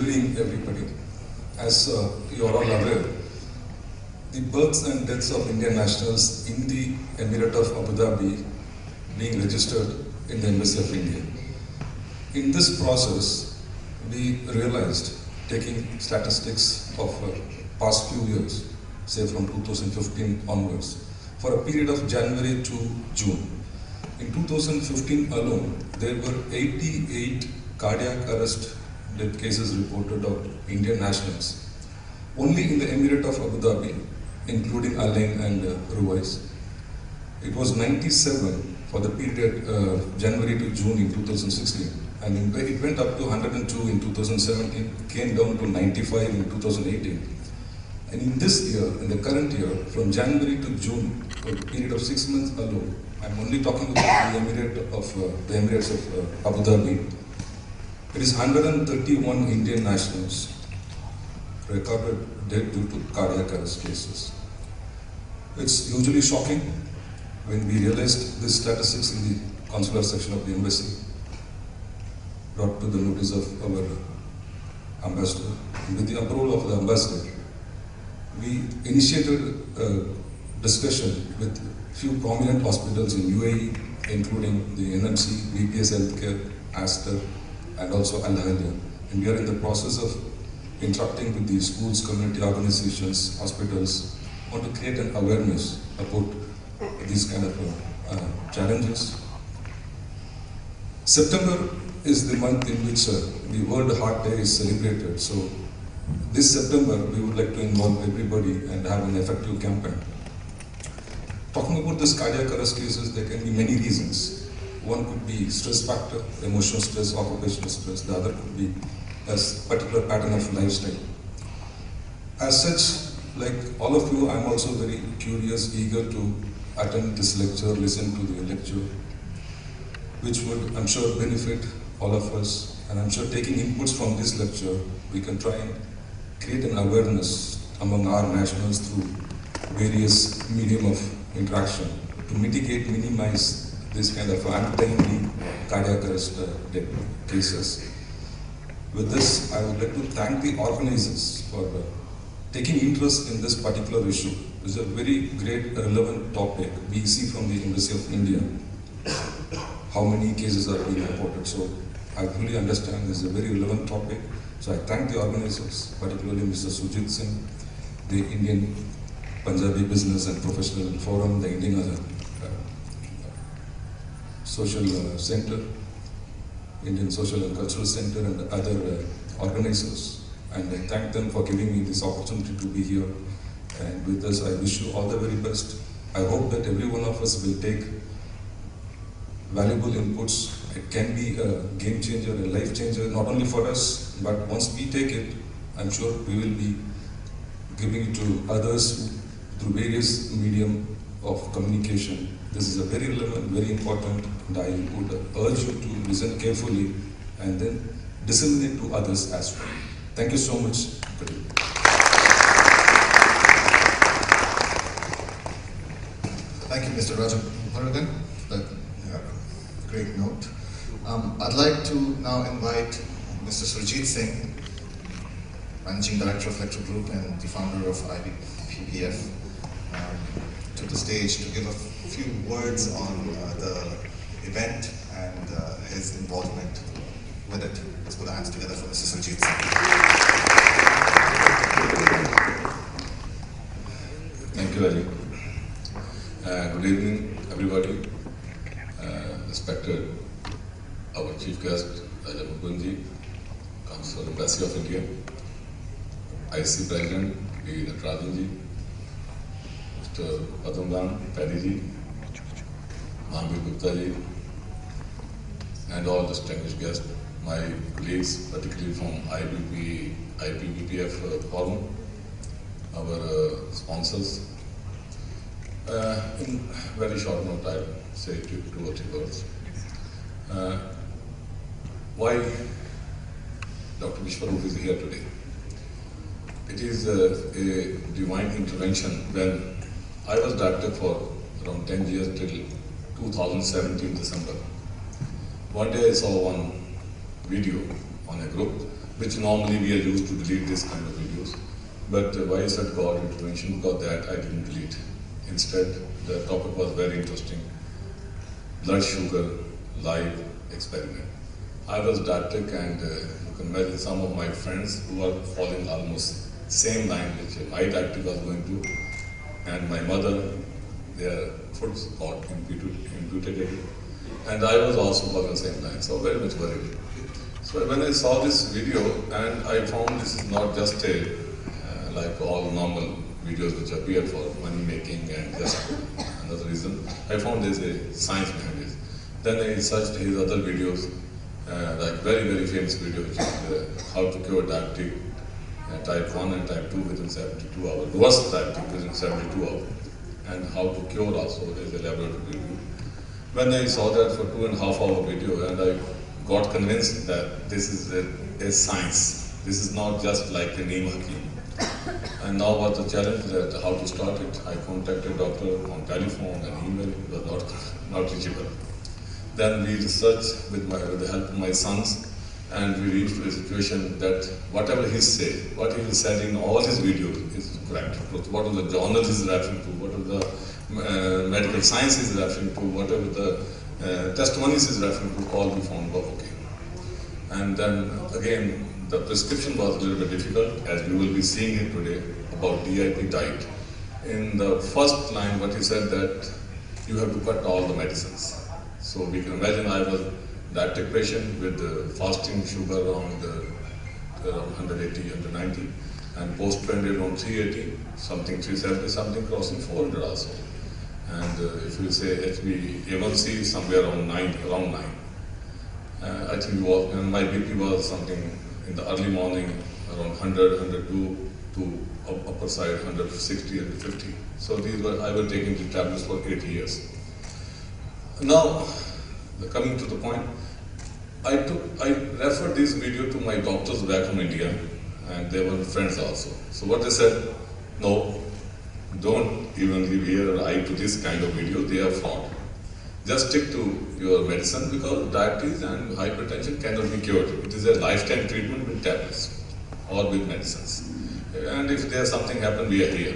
evening, everybody. As you are all aware, the births and deaths of Indian nationals in the Emirate of Abu Dhabi being registered in the Embassy of India. In this process, we realized, taking statistics of past few years, say from 2015 onwards, for a period of January to June. In 2015 alone, there were 88 cardiac arrest death cases reported of Indian nationals. Only in the Emirate of Abu Dhabi, including Alain and Ruwais. It was 97 for the period January to June in 2016. And it went up to 102 in 2017, came down to 95 in 2018. And in this year, in the current year, from January to June, for a period of 6 months alone, I'm only talking about the Emirates of Abu Dhabi. It is 131 Indian nationals recorded dead due to cardiac arrest cases. It's usually shocking when we realized these statistics in the consular section of the embassy, brought to the notice of our ambassador. And with the approval of the ambassador, we initiated a discussion with few prominent hospitals in UAE, including the NMC, VPS Healthcare, Aster, and also Al Ahlia. And we are in the process of interacting with the schools, community organizations, hospitals, want to create an awareness about these kind of challenges. September is the month in which the World Heart Day is celebrated. So this September, we would like to involve everybody and have an effective campaign. Talking about this cardiac arrest cases, there can be many reasons. One could be stress factor, emotional stress, occupational stress. The other could be a particular pattern of lifestyle. As such, like all of you, I'm also very curious, eager to attend this lecture, listen to the lecture, which would, I'm sure, benefit all of us. And I'm sure taking inputs from this lecture, we can try and create an awareness among our nationals through various medium of interaction to mitigate, minimize this kind of untimely cardiac arrest death cases. With this, I would like to thank the organizers for taking interest in this particular issue. It's a very great, relevant topic. We see from the Embassy of India how many cases are being reported. So I fully understand this is a very relevant topic. So I thank the organizers, particularly Mr. Sujit Singh, the Indian Punjabi Business and Professional Forum, the Indian Social Center, Indian Social and Cultural Center, and other organizers. And I thank them for giving me this opportunity to be here. And with this, I wish you all the very best. I hope that every one of us will take valuable inputs. It can be a game changer, a life changer, not only for us, but once we take it, I'm sure we will be giving it to others through various medium of communication. This is a very relevant, very important, and I would urge you to listen carefully and then disseminate to others as well. Thank you so much. Thank you, Mr. Rajab Murugan, for that great note. I'd like to now invite Mr. Surjit Singh, Managing Director of Lecture Group and the founder of IBPPF, to the stage to give a few words on the event and his involvement with it. Let's put our hands together for Mr. Surjit Singh. Thank you, Rajiv. Good evening, everybody. Respected our Chief Guest, Rajab Murugan, Consul Embassy of India, IC President, B. Natarajan, Mr. Padamram Paddy, Mahamir Gupta ji, and all distinguished guests, my colleagues, particularly from IBPPF forum, our sponsors. In very short note, I'll say two or three words. Why Dr. Vishwarup is here today? It is a divine intervention. When I was director for around 10 years till 2017 December, one day I saw one video on a group, which normally we are used to delete this kind of videos. But why I said God intervention, because that I didn't delete. Instead, the topic was very interesting. Blood sugar live experiment. I was diabetic, and you can imagine some of my friends who were following almost same line which my diabetic was going to, and my mother, their foods got imputed, and I was also following the same line, so very much worried. So when I saw this video, and I found this is not just a like all normal videos which appear for money making and just another reason, I found there's a science behind it. Then I searched his other videos, like very famous video, which is how to cure diabetic type 1 and type 2 within 72 hours, reverse diabetic within 72 hours, and how to cure also, there's a laboratory review. When I saw that for 2.5 hour video, and I got convinced that this is a science, this is not just like a name hakim. And now was the challenge that how to start it. I contacted doctor on telephone and email, it was not reachable. Then we researched with the help of my sons, and we reached a situation that whatever he said, what he said in all his videos is correct. What are the journals he's referring to, what are the medical science is referring to, whatever the testimonies is referring to, all we found were okay. And then again, the prescription was a little bit difficult, as you will be seeing it today, about DIP diet. In the first line, what he said that you have to cut all the medicines. So we can imagine I was a diabetic patient with fasting sugar around 180, 190, and post-trended on 380, something 370, something crossing 400 also. And if you say HbA1c somewhere around 9, I think it was, and my BP was something in the early morning around 100, 102 to upper side 160, 150. So these were, I was taking the tablets for 8 years. Now, coming to the point, I referred this video to my doctors back from India, and they were friends also. So what they said, no, don't even give ear or eye to this kind of video, they are fraud. Just stick to your medicine, because diabetes and hypertension cannot be cured. It is a lifetime treatment with tablets or with medicines. And if there's something happen, we are here.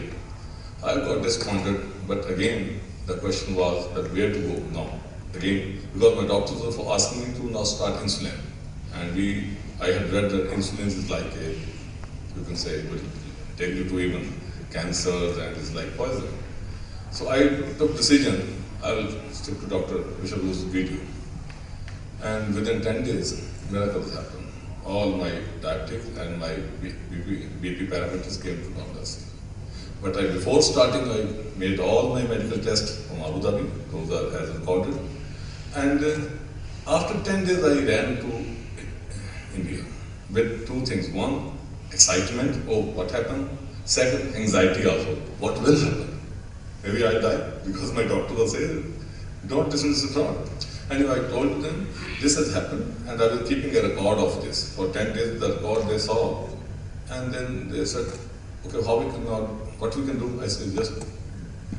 I got disappointed, but again, the question was that where to go now. Again, because my doctors were asking me to now start insulin. And I had read that insulin is like a, you can say, it will take you to even cancer, and it's like poison. So I took decision, I will stick to Dr. Visharu's video. And within 10 days, miracles happened. All my diabetic and my BP parameters came to normalcy. But before starting, I made all my medical tests from Abu Dhabi, those are as recorded. And after 10 days, I ran to India with two things. One, excitement, oh, what happened? Second, anxiety also, what will happen? Maybe I'll die, because my doctor was saying, don't listen to the fraud. Anyway, I told them, this has happened, and I was keeping a record of this. For 10 days, the record they saw. And then they said, okay, what we can do? I said, just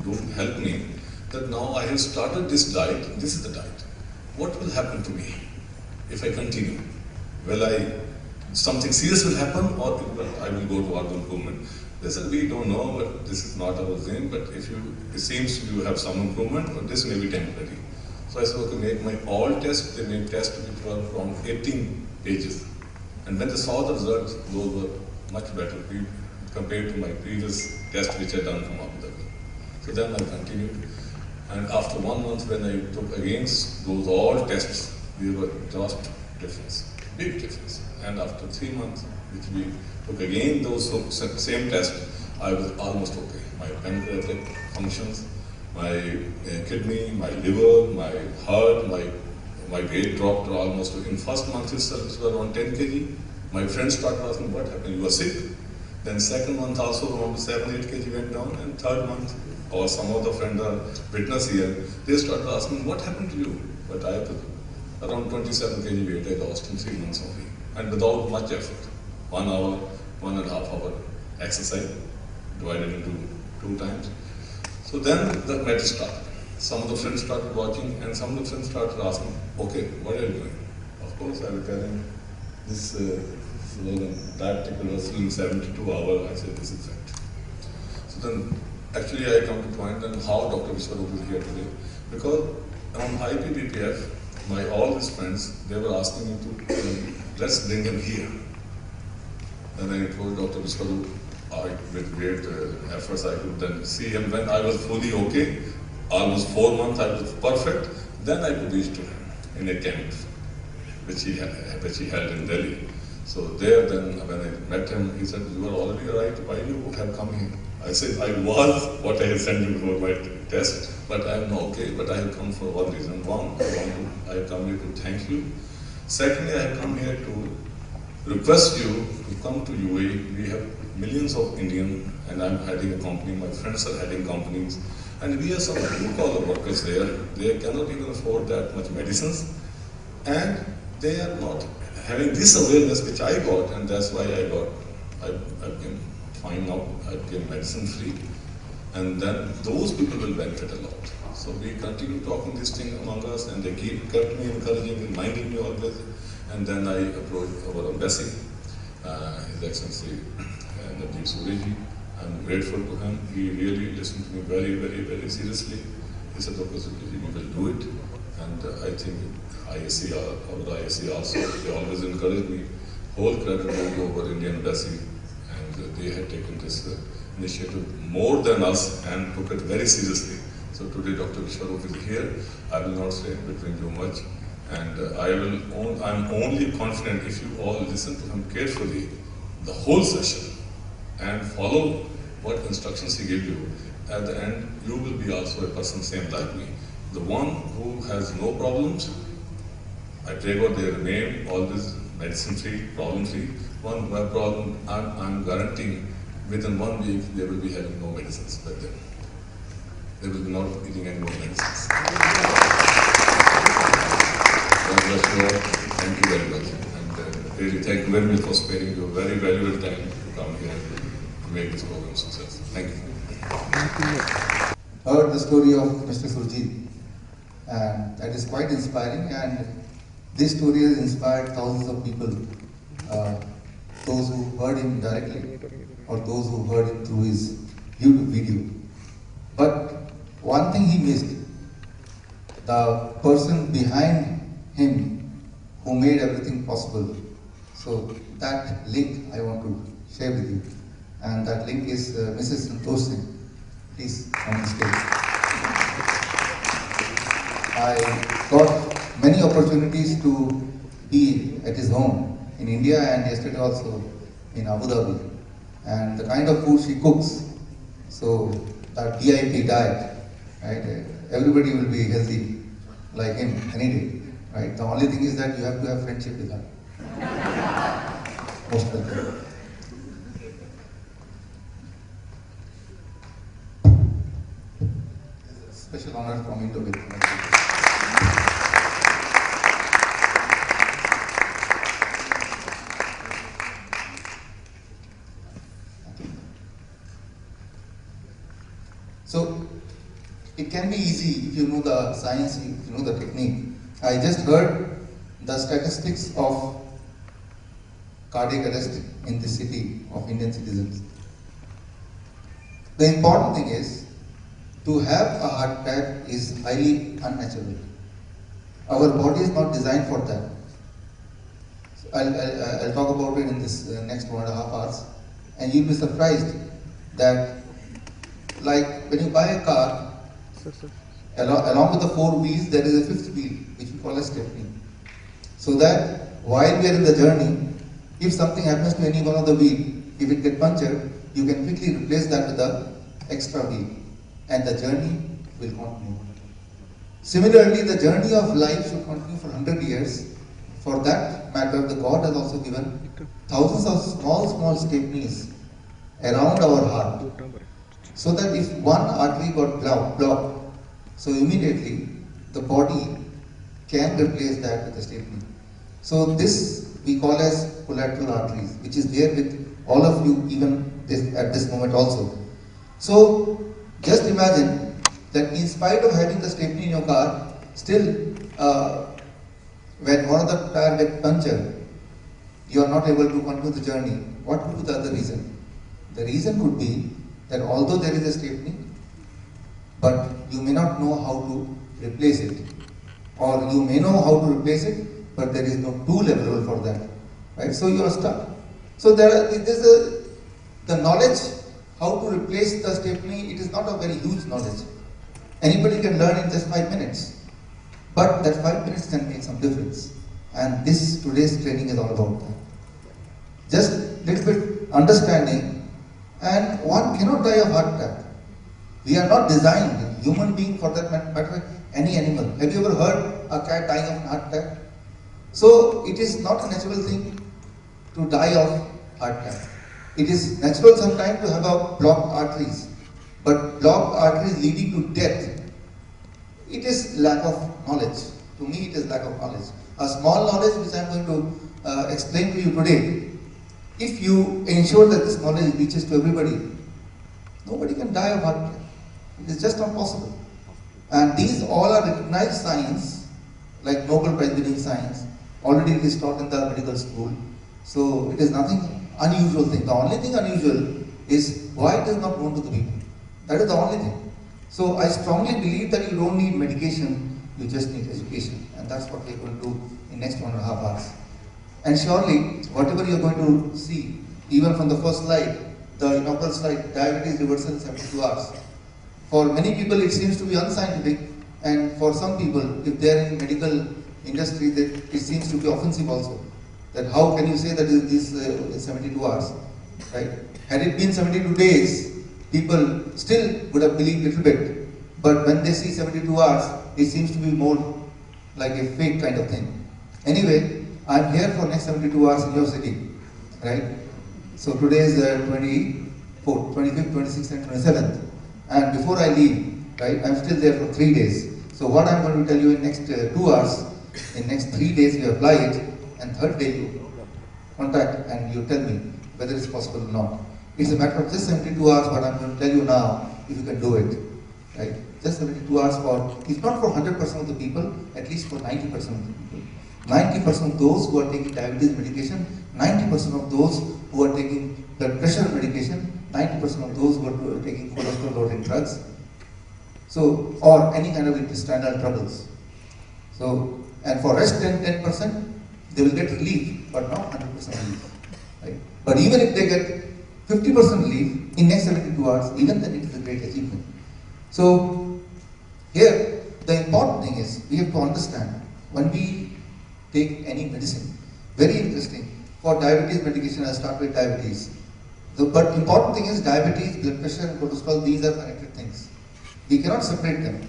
do help me. That now I have started this diet, this is the diet. What will happen to me if I continue? Something serious will happen, or I will go to organ improvement? They said, we don't know, but this is not our aim, but it seems you have some improvement, but this may be temporary. So I said, okay, make my all tests. They made tests which were from 18 pages. And when they saw the results, those were much better compared to my previous test which I had done from Abu Dhabi. So then I continued. And after 1 month, when I took against those all tests, we were drastic difference, big difference. And after 3 months, which we took again those same tests, I was almost okay. My pancreatic functions, my kidney, my liver, my heart, my weight dropped almost, in first month itself, it was around 10 kg. My friends started asking, what happened? You were sick? Then second month also around 7-8 kg went down, and third month, or some of the friends are witness here, they started asking, what happened to you? But I have around 27 kg weight I lost in 3 months only, and without much effort. 1 hour, 1.5 hour exercise, divided into 2 times. So then the matter started. Some of the friends started watching, and some of the friends started asking, okay, what are you doing? Of course, I was telling, this slogan, tactical wrestling in 72 hours, I said this is fact. So then, actually I come to point and how Dr. Vishwarup is here today. Because on IPBPF, all his friends, they were asking me to, let's bring him here. And I told Dr. Vishwarup, with great efforts I could then see him. When I was fully okay, almost 4 months I was perfect, then I could reach to him in a camp, which he held in Delhi. So there then, when I met him, he said, you are already right, why you have come here? I said, I was what I had sent you for my test, but I am okay, but I have come for one reason. One, I have come here to thank you. Secondly, I have come here to request you to come to UAE. We have millions of Indian, and I'm heading a company, my friends are heading companies, and we have some blue-collar workers there. They cannot even afford that much medicines, and they are not having this awareness which I got, and that's why I became fine now, I became medicine free, and then those people will benefit a lot. So we continue talking this thing among us, and they kept me encouraging, reminding me always, and then I approached our embassy, His Excellency Nadeem Suriji. I'm grateful to him. He really listened to me very, very, very seriously. He said, Dr. Suriji, we will do it. And I think our ISC also, they always encouraged me. Whole credit went to our Indian embassy, and they had taken this initiative more than us and took it very seriously. So today Dr. Vishwarup is here. I will not say between you much. And I'm only confident if you all listen to him carefully, the whole session, and follow what instructions he gave you. At the end, you will be also a person same like me. The one who has no problems, I pray God they remain always medicine-free, problem-free. One who has problem, I'm guaranteeing within 1 week they will be having no medicines with them. They will be not eating any more medicines. God bless you all. Thank you very much. And really thank you very much for sparing your very valuable time to come here to make this program a success. Thank you. Heard the story of Mr. Surjit, and that is quite inspiring, and this story has inspired thousands of people, those who heard him directly or those who heard him through his YouTube video. But one thing he missed, the person behind him who made everything possible. So that link I want to share with you, and that link is Mrs. Santosh Singh. Please come on stage. I got many opportunities to be at his home in India and yesterday also in Abu Dhabi. And the kind of food she cooks, so that DIP diet, right? Everybody will be healthy like him any day, right? The only thing is that you have to have friendship with her. Most of the time. Special honor from Indo-Vietnam. So it can be easy if you know the science, if you know the technique. I just heard the statistics of cardiac arrest in the city of Indian citizens. The important thing is, to have a heart attack is highly unnatural. Our body is not designed for that. So I'll talk about it in this next 1.5 hours, and you'll be surprised that, like when you buy a car, along with the 4 wheels, there is a 5th wheel, which we call a stepney. So that while we are in the journey, if something happens to any one of the wheel, if it gets punctured, you can quickly replace that with the extra wheel, and the journey will continue. Similarly, the journey of life should continue for 100 years. For that matter, the God has also given thousands of small stepneys around our heart, so that if one artery got blocked, so immediately the body can replace that with a stepney. So this we call as collateral arteries, which is there with all of you even at this moment also. So just imagine that in spite of having the stepney in your car, still when one of the tire gets punctured, you are not able to continue the journey, what could be the other reason? The reason could be that although there is a stepney, but you may not know how to replace it. Or you may know how to replace it, but there is no tool available for that. Right? So you are stuck. So the knowledge how to replace the stepney, it is not a very huge knowledge. Anybody can learn in just 5 minutes. But that 5 minutes can make some difference. And today's training is all about that. Just little bit understanding, and one cannot die of heart attack. We are not designed, human being for that matter, any animal. Have you ever heard a cat dying of heart attack? So it is not a natural thing to die of heart attack. It is natural sometimes to have a blocked arteries, but blocked arteries leading to death, it is lack of knowledge. To me, it is lack of knowledge. A small knowledge which I am going to explain to you today. If you ensure that this knowledge reaches to everybody, nobody can die of heart attack. It is just not possible. And these all are recognized science, like Nobel Prize winning science. Already it is taught in the medical school. So it is nothing unusual thing. The only thing unusual is why it is not known to the people. That is the only thing. So I strongly believe that you don't need medication, you just need education. And that's what we are going to do in next 1.5 hours. And surely, whatever you are going to see, even from the first slide, the inaugural slide, diabetes reversal in 72 hours. For many people, it seems to be unscientific, and for some people, if they are in medical industry, that it seems to be offensive also. That how can you say that this is 72 hours, right? Had it been 72 days, people still would have believed a little bit. But when they see 72 hours, it seems to be more like a fake kind of thing. Anyway, I am here for next 72 hours in your city, right? So today is 24th, 25th, 26th and 27th. And before I leave, right, I am still there for 3 days. So what I am going to tell you in next 2 hours, in next 3 days you apply it, and third day you contact and you tell me whether it's possible or not. It's a matter of just 72 hours, but I'm going to tell you now if you can do it, right? Just 72 hours for, if not for 100% of the people, at least for 90% of the people. 90% of those who are taking diabetes medication, 90% of those who are taking blood pressure medication, 90% of those who are taking cholesterol lowering drugs, so, or any kind of intestinal troubles. So, and for rest 10%, they will get relief, but not 100% relief. Right? But even if they get 50% relief in next 72 hours, even then it is a great achievement. So, here, the important thing is, we have to understand, when we take any medicine, very interesting, for diabetes medication, I start with diabetes. But important thing is diabetes, blood pressure and cholesterol, these are connected things. We cannot separate them.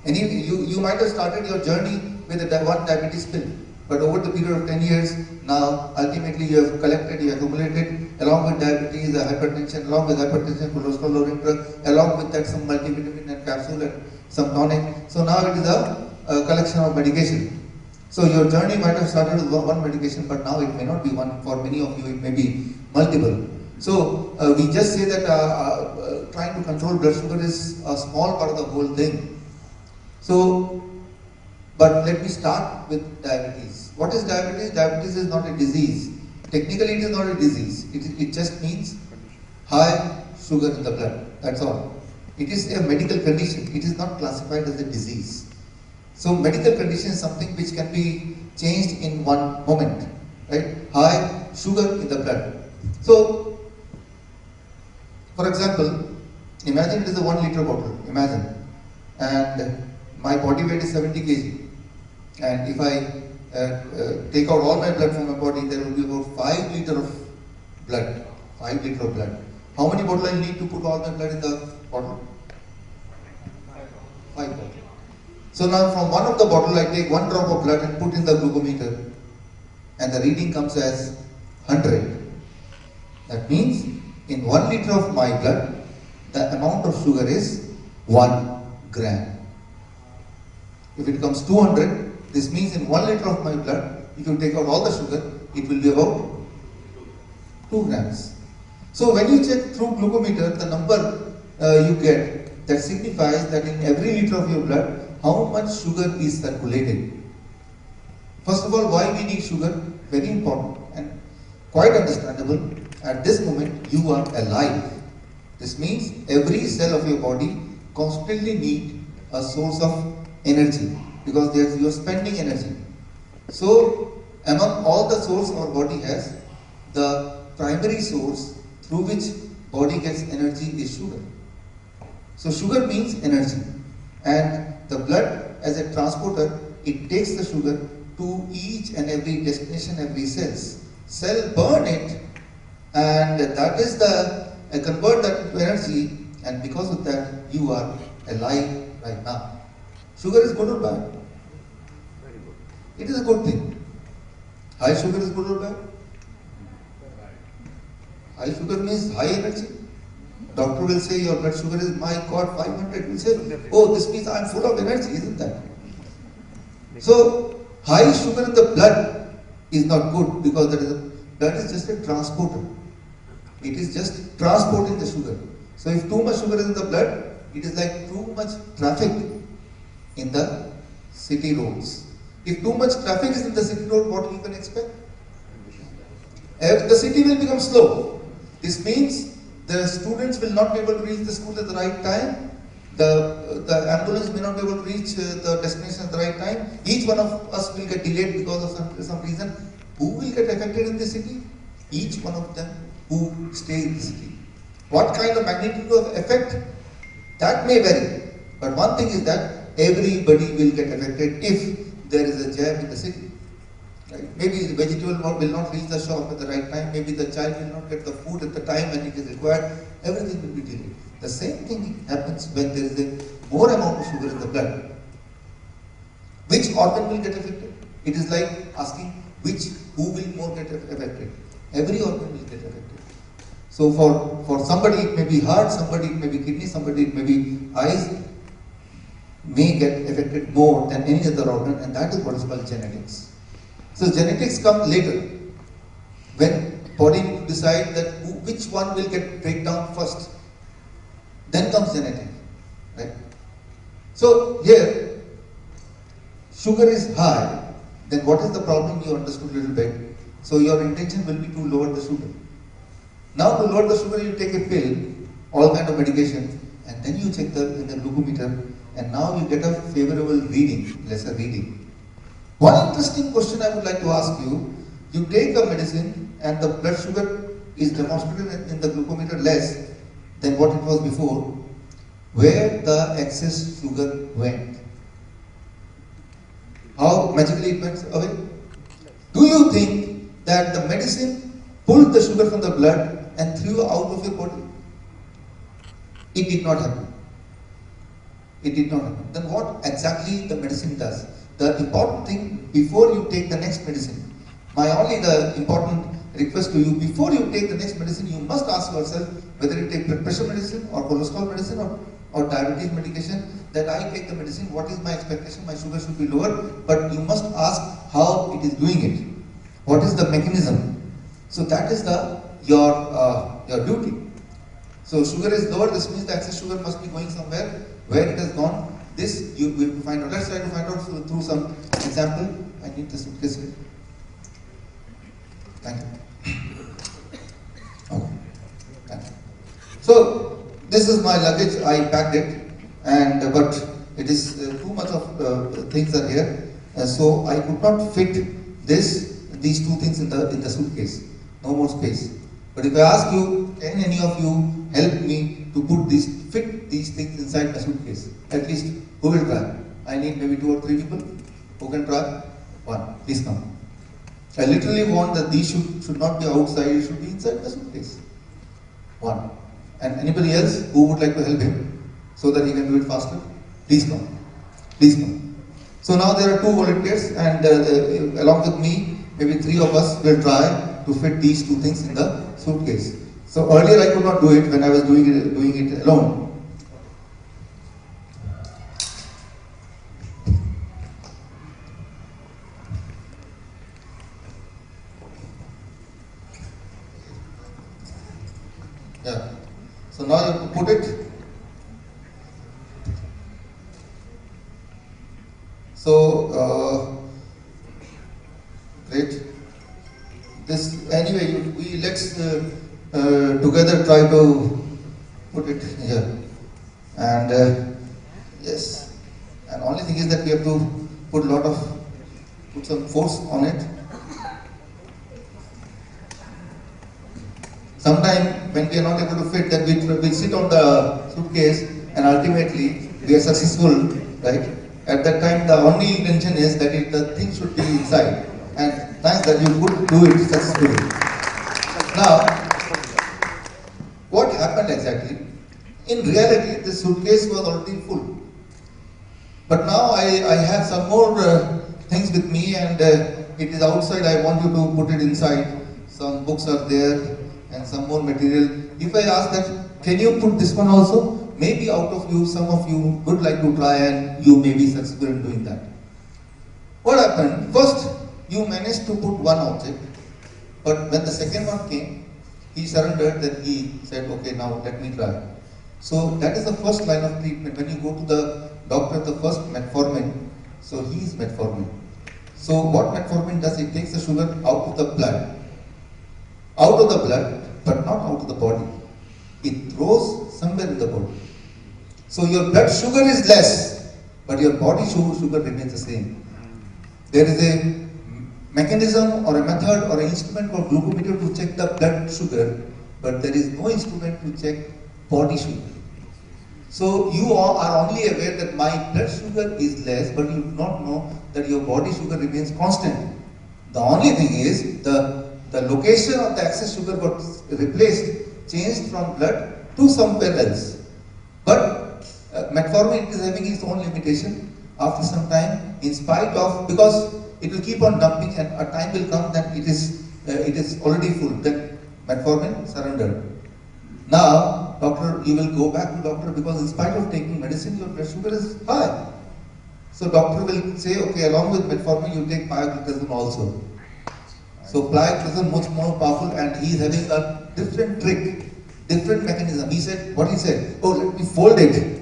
You might have started your journey with one diabetes pill, but over the period of 10 years, now ultimately you have collected, you have accumulated, along with diabetes, hypertension, along with hypertension, cholesterol lowering drug, along with that some multivitamin and capsule and some tonic. So now it is a collection of medication. So your journey might have started with one medication, but now it may not be one. For many of you, it may be multiple. So we just say that trying to control blood sugar is a small part of the whole thing. So, but let me start with diabetes. What is diabetes? Diabetes is not a disease. Technically, it is not a disease. It just means high sugar in the blood. That's all. It is a medical condition. It is not classified as a disease. So medical condition is something which can be changed in one moment, right? High sugar in the blood. So, for example, imagine it is a 1 liter bottle, imagine, and my body weight is 70 kg, and if I take out all my blood from my body, there will be about 5 liter of blood, 5 liter of blood. How many bottles I need to put all my blood in the bottle? 5 bottles. So now from one of the bottle I take 1 drop of blood and put in the glucometer, and the reading comes as 100. That means in 1 liter of my blood, the amount of sugar is 1 gram. If it comes 200, this means in 1 liter of my blood, if you take out all the sugar, it will be about 2 grams. So when you check through glucometer, the number you get, that signifies that in every liter of your blood, how much sugar is circulated. First of all, why we need sugar? Very important. And quite understandable. At this moment, you are alive. This means every cell of your body constantly need a source of energy because you are spending energy. So, among all the source our body has, the primary source through which body gets energy is sugar. So, sugar means energy, and the blood as a transporter, it takes the sugar to each and every destination, every cells. Cell burn it, and that is convert that into energy, and because of that you are alive right now. Sugar is good or bad? It is a good thing. High sugar is good or bad? High sugar means high energy. Doctor will say your blood sugar is, my God, 500. He will say, oh, this means I am full of energy, isn't that? So, high sugar in the blood is not good because that is just a transporter. It is just transporting the sugar. So, if too much sugar is in the blood, it is like too much traffic in the city roads. If too much traffic is in the city road, what you can expect? The city will become slow. This means the students will not be able to reach the school at the right time. The ambulance may not be able to reach the destination at the right time. Each one of us will get delayed because of some reason. Who will get affected in the city? Each one of them who stay in the city. What kind of magnitude of effect? That may vary. But one thing is that everybody will get affected if there is a jam in the city. Right? Maybe the vegetable will not reach the shop at the right time. Maybe the child will not get the food at the time when it is required. Everything will be delayed. The same thing happens when there is a more amount of sugar in the blood. Which organ will get affected? It is like asking who will more get affected. Every organ will get affected. So for somebody it may be heart, somebody it may be kidney, somebody it may be eyes, may get affected more than any other organ, and that is what is called genetics. So genetics come later, when body will decide that which one will get breakdown first. Then comes genetic, right? So here, sugar is high, then what is the problem? You understood a little bit. So your intention will be to lower the sugar. Now to lower the sugar, you take a pill, all kind of medication, and then you check in the glucometer, and now you get a favorable reading, lesser reading. One interesting question I would like to ask you, you take a medicine and the blood sugar is demonstrated in the glucometer less than what it was before, where the excess sugar went. How magically it went away? Do you think that the medicine pulled the sugar from the blood and threw out of your body? It did not happen. It did not happen. Then what exactly the medicine does? The important thing before you take the next medicine, the important request to you, before you take the next medicine, you must ask yourself whether you take blood pressure medicine or cholesterol medicine or diabetes medication, that I take the medicine, what is my expectation? My sugar should be lower, but you must ask how it is doing it. What is the mechanism? So that is your duty. So sugar is lower, this means the excess sugar must be going somewhere. Where it has gone, this you will find out. Let's try to find out through some example. I need the suitcase here. Thank you. Okay. Thank you. So this is my luggage. I packed it, but it is too much of things are here, so I could not fit these two things in the suitcase. No more space. But if I ask you, can any of you help me to fit these things inside the suitcase? At least, who will try? I need maybe 2 or 3 people. Who can try? One. Please come. I literally want that these should not be outside, it should be inside the suitcase. One. And anybody else who would like to help him so that he can do it faster? Please come. Please come. So now there are 2 volunteers, and along with me, maybe 3 of us will try to fit these 2 things in the suitcase. So earlier I could not do it when I was doing it alone. Yeah. So now you have to put it. So great. This any anyway, let's together try to put it here. And yes, and only thing is that we have to put some force on it. Sometime when we are not able to fit, then we sit on the suitcase and ultimately we are successful, right? At that time, the only intention is that the thing should be inside. And thanks that you could do it successfully. Now, what happened exactly? In reality, the suitcase was already full. But now I have some more things with me, and it is outside. I want you to put it inside. Some books are there and some more material. If I ask that, can you put this one also? Maybe out of you, some of you would like to try and you may be successful in doing that. What happened? First, you managed to put one object, but when the second one came, he surrendered, then he said, okay, now let me try. So that is the first line of treatment. When you go to the doctor, the first metformin, so he is metformin. So what metformin does, it takes the sugar out of the blood. Out of the blood, but not out of the body. It throws somewhere in the body. So your blood sugar is less, but your body sugar remains the same. There is a mechanism or a method or an instrument called glucometer to check the blood sugar, but there is no instrument to check body sugar. So you are only aware that my blood sugar is less, but you do not know that your body sugar remains constant. The only thing is the location of the excess sugar got replaced, changed from blood to somewhere else. But metformin is having its own limitation. After some time, in spite of, because it will keep on dumping, and a time will come that it is already full. Then metformin surrendered. Now, doctor, you will go back to doctor because in spite of taking medicine, your blood sugar is high. So doctor will say, okay, along with metformin, you take pioglitazone also. So pioglitazone much more powerful, and he is having a different trick, different mechanism. He said, what he said? Oh, let me fold it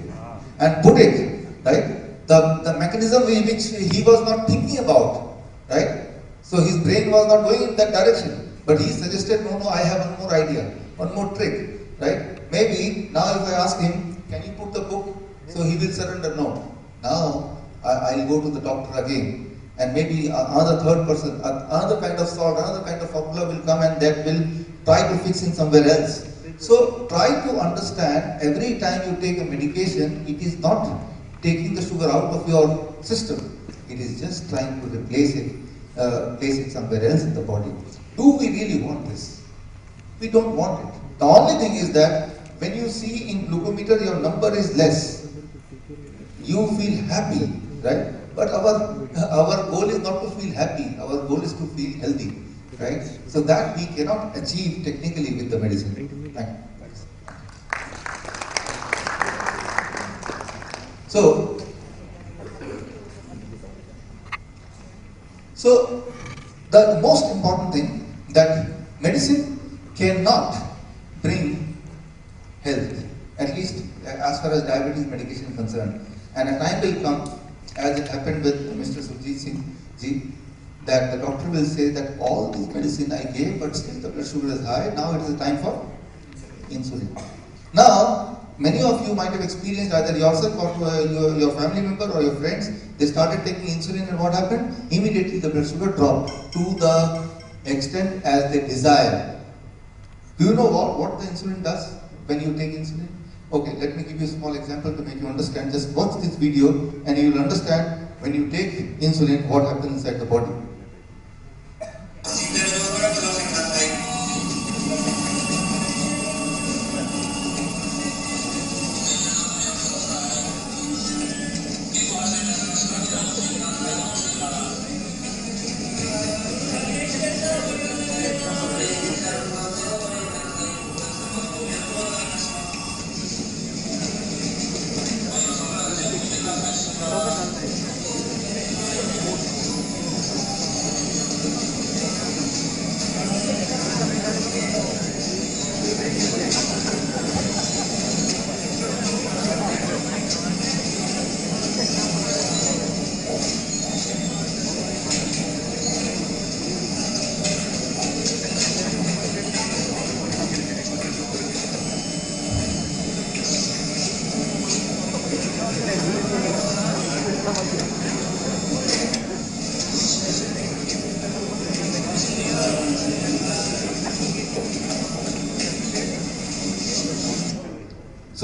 and put it, right? The mechanism which he was not thinking about, right? So his brain was not going in that direction. But he suggested, no, I have one more idea, one more trick, right? Maybe now if I ask him, can you put the book? So he will surrender, no. Now I'll go to the doctor again, and maybe another third person, another kind of salt, another kind of formula will come, and that will try to fix in somewhere else. So try to understand, every time you take a medication, it is not taking the sugar out of your system. It is just trying to replace it, place it somewhere else in the body. Do we really want this? We don't want it. The only thing is that when you see in glucometer your number is less, you feel happy, right? But our goal is not to feel happy, our goal is to feel healthy, right? So that we cannot achieve technically with the medicine. Thank you. So the most important thing, that medicine cannot bring health, at least as far as diabetes medication is concerned. And a time will come, as it happened with Mr. Surjit Singh ji, that the doctor will say that all this medicine I gave, but still the blood sugar is high, now it is the time for insulin. Now, many of you might have experienced, either yourself or your family member or your friends, they started taking insulin, and what happened? Immediately the blood sugar dropped to the extent as they desire. Do you know what the insulin does when you take insulin? Okay, let me give you a small example to make you understand. Just watch this video and you will understand when you take insulin what happens inside the body.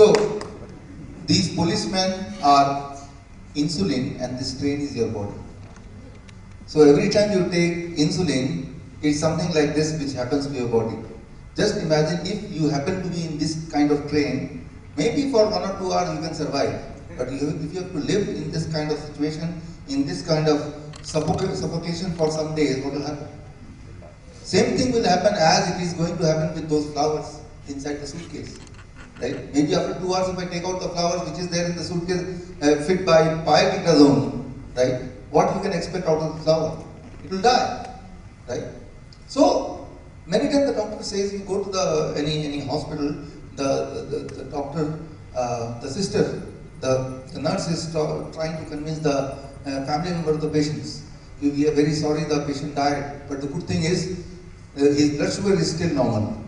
So, these policemen are insulin and this train is your body. So every time you take insulin, it's something like this which happens to your body. Just imagine if you happen to be in this kind of train, maybe for 1 or 2 hours you can survive. But if you have to live in this kind of situation, in this kind of suffocation for some days, what will happen? Same thing will happen as it is going to happen with those flowers inside the suitcase. Right? Maybe after 2 hours, if I take out the flowers which is there in the suitcase, fit by pioglitazone, right? What you can expect out of the flower? It will die, right? So many times the doctor says you go to any hospital, the doctor, the sister, the nurse is trying to convince the family member of the patients. We are very sorry the patient died, but the good thing is his blood sugar is still normal.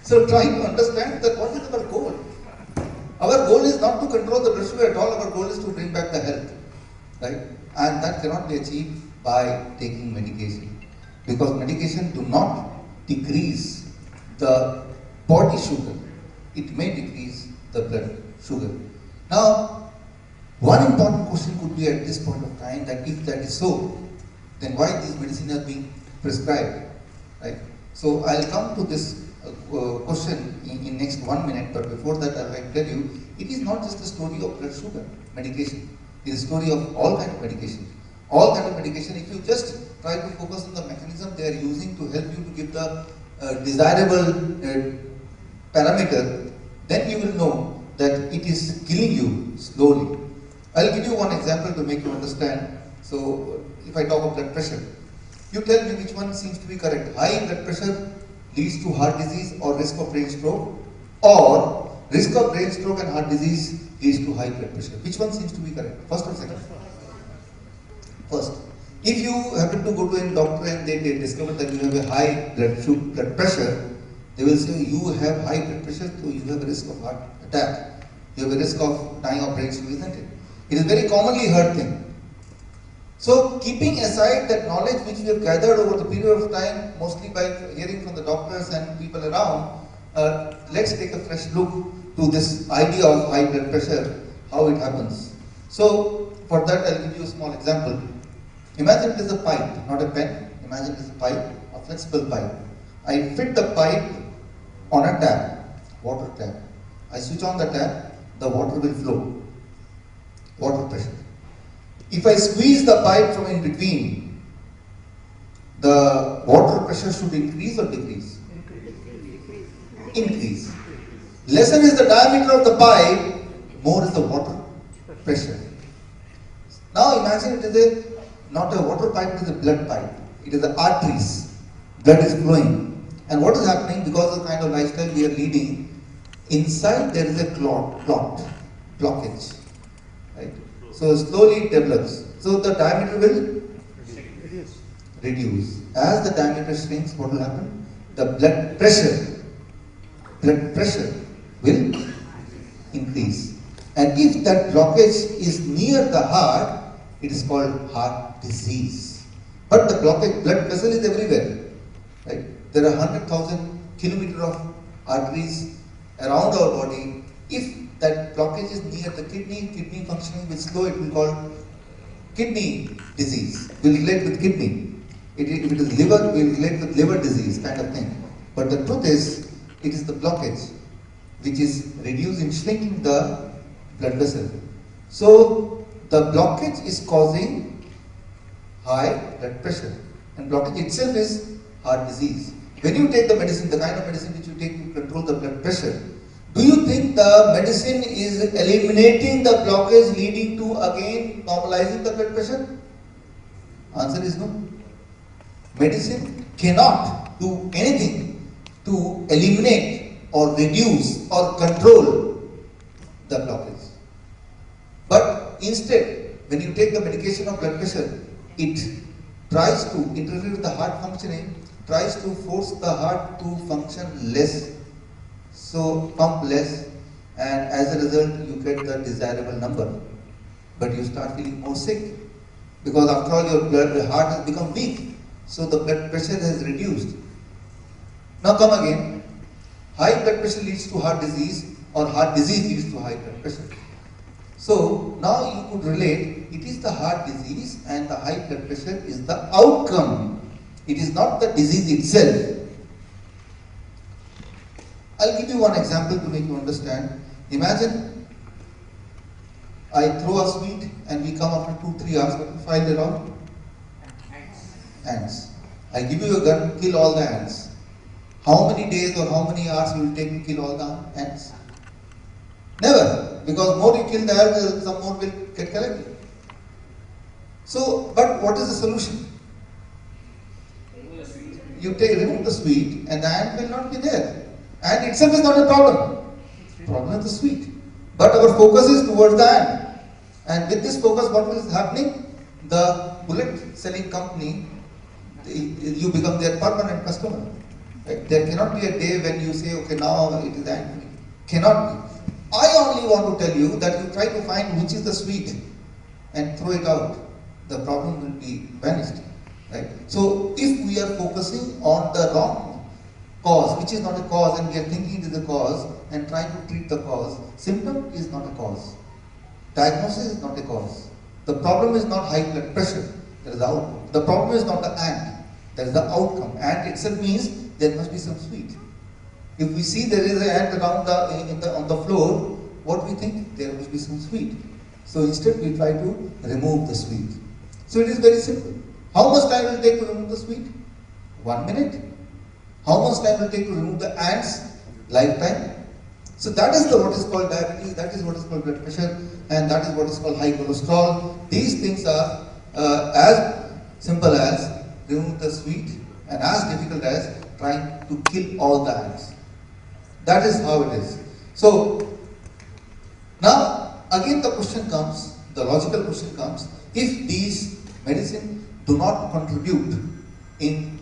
So trying to understand that what is our goal? Our goal is not to control the blood sugar at all, our goal is to bring back the health, right? And that cannot be achieved by taking medication. Because medication do not decrease the body sugar, it may decrease the blood sugar. Now, one important question could be at this point of time that if that is so, then why this medicine is being prescribed, right? So I'll come to this question in next 1 minute, but before that I'd like to tell you, it is not just a story of blood sugar medication. It is a story of all kind of medication. All kind of medication, if you just try to focus on the mechanism they are using to help you to give the desirable parameter, then you will know that it is killing you slowly. I'll give you one example to make you understand. So if I talk of blood pressure, you tell me which one seems to be correct. High blood pressure leads to heart disease or risk of brain stroke, or risk of brain stroke and heart disease leads to high blood pressure. Which one seems to be correct? First or second? First. If you happen to go to a doctor and they discover that you have a high blood pressure, they will say you have high blood pressure, so you have a risk of heart attack. You have a risk of dying of brain stroke, isn't it? It is very commonly heard thing. So keeping aside that knowledge which we have gathered over the period of time, mostly by hearing from the doctors and people around, let's take a fresh look to this idea of high blood pressure, how it happens. So for that I'll give you a small example. Imagine it is a pipe, not a pen. Imagine it is a pipe, a flexible pipe. I fit the pipe on a tap, water tap. I switch on the tap, the water will flow, water pressure. If I squeeze the pipe from in between, the water pressure should increase or decrease? Increase. Lesser is the diameter of the pipe, more is the water pressure. Now imagine it is not a water pipe, it is a blood pipe. It is the arteries. Blood is flowing. And what is happening because of the kind of lifestyle we are leading, inside there is a blockage. Right? So slowly it develops. So the diameter will reduce. As the diameter shrinks, what will happen? The blood pressure will increase. And if that blockage is near the heart, it is called heart disease. But the blood vessel is everywhere. Right? There are 100,000 kilometers of arteries around our body. If that blockage is near the kidney functioning will slow, it will be called kidney disease. Will relate with kidney. If it is liver, will relate with liver disease kind of thing. But the truth is, it is the blockage which is reducing, shrinking the blood vessel. So the blockage is causing high blood pressure, and blockage itself is heart disease. When you take the medicine, the kind of medicine which you take to control the blood pressure, do you think the medicine is eliminating the blockage, leading to again normalizing the blood pressure? Answer is no. Medicine cannot do anything to eliminate or reduce or control the blockage. But instead, when you take the medication of blood pressure, it tries to interfere with the heart functioning, tries to force the heart to function less, so pump less, and as a result you get the desirable number. But you start feeling more sick, because after all your heart has become weak, so the blood pressure has reduced. Now come again. high blood pressure leads to heart disease or heart disease leads to high blood pressure. So now you could relate, it is the heart disease and the high blood pressure is the outcome. It is not the disease itself. I'll give you one example to make you understand. Imagine I throw a sweet and we come after 2-3 hours, but we find it out? Ants. I give you a gun, kill all the ants. How many days or how many hours will it take to kill all the ants? Never, because more you kill the ants, some more will get collected. So, but what is the solution? You remove the sweet and the ant will not be there. Ant itself is not a problem. Problem is the sweet. But our focus is towards the ant. And with this focus, what is happening? The bullet selling company, you become their permanent customer. Right? There cannot be a day when you say, okay, now it is ant free. Cannot be. I only want to tell you that you try to find which is the sweet and throw it out. The problem will be vanished. Right? So if we are focusing on the wrong cause, which is not a cause, and we are thinking it is a cause and trying to treat the cause, symptom is not a cause. Diagnosis is not a cause. The problem is not high blood pressure, that is the outcome. The problem is not the ant, that is the outcome. Ant itself means there must be some sweet. If we see there is an ant around on the floor, what we think? There must be some sweet. So instead we try to remove the sweet. So it is very simple. How much time will it take to remove the sweet? 1 minute. How much time will it take to remove the ants? Lifetime. So that is what is called diabetes, that is what is called blood pressure, and that is what is called high cholesterol. These things are as simple as remove the sweet and as difficult as trying to kill all the ants. That is how it is. So now again the question comes, the logical question comes, if these medicine do not contribute in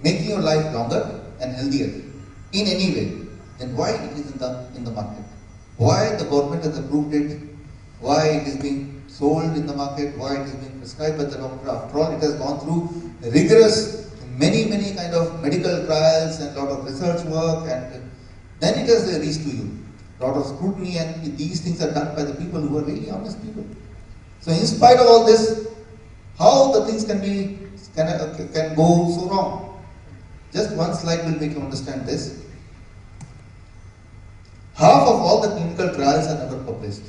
making your life longer and healthier in any way, then why it is in the market? Why the government has approved it? Why it is being sold in the market? Why it is being prescribed by the doctor? After all, it has gone through rigorous, many kind of medical trials and lot of research work, and then it has reached to you. Lot of scrutiny, and these things are done by the people who are really honest people. So in spite of all this, how the things can go so wrong? Just one slide will make you understand this. Half of all the clinical trials are never published.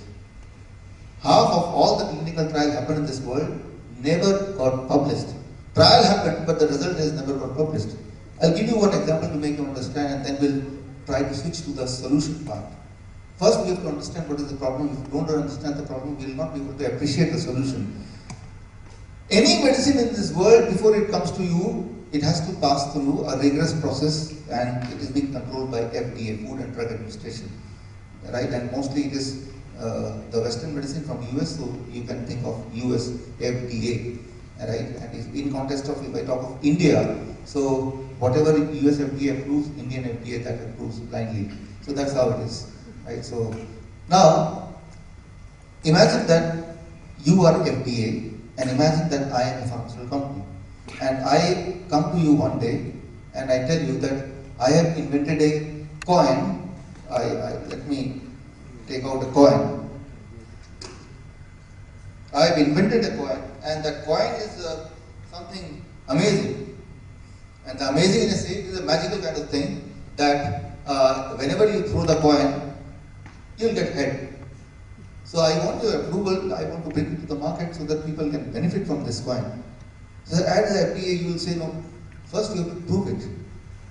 Half of all the clinical trials happen in this world never got published. Trial happened, but the result is never got published. I'll give you one example to make you understand, and then we'll try to switch to the solution part. First, we have to understand what is the problem. If you don't understand the problem, we will not be able to appreciate the solution. Any medicine in this world, before it comes to you, it has to pass through a rigorous process, and it is being controlled by FDA, Food and Drug Administration, right? And mostly it is the Western medicine from US, so you can think of US FDA, right? And if in context of, if I talk of India, so whatever US FDA approves, Indian FDA that approves blindly. So that's how it is, right? So now, imagine that you are FDA, and imagine that I am a pharmaceutical company. And I come to you one day and I tell you that I have invented a coin. Let me take out a coin. I have invented a coin, and that coin is something amazing. And the amazing in a sense is a magical kind of thing that whenever you throw the coin, you'll get head. So I want your approval, I want to bring it to the market so that people can benefit from this coin. So as the FDA, you will say, no, first you have to prove it.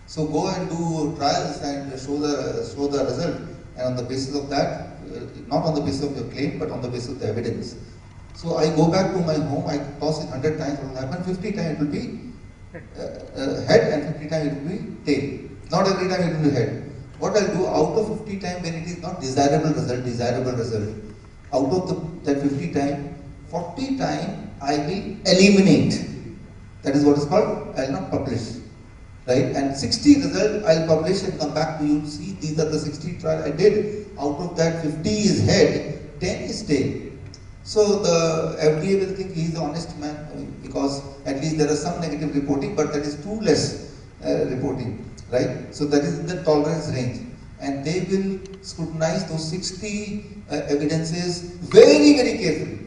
So go and do trials and show the result, and on the basis of that, not on the basis of your claim, but on the basis of the evidence. So I go back to my home, I toss it 100 times, what will happen? 50 times it will be head, and 50 times it will be tail. Not every time it will be head. What I'll do, out of 50 times when it is not desirable result, out of that 50 times, 40 times I will eliminate. That is what is called, I will not publish. Right? And 60 result I will publish and come back to you to see these are the 60 trials I did. Out of that 50 is head, 10 is tail. So the FDA will think he is an honest man because at least there is some negative reporting, but that is too less reporting. right? So that is in the tolerance range. And they will scrutinize those 60 evidences very, very carefully.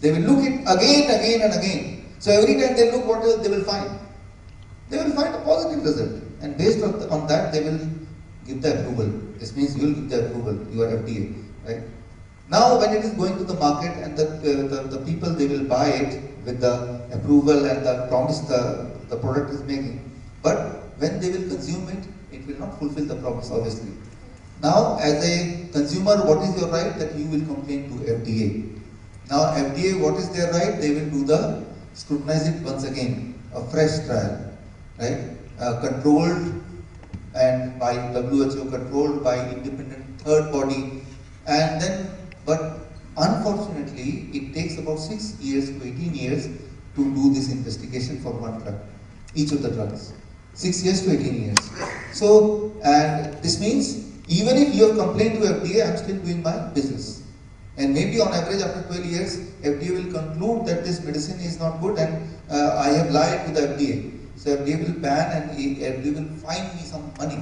They will look it again and again. So every time they look, what they will find? They will find a positive result. And based on that, they will give the approval. This means you will give the approval, your FDA, right? Now when it is going to the market and the people, they will buy it with the approval and the promise the product is making. But when they will consume it, it will not fulfill the promise, obviously. Now, as a consumer, what is your right? That you will complain to FDA. Now, FDA, what is their right? They will do the scrutinize it once again, a fresh trial, right? Controlled and by WHO, controlled by independent third body, and then, but unfortunately, it takes about 6 years to 18 years to do this investigation for one drug, each of the drugs. 6 years to 18 years. So, and this means even if you have complained to FDA, I'm still doing my business. And maybe on average after 12 years, FDA will conclude that this medicine is not good and I have lied to the FDA. So FDA will ban and FDA will fine me some money.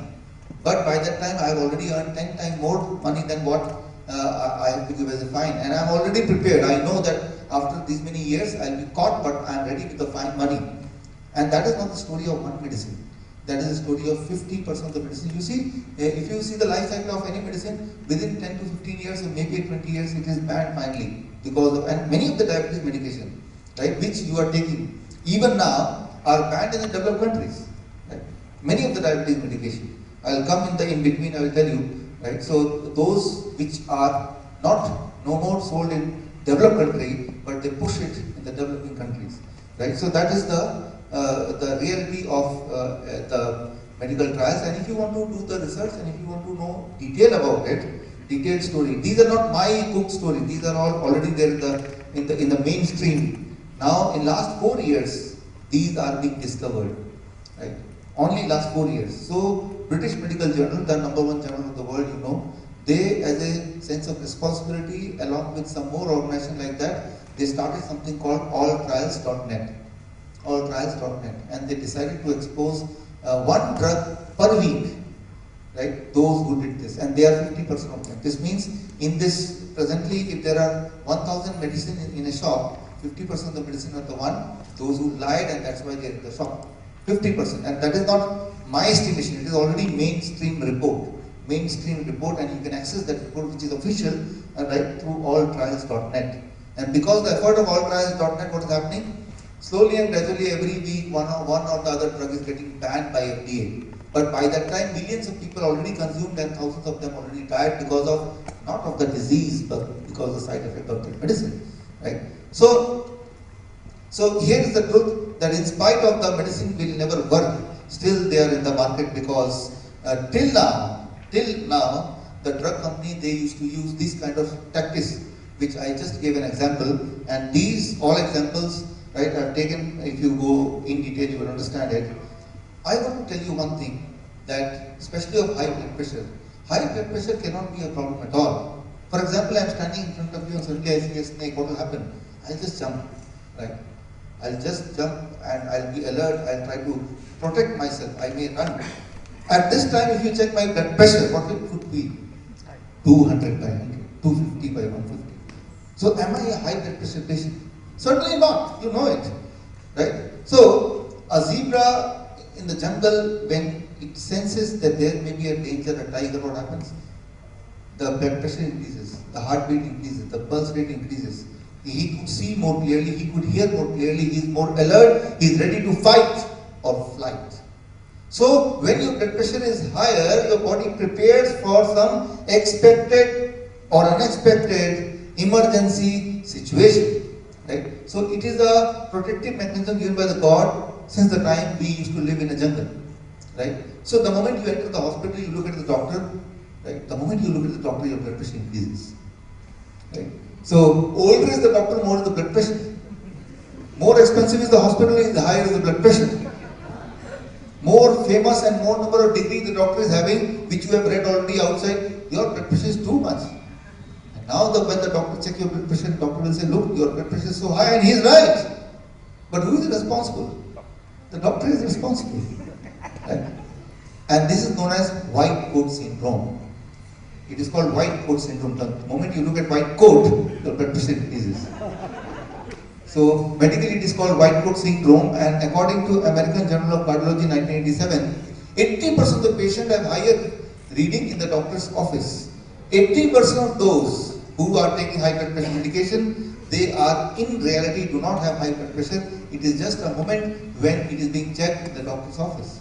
But by that time, I have already earned 10 times more money than what I have to give as a fine. And I'm already prepared. I know that after these many years, I'll be caught, but I'm ready with the fine money. And that is not the story of one medicine. That is the story of 50% of the medicine. You see, if you see the life cycle of any medicine, within 10 to 15 years or maybe 20 years, it is banned finally. Because of, and many of the diabetes medication, right, which you are taking, even now, are banned in the developed countries. Right? Many of the diabetes medication. I'll come in between, I will tell you. Right? So those which are no more sold in developed country, but they push it in the developing countries. Right? So that is the reality of the medical trials. And if you want to do the research and if you want to know detail about it, detailed story. These are not my cooked stories. These are all already there in the mainstream. Now, in last 4 years, these are being discovered. Right? Only last 4 years. So, British Medical Journal, the #1 journal of the world, you know, they, as a sense of responsibility, along with some more organizations like that, they started something called alltrials.net. Alltrials.net, and they decided to expose one drug per week, right? Those who did this, and they are 50% of them. This means in this presently, if there are 1,000 medicine in a shop, 50% of the medicine are the one those who lied, and that's why they're in the shop. 50%, and that is not my estimation. It is already mainstream report, and you can access that report, which is official, right, through alltrials.net. And because the effort of alltrials.net, what is happening? Slowly and gradually, every week, one or the other drug is getting banned by FDA. But by that time, millions of people already consumed and thousands of them already died because of, not of the disease, but because of the side effect of the medicine. Right? So here is the truth, that in spite of the medicine will never work, still they are in the market because till now, the drug company, they used to use this kind of tactics, which I just gave an example, and these all examples, right, I've taken, if you go in detail, you will understand it. I want to tell you one thing, that especially of high blood pressure. High blood pressure cannot be a problem at all. For example, I'm standing in front of you and suddenly I see a snake, what will happen? I'll just jump, right? I'll just jump and I'll be alert, I'll try to protect myself, I may run. At this time, if you check my blood pressure, what it could be? 200 by 100, 250 by 150. So am I a high blood pressure patient? Certainly not, you know it, right? So a zebra in the jungle, when it senses that there may be a danger, a tiger, what happens? The blood pressure increases, the heartbeat increases, the pulse rate increases. He could see more clearly, he could hear more clearly, he is more alert, he is ready to fight or flight. So when your blood pressure is higher, your body prepares for some expected or unexpected emergency situation. Right? So it is a protective mechanism given by the God since the time we used to live in a jungle. Right? So the moment you enter the hospital, you look at the doctor. Right? The moment you look at the doctor, your blood pressure increases. Right? So older is the doctor, more is the blood pressure. More expensive is the hospital, the higher is the blood pressure. More famous and more number of degrees the doctor is having, which you have read already outside, your blood pressure is too much. And now when the doctor checks your blood pressure, the doctor will say, look, your blood pressure is so high, and he is right. But who is responsible? The doctor is responsible. Right? And this is known as white coat syndrome. It is called white coat syndrome. The moment you look at white coat, your blood pressure increases. So medically it is called white coat syndrome, and according to American Journal of Cardiology 1987, 80% of the patients have higher reading in the doctor's office. 80% of those who are taking high blood pressure medication, they are in reality do not have high blood pressure. It is just a moment when it is being checked in the doctor's office.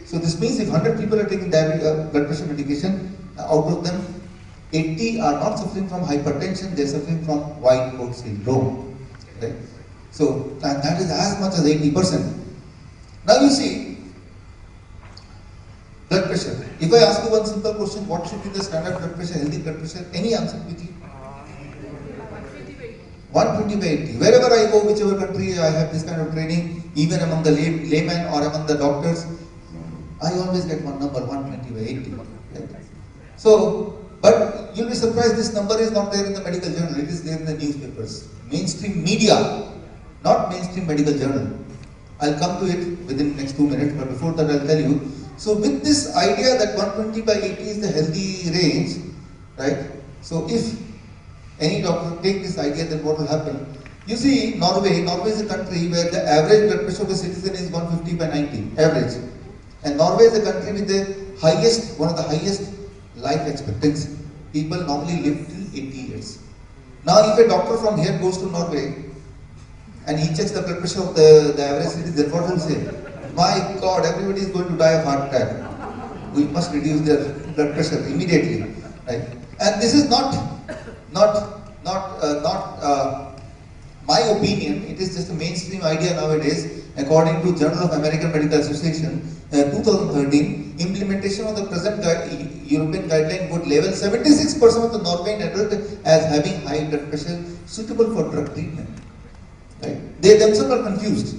So this means if 100 people are taking blood pressure medication, out of them 80 are not suffering from hypertension, they are suffering from white coat syndrome. Right? So and that is as much as 80%. Now you see, blood pressure. If I ask you one simple question, what should be the standard blood pressure, healthy blood pressure? Any answer with you? 120 by 80. Wherever I go, whichever country, I have this kind of training, even among the laymen or among the doctors, I always get one number, 120 by 80. Right? So, but you'll be surprised this number is not there in the medical journal, it is there in the newspapers. Mainstream media, not mainstream medical journal. I'll come to it within the next 2 minutes, but before that I'll tell you. So with this idea that 120 by 80 is the healthy range, right? So if any doctor take this idea, then what will happen? You see, Norway is a country where the average blood pressure of a citizen is 150 by 90, average. And Norway is a country with the highest, one of the highest life expectancy. People normally live till 80 years. Now if a doctor from here goes to Norway and he checks the blood pressure of the average citizen, what will say? My God, everybody is going to die of heart attack. We must reduce their blood pressure immediately, right? And this is not my opinion. It is just a mainstream idea nowadays. According to Journal of American Medical Association, 2013, implementation of the present European guideline would level 76% of the Norwegian adult as having high blood pressure suitable for drug treatment. Right? They themselves are confused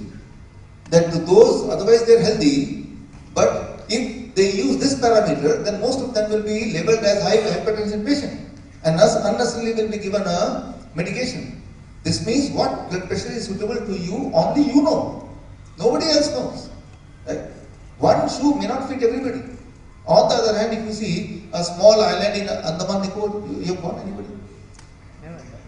that those otherwise they are healthy, but if they use this parameter, then most of them will be labeled as high hypertension patient and thus unnecessarily will be given a medication. This means what blood pressure is suitable to you, only you know. Nobody else knows. Right? One shoe may not fit everybody. On the other hand, if you see a small island in Andaman Nicobar, you have gone anybody?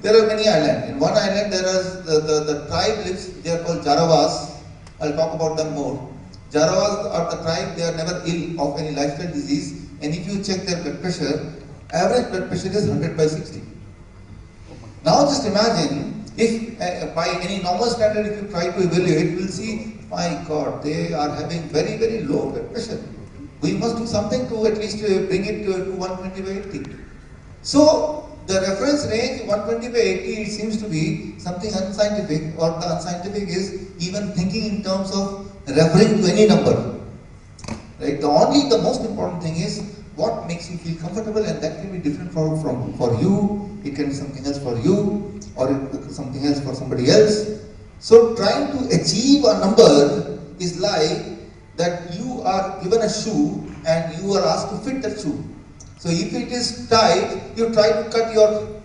There are many islands. In one island there is the tribe lives, they are called Jarawas. I'll talk about them more. Jarawas are the tribe, they are never ill of any lifestyle disease, and if you check their blood pressure, average blood pressure is 100 by 60. Now just imagine if by any normal standard if you try to evaluate, you will see, my God, they are having very, very low blood pressure. We must do something to at least bring it to 120 by 80. So the reference range 120 by 80, it seems to be something unscientific, or the unscientific is even thinking in terms of referring to any number. Right? The most important thing is what makes you feel comfortable, and that can be different for you, it can be something else for you, or something else for somebody else. So trying to achieve a number is like that you are given a shoe and you are asked to fit that shoe. So if it is tight, you try to cut your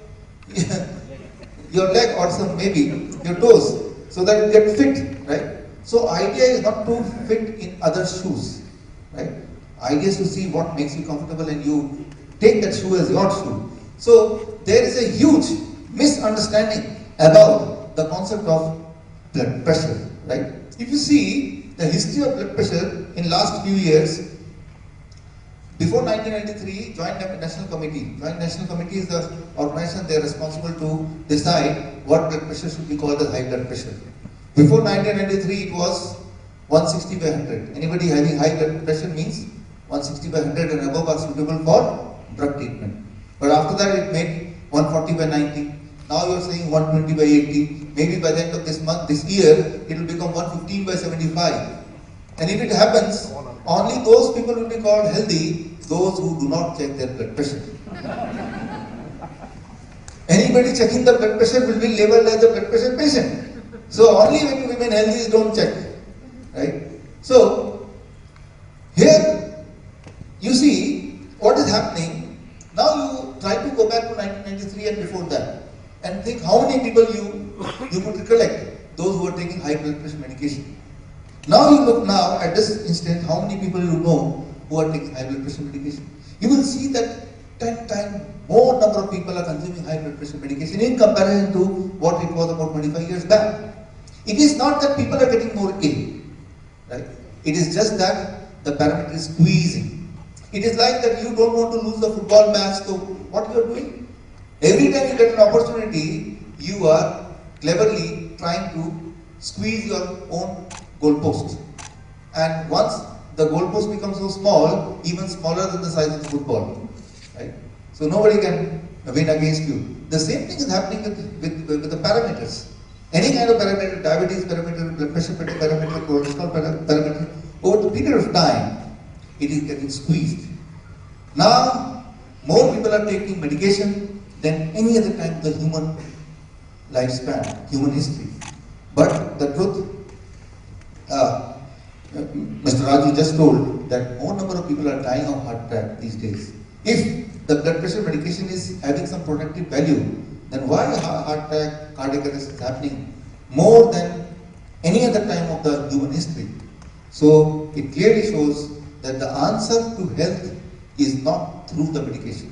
leg or some maybe your toes so that it gets fit, right? So idea is not to fit in other shoes, right? Idea is to see what makes you comfortable and you take that shoe as your shoe. So there is a huge misunderstanding about the concept of blood pressure, right? If you see the history of blood pressure in last few years, before 1993, Joint National Committee. Joint National Committee is the organization, they are responsible to decide what blood pressure should be called as high blood pressure. Before 1993, it was 160 by 100. Anybody having high blood pressure means 160 by 100 and above are suitable for drug treatment. But after that, it made 140 by 90. Now you are saying 120 by 80. Maybe by the end of this month, this year, it will become 115 by 75. And if it happens, only those people will be called healthy, those who do not check their blood pressure. Anybody checking the blood pressure will be labeled as a blood pressure patient. So only when you remain healthy, don't check. Right? So, here, you see what is happening. Now you try to go back to 1993 and before that and think how many people you could recollect, those who are taking high blood pressure medication. Now you look now at this instant, how many people you know who are taking high blood pressure medication. You will see that 10 times more number of people are consuming high blood pressure medication in comparison to what it was about 25 years back. It is not that people are getting more ill, right? It is just that the parameter is squeezing. It is like that you don't want to lose the football match, so what you are doing? Every time you get an opportunity, you are cleverly trying to squeeze your own goalpost. And once the goalpost becomes so small, even smaller than the size of the football, right? So nobody can win against you. The same thing is happening with the parameters. Any kind of parameter, diabetes parameter, blood pressure parameter, cholesterol parameter, over the period of time, it is getting squeezed. Now, more people are taking medication than any other time in the human lifespan, human history. But the truth, Mr. Raju just told that more number of people are dying of heart attack these days. If the blood pressure medication is having some protective value, then why heart attack, cardiac arrest is happening more than any other time of the human history? So it clearly shows that the answer to health is not through the medication.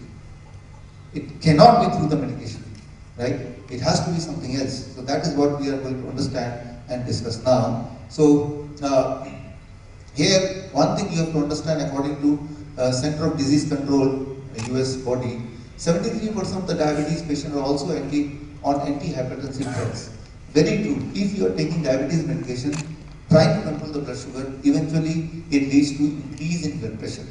It cannot be through the medication, right? It has to be something else. So that is what we are going to understand and discuss now. So here, one thing you have to understand, according to Center of Disease Control, US body, 73% of the diabetes patients are also on antihypertensive drugs. Very true. If you are taking diabetes medication, trying to control the blood sugar, eventually it leads to increase in blood pressure.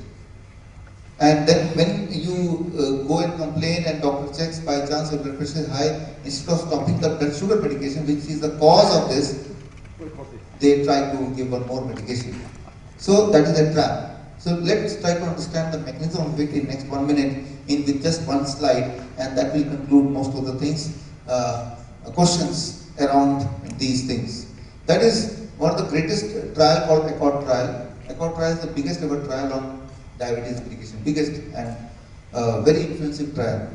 And then when you go and complain and doctor checks, by chance your blood pressure is high, instead of stopping the blood sugar medication, which is the cause of this, they try to give one more medication. So that is a trap. So let's try to understand the mechanism of it in next 1 minute with just one slide, and that will conclude most of the things, questions around these things. That is one of the greatest trial called Accord trial. Accord trial is the biggest ever trial on diabetes medication, biggest and very influential trial.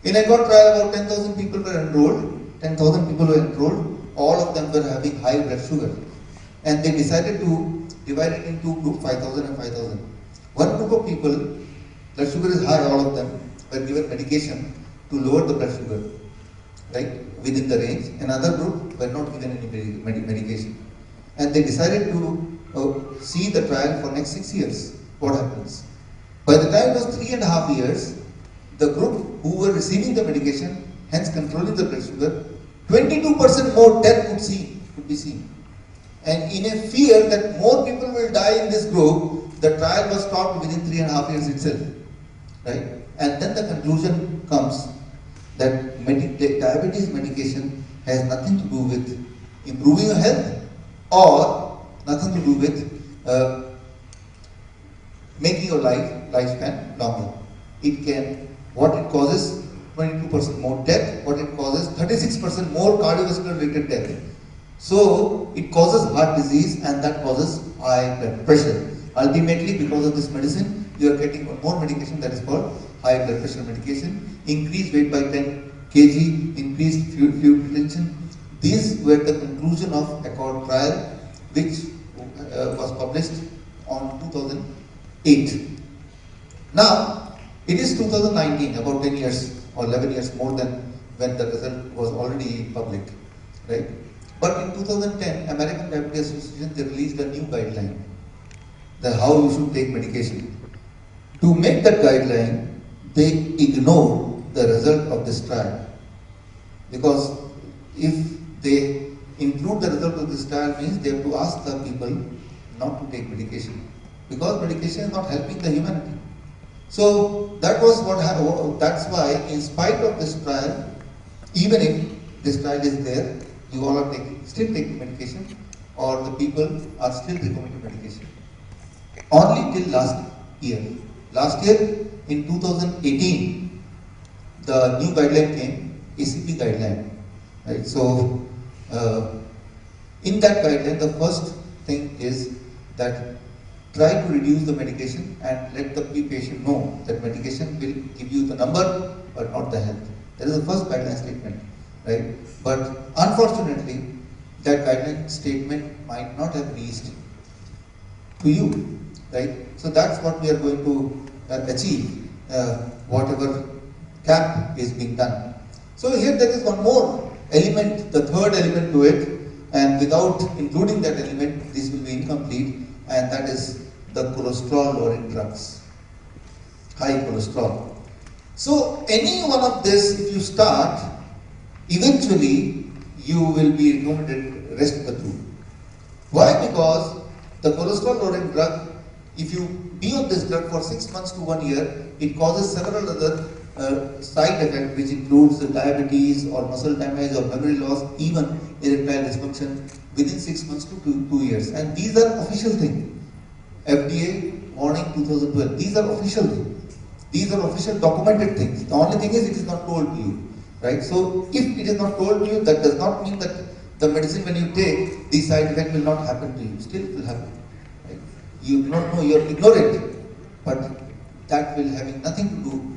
In Accord trial, about 10,000 people were enrolled. 10,000 people were enrolled. All of them were having high blood sugar, and they decided to divide it into group 5,000 and 5,000. One group of people, blood sugar is high, all of them were given medication to lower the blood sugar, right, within the range. Another group were not given any medication. And they decided to see the trial for next 6 years. What happens? By the time it was 3.5 years, the group who were receiving the medication, hence controlling the blood sugar, 22% more death could be seen. And in a fear that more people will die in this group, the trial was stopped within 3.5 years itself, right? And then the conclusion comes that diabetes medication has nothing to do with improving your health or nothing to do with making your lifespan longer. What it causes, 22% more death, what it causes, 36% more cardiovascular related death. So it causes heart disease, and that causes high blood pressure. Ultimately, because of this medicine, you are getting one more medication that is called high blood pressure medication. Increased weight by 10 kg, increased fluid retention. These were the conclusion of Accord trial, which was published on 2008. Now, it is 2019, about 10 years or 11 years more than when the result was already public, right? But in 2010, American Diabetes Association, they released a new guideline, how you should take medication. To make that guideline, they ignored the result of this trial. Because if they include the result of this trial, means they have to ask the people not to take medication. Because medication is not helping the humanity. So that was what happened. That's why, in spite of this trial, even if this trial is there, you all are still taking medication, or the people are still recommending medication. Only till last year. Last year, in 2018, the new guideline came, ACP guideline. Right? So, in that guideline, the first thing is that try to reduce the medication and let the patient know that medication will give you the number but not the health. That is the first guideline statement, right? But unfortunately, that guideline statement might not have reached to you, right? So that's what we are going to achieve, whatever cap is being done. So here there is one more element, the third element to it, and without including that element, this will be incomplete, and that is the cholesterol lowering drugs, high cholesterol. So any one of this, if you start, eventually you will be recommended rest of the two. Why? Because the cholesterol lowering drug, if you be on this drug for 6 months to 1 year, it causes several other side effects, which includes diabetes or muscle damage or memory loss, even erectile dysfunction within 6 months to 2 years. And these are official things. FDA warning 2012. These are official things. These are official documented things. The only thing is it is not told to you, right? So if it is not told to you, that does not mean that the medicine when you take, the side effect will not happen to you. Still it will happen. Right? You do not know, you are ignorant, but that will having nothing to do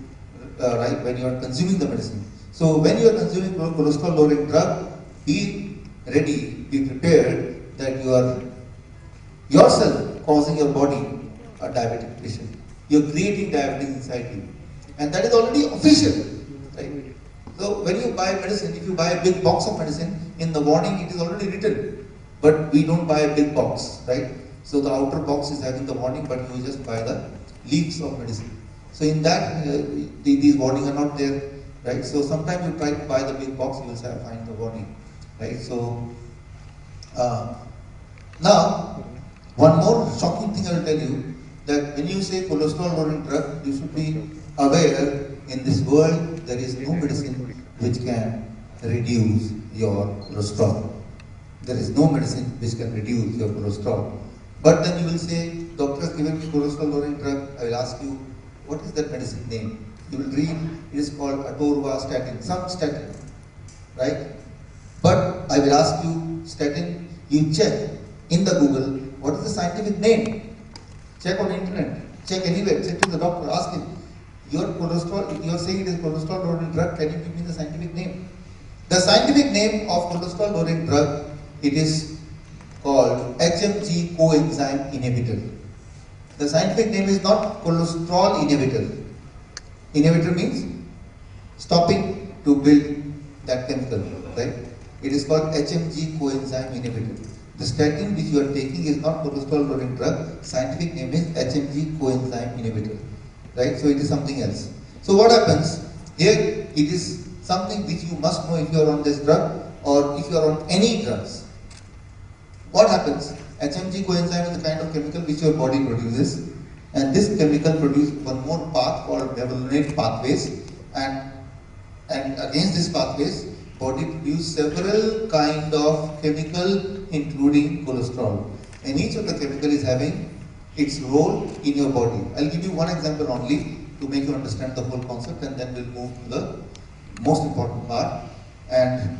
right when you are consuming the medicine. So when you are consuming cholesterol lowering drug, be ready, be prepared that you are yourself causing your body a diabetic patient. You are creating diabetes inside you, and that is already official, right? So when you buy medicine, if you buy a big box of medicine, in the warning it is already written, but we don't buy a big box, right? So the outer box is having the warning, but you just buy the leaves of medicine. So in that, these warnings are not there, right? So sometimes you try to buy the big box, you will find the warning, right? So now, one more shocking thing I will tell you, that when you say cholesterol lowering drug, you should be aware in this world there is no medicine which can reduce your cholesterol. There is no medicine which can reduce your cholesterol. But then you will say, doctor has given me cholesterol lowering drug. I will ask you, what is that medicine name? You will read, it is called atorvastatin, some statin, right? But I will ask you, statin, you check in the Google, what is the scientific name? Check on the internet, check anywhere, check to the doctor, ask him, your cholesterol, you are saying it is cholesterol lowering drug, can you give me the scientific name? The scientific name of cholesterol lowering drug, it is called HMG coenzyme inhibitor. The scientific name is not cholesterol inhibitor. Inhibitor means stopping to build that chemical, right? It is called HMG coenzyme inhibitor. The statin which you are taking is not cholesterol lowering drug. Scientific name is HMG coenzyme inhibitor, right? So it is something else. So what happens here? It is something which you must know if you are on this drug or if you are on any drugs. What happens? HMG coenzyme is the kind of chemical which your body produces, and this chemical produces one more path called mevalonate pathways, and against this pathways, body produces several kind of chemical including cholesterol, and each of the chemical is having its role in your body. I'll give you one example only to make you understand the whole concept, and then we'll move to the most important part. And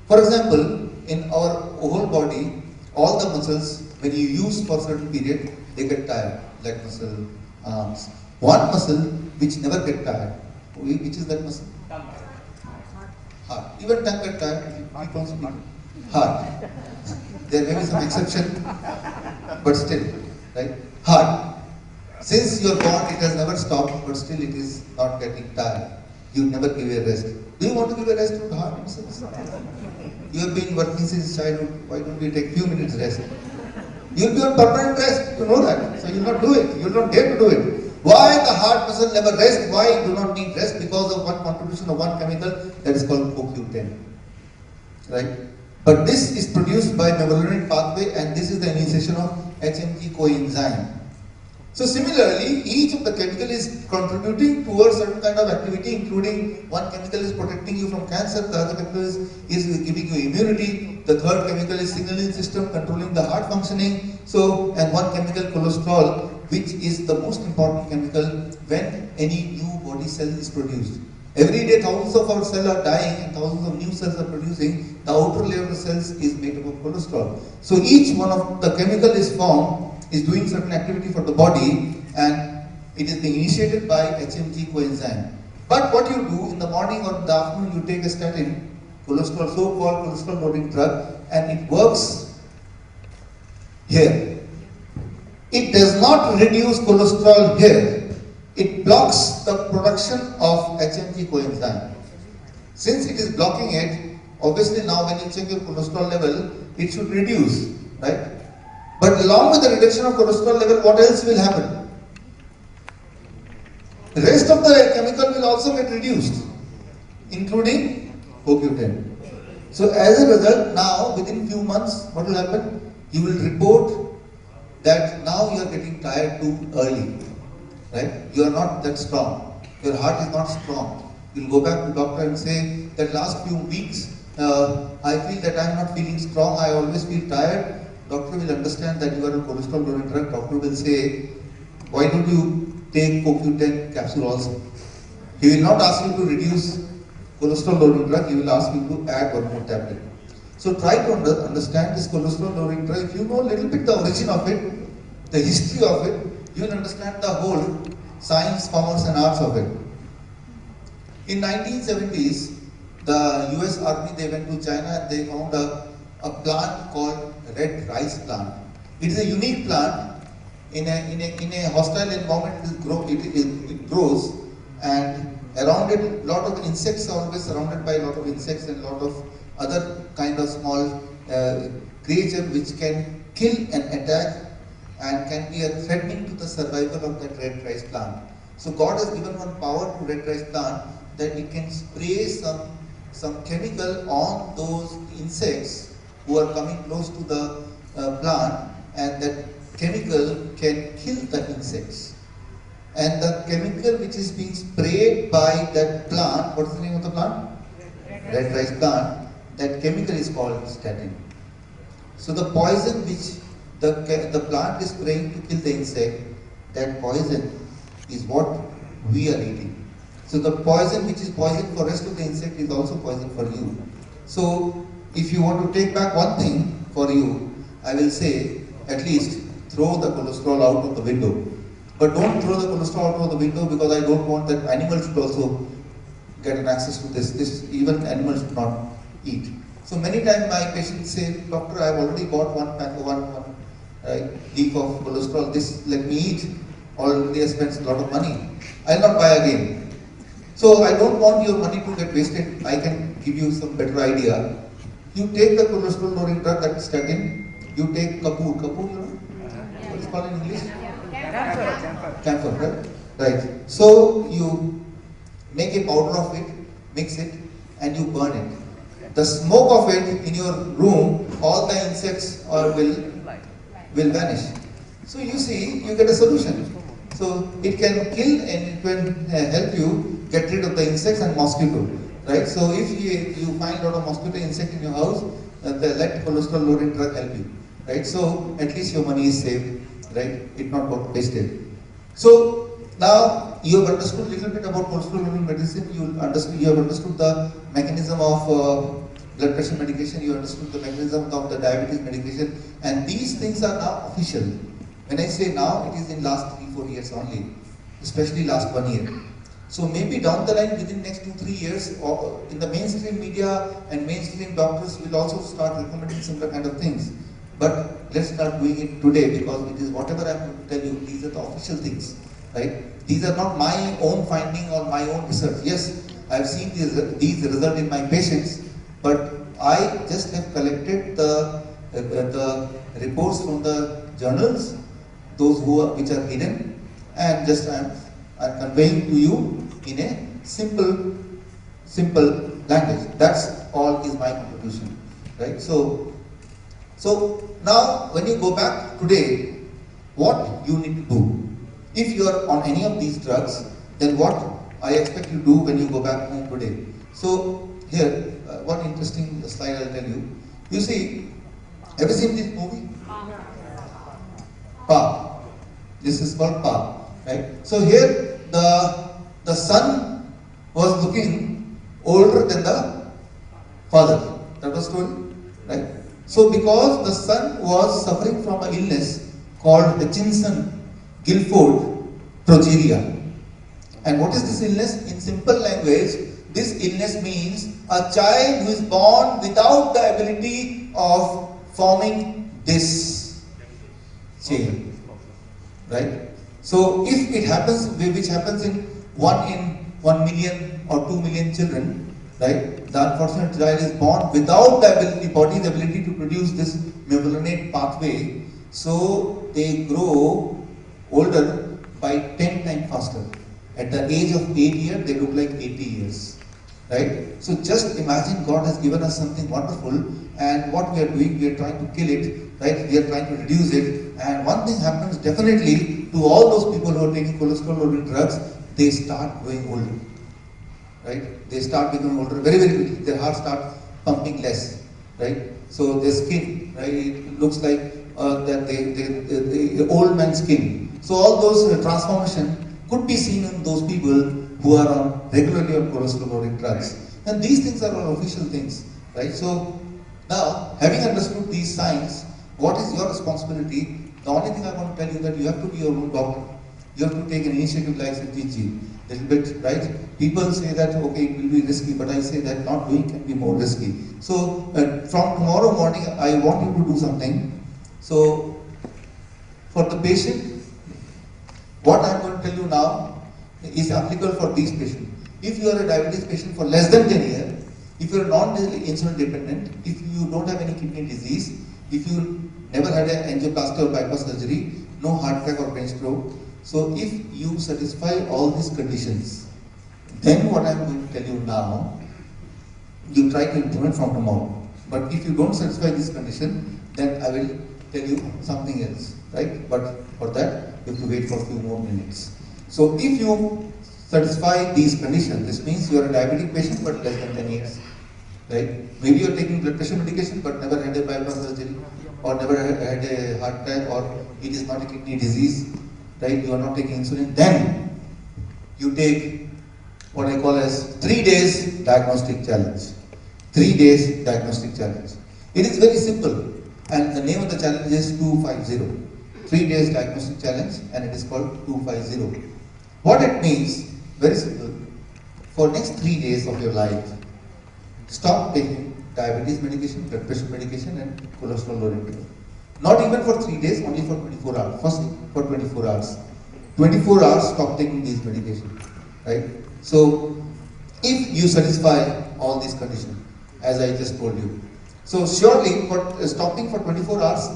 for example, in our whole body, all the muscles, when you use for a certain period, they get tired, leg muscle, arms. One muscle which never get tired, which is that muscle? Heart. Even tongue get tired if you keep on speaking. Heart. There may be some exception, but still, right? Heart. Since you are born, it has never stopped, but still it is not getting tired. You never give a rest. Do you want to give a rest to the heart? You have been working since childhood. Why don't you take few minutes rest? You will be on permanent rest. You know that. So you will not do it. You will not dare to do it. Why the heart muscle never rest? Why you do not need rest? Because of one contribution of one chemical that is called CoQ10. Right? But this is produced by mevalonate pathway, and this is the initiation of HMG coenzyme. So similarly, each of the chemical is contributing towards certain kind of activity, including one chemical is protecting you from cancer, the other chemical is giving you immunity, the third chemical is signaling system controlling the heart functioning. So, and one chemical, cholesterol, which is the most important chemical when any new body cell is produced. Every day thousands of our cells are dying and thousands of new cells are producing. The outer layer of the cells is made up of cholesterol. So each one of the chemical is formed, is doing certain activity for the body, and it is being initiated by HMG coenzyme. But what you do in the morning or in the afternoon, you take a statin, cholesterol, so-called cholesterol lowering drug, and it works here. it does not reduce cholesterol here. It blocks the production of HMG coenzyme. Since it is blocking it, obviously now when you check your cholesterol level, it should reduce, right? But along with the reduction of cholesterol level, what else will happen? The rest of the chemical will also get reduced, including CoQ10. So as a result, now within few months, what will happen? You will report that now you are getting tired too early, right? You are not that strong. Your heart is not strong. You will go back to doctor and say that last few weeks, I feel that I am not feeling strong. I always feel tired. Doctor will understand that you are on cholesterol lowering drug. Doctor will say, why don't you take CoQ10 capsule also? He will not ask you to reduce cholesterol lowering drug. He will ask you to add one more tablet. So try to understand this cholesterol lowering drug. If you know a little bit the origin of it, the history of it, you will understand the whole science, commerce and arts of it. In 1970s, the US Army, they went to China and they found a plant called red rice plant. It is a unique plant. In a hostile environment, it grows, and around it, a lot of insects are always surrounded by a lot of insects and a lot of other kind of small creatures which can kill and attack and can be threatening to the survival of that red rice plant. So God has given one power to red rice plant that it can spray some chemical on those insects who are coming close to the plant, and that chemical can kill the insects. And the chemical which is being sprayed by that plant, what is the name of the plant? Red rice plant. That chemical is called statin. So the poison which the plant is spraying to kill the insect, that poison is what we are eating. So the poison which is poison for rest of the insect is also poison for you. So if you want to take back one thing for you, I will say at least throw the cholesterol out of the window. But don't throw the cholesterol out of the window, because I don't want that animals should also get an access to this. This even animals should not eat. So many times my patients say, doctor, I have already bought one leaf of cholesterol. This let me eat. Already I spent a lot of money. I will not buy again. So I don't want your money to get wasted. I can give you some better idea. You take the cholesterol lowering drug, that is statin. You take kapoor. Kapoor, you know? What is it called in English? Camphor, right? Right. So you make a powder of it, mix it, and you burn it. The smoke of it in your room, all the insects will vanish. So you see, you get a solution. So it can kill and it can help you get rid of the insects and mosquito, right? So if you find a lot of mosquito insect in your house, let cholesterol lowering drug help you, right? So at least your money is saved, right? It not got wasted. So now you have understood a little bit about cholesterol lowering medicine. You have understood the mechanism of blood pressure medication. You understood the mechanism of the diabetes medication, and these things are now official. When I say now, it is in last 3-4 years only, especially last 1 year. So maybe down the line, within next 2-3 years, or in the mainstream media and mainstream doctors will also start recommending similar kind of things. But let's start doing it today, because it is whatever I am going to tell you, these are the official things, right? These are not my own finding or my own research. Yes, I have seen these result in my patients, but I just have collected the reports from the journals, those which are hidden, and just I am conveying to you in a simple language. That's all is my contribution, right? So now when you go back today, what you need to do? If you are on any of these drugs, then what I expect you to do when you go back home today. So here, one interesting slide I'll tell you. You see, have you seen this movie? Pa. This is called Pa, right? So here the son was looking older than the father. That was told, right? So because the son was suffering from an illness called Hutchinson-Gilford progeria. And what is this illness? In simple language, this illness means a child who is born without the ability of forming this chain. right? So if it happens, which happens in 1 million or 2 million children, right? The unfortunate child is born without the body's ability to produce this mevalonate pathway, so they grow older by 10 times faster. At the age of 8 years, they look like 80 years, right? So just imagine God has given us something wonderful, and what we are doing, we are trying to kill it, right? We are trying to reduce it, and one thing happens definitely to all those people who are taking cholesterol-lowering drugs, they start growing older, right? They start becoming older very, very quickly. Their heart starts pumping less, right? So their skin, right, it looks like that the old man's skin. So all those transformation could be seen in those people who are on regularly on cholesterol-lowering drugs. And these things are all official things, right? So now, having understood these signs, what is your responsibility? The only thing I want to tell you that you have to be your own doctor. You have to take an initiative like Sujit, little bit, right? People say that, okay, it will be risky, but I say that not doing can be more risky. So, from tomorrow morning, I want you to do something. So, for the patient, what I am going to tell you now is applicable for these patients. If you are a diabetes patient for less than 10 years, if you are non-insulin dependent, if you don't have any kidney disease, if you never had an angioplasty or bypass surgery, no heart attack or brain stroke, so if you satisfy all these conditions, then what I am going to tell you now, you try to implement from tomorrow. But if you don't satisfy this condition, then I will tell you something else, right? But for that, you have to wait for a few more minutes. So if you satisfy these conditions, this means you are a diabetic patient but less than 10 years, right? Maybe you are taking blood pressure medication but never had a bypass surgery, or never had a heart attack, or it is not a kidney disease, right? You are not taking insulin. Then you take what I call as 3 days diagnostic challenge. 3 days diagnostic challenge. It is very simple, and the name of the challenge is 250. 3 days diagnostic challenge, and it is called 250. What it means, very simple. For next 3 days of your life, stop taking diabetes medication, blood pressure medication, and cholesterol lowering drug. Not even for 3 days, only for 24 hours. First, for 24 hours. 24 hours, stop taking these medications, right? So, if you satisfy all these conditions, as I just told you, so surely, stopping for 24 hours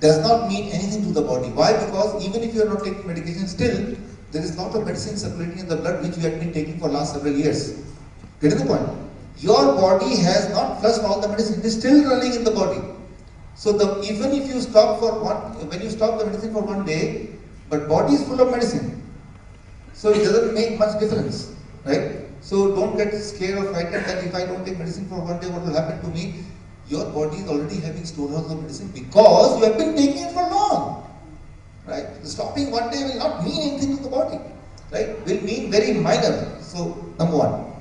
does not mean anything to the body. Why? Because even if you are not taking medication, still there is a lot of medicine circulating in the blood which you have been taking for last several years. Get the point? Your body has not flushed all the medicine; it is still running in the body. So even if you stop when you stop the medicine for 1 day, but body is full of medicine, so it doesn't make much difference, right? So don't get scared or frightened that if I don't take medicine for 1 day, what will happen to me? Your body is already having storage of medicine because you have been taking it for long, right? Stopping 1 day will not mean anything to the body, right? Will mean very minor. So number one,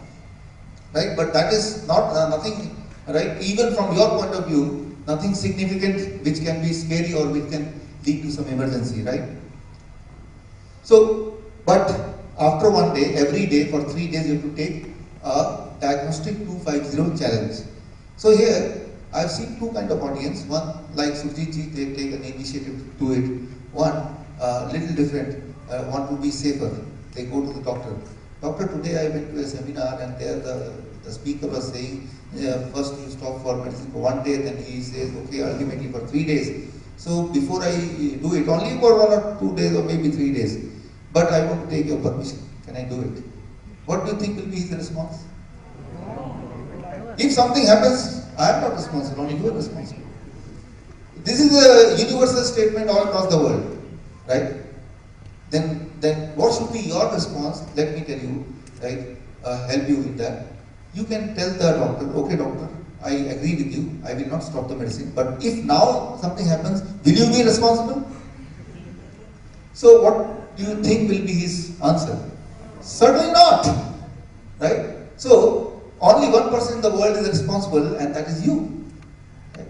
right? But that is not nothing, right? Even from your point of view, nothing significant which can be scary or which can lead to some emergency, right? So, but after 1 day, every day for 3 days you have to take a diagnostic 250 challenge. So here, I have seen two kind of audience. One, like Sujit ji, they take an initiative to it. One, little different, want to be safer. They go to the doctor. Doctor, today I went to a seminar and there the speaker was saying, first you stop for medicine for 1 day, then he says, okay, ultimately for 3 days. So before I do it, only for 1 or 2 days or maybe 3 days, but I want to take your permission. Can I do it? What do you think will be his response? If something happens, I am not responsible, only you are responsible. This is a universal statement all across the world, right? Then what should be your response? Let me tell you, right? Help you with that. You can tell the doctor, okay doctor, I agree with you, I will not stop the medicine, but if now something happens, will you be responsible? So what do you think will be his answer? Certainly not, right? So only one person in the world is responsible, and that is you. Right?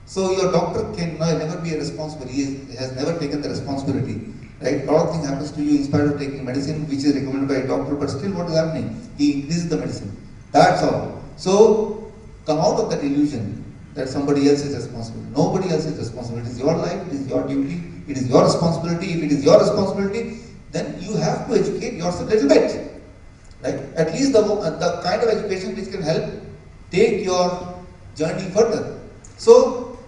So your doctor can never be responsible. He has never taken the responsibility. Right? A lot of things happens to you in spite of taking medicine, which is recommended by a doctor, but still what is happening? He increases the medicine. That's all. So come out of that illusion that somebody else is responsible. Nobody else is responsible. It is your life, it is your duty, It is your responsibility. If it is your responsibility, then you have to educate yourself a little bit, right? At least the kind of education which can help take your journey further. So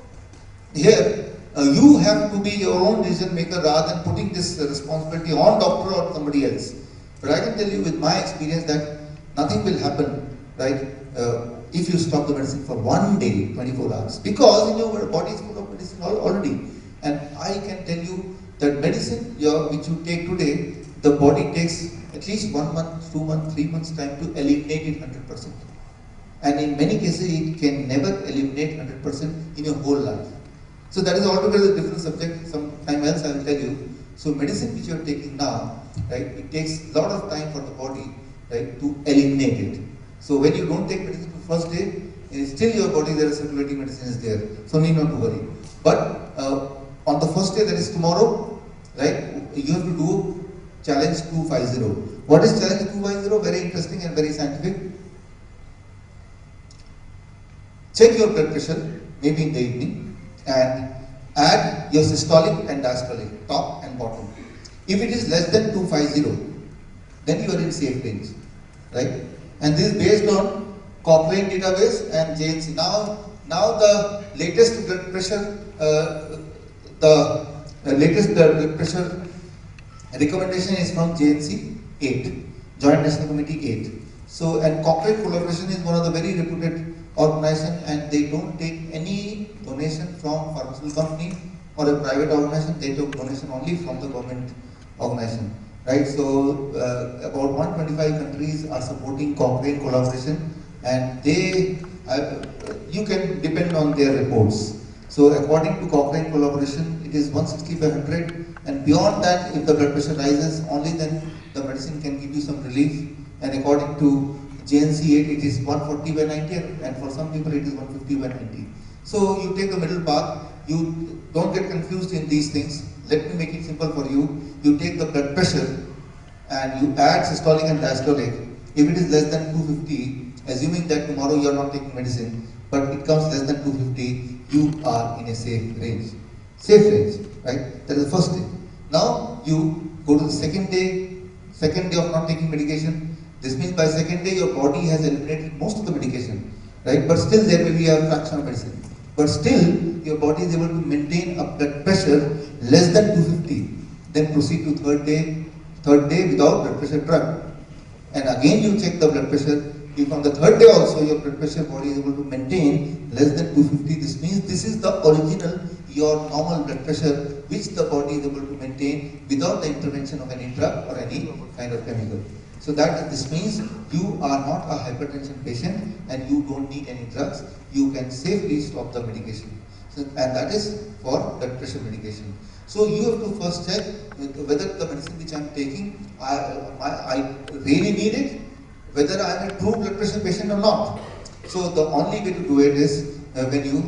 here you have to be your own decision maker rather than putting this responsibility on doctor or somebody else. But I can tell you with my experience that nothing will happen, right? If you stop the medicine for one day, 24 hours, because in your body is full of medicine already. And I can tell you that medicine which you take today, the body takes at least 1 month, 2 months, 3 months time to eliminate it 100%. And in many cases, it can never eliminate 100% in your whole life. So that is altogether a different subject. Some time else I will tell you. So medicine which you are taking now, right, it takes a lot of time for the body, right, to eliminate it. So when you don't take medicine the first day, still your body there is circulating medicine is there. So need not to worry. But on the first day, that is tomorrow, right, you have to do challenge 250. What is challenge 250? Very interesting and very scientific. Check your blood pressure, maybe in the evening, and add your systolic and diastolic, top and bottom. If it is less than 250, then you are in safe range, right? And this is based on Cochrane database and JNC. Now the latest blood pressure, blood pressure recommendation is from JNC 8, Joint National Committee 8. So, and Cochrane collaboration is one of the very reputed organization, and they don't take any donation from pharmaceutical company or a private organization. They take donation only from the government organization, right? So about 125 countries are supporting Cochrane collaboration, and they you can depend on their reports. So according to Cochrane collaboration, it is 160 by 100, and beyond that, if the blood pressure rises, only then the medicine can give you some relief. And according to JNC 8, it is 140 by 90, and for some people it is 150 by 90. So you take the middle path. You don't get confused in these things. Let me make it simple for you. You take the blood pressure and you add systolic and diastolic. If it is less than 250, assuming that tomorrow you are not taking medicine, but it comes less than 250, you are in a safe range. Safe range, right? That is the first day. Now you go to the second day of not taking medication. This means by second day your body has eliminated most of the medication, right? But still there may be a fraction of medicine. But still your body is able to maintain a blood pressure less than 250. Then proceed to third day without blood pressure drug. And again you check the blood pressure. If on the third day also your blood pressure body is able to maintain less than 250, this means this is the original, your normal blood pressure, which the body is able to maintain without the intervention of any drug or any kind of chemical. So this means you are not a hypertension patient and you don't need any drugs. You can safely stop the medication. So, and that is for blood pressure medication. So you have to first check whether the medicine which I am taking, I really need it, whether I am a true blood pressure patient or not. So the only way to do it is when you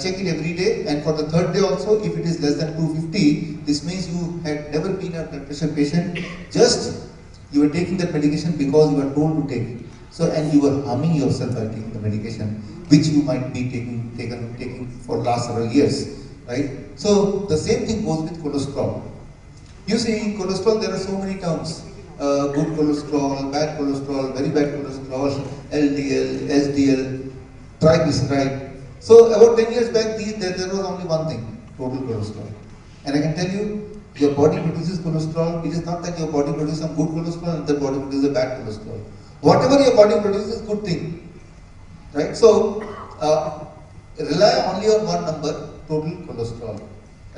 check it every day, and for the third day also, if it is less than 250, this means you had never been a blood pressure patient, just you are taking that medication because you are told to take it. So, and you are harming yourself by taking the medication, which you might be taking for last several years, right? So the same thing goes with cholesterol. You see, in cholesterol there are so many terms. Good cholesterol, bad cholesterol, very bad cholesterol, LDL, SDL, triglyceride. So about 10 years back, there was only one thing, total cholesterol. And I can tell you, your body produces cholesterol. It is not that your body produces some good cholesterol and the body produces a bad cholesterol. Whatever your body produces is good thing, right? So rely only on one number, total cholesterol,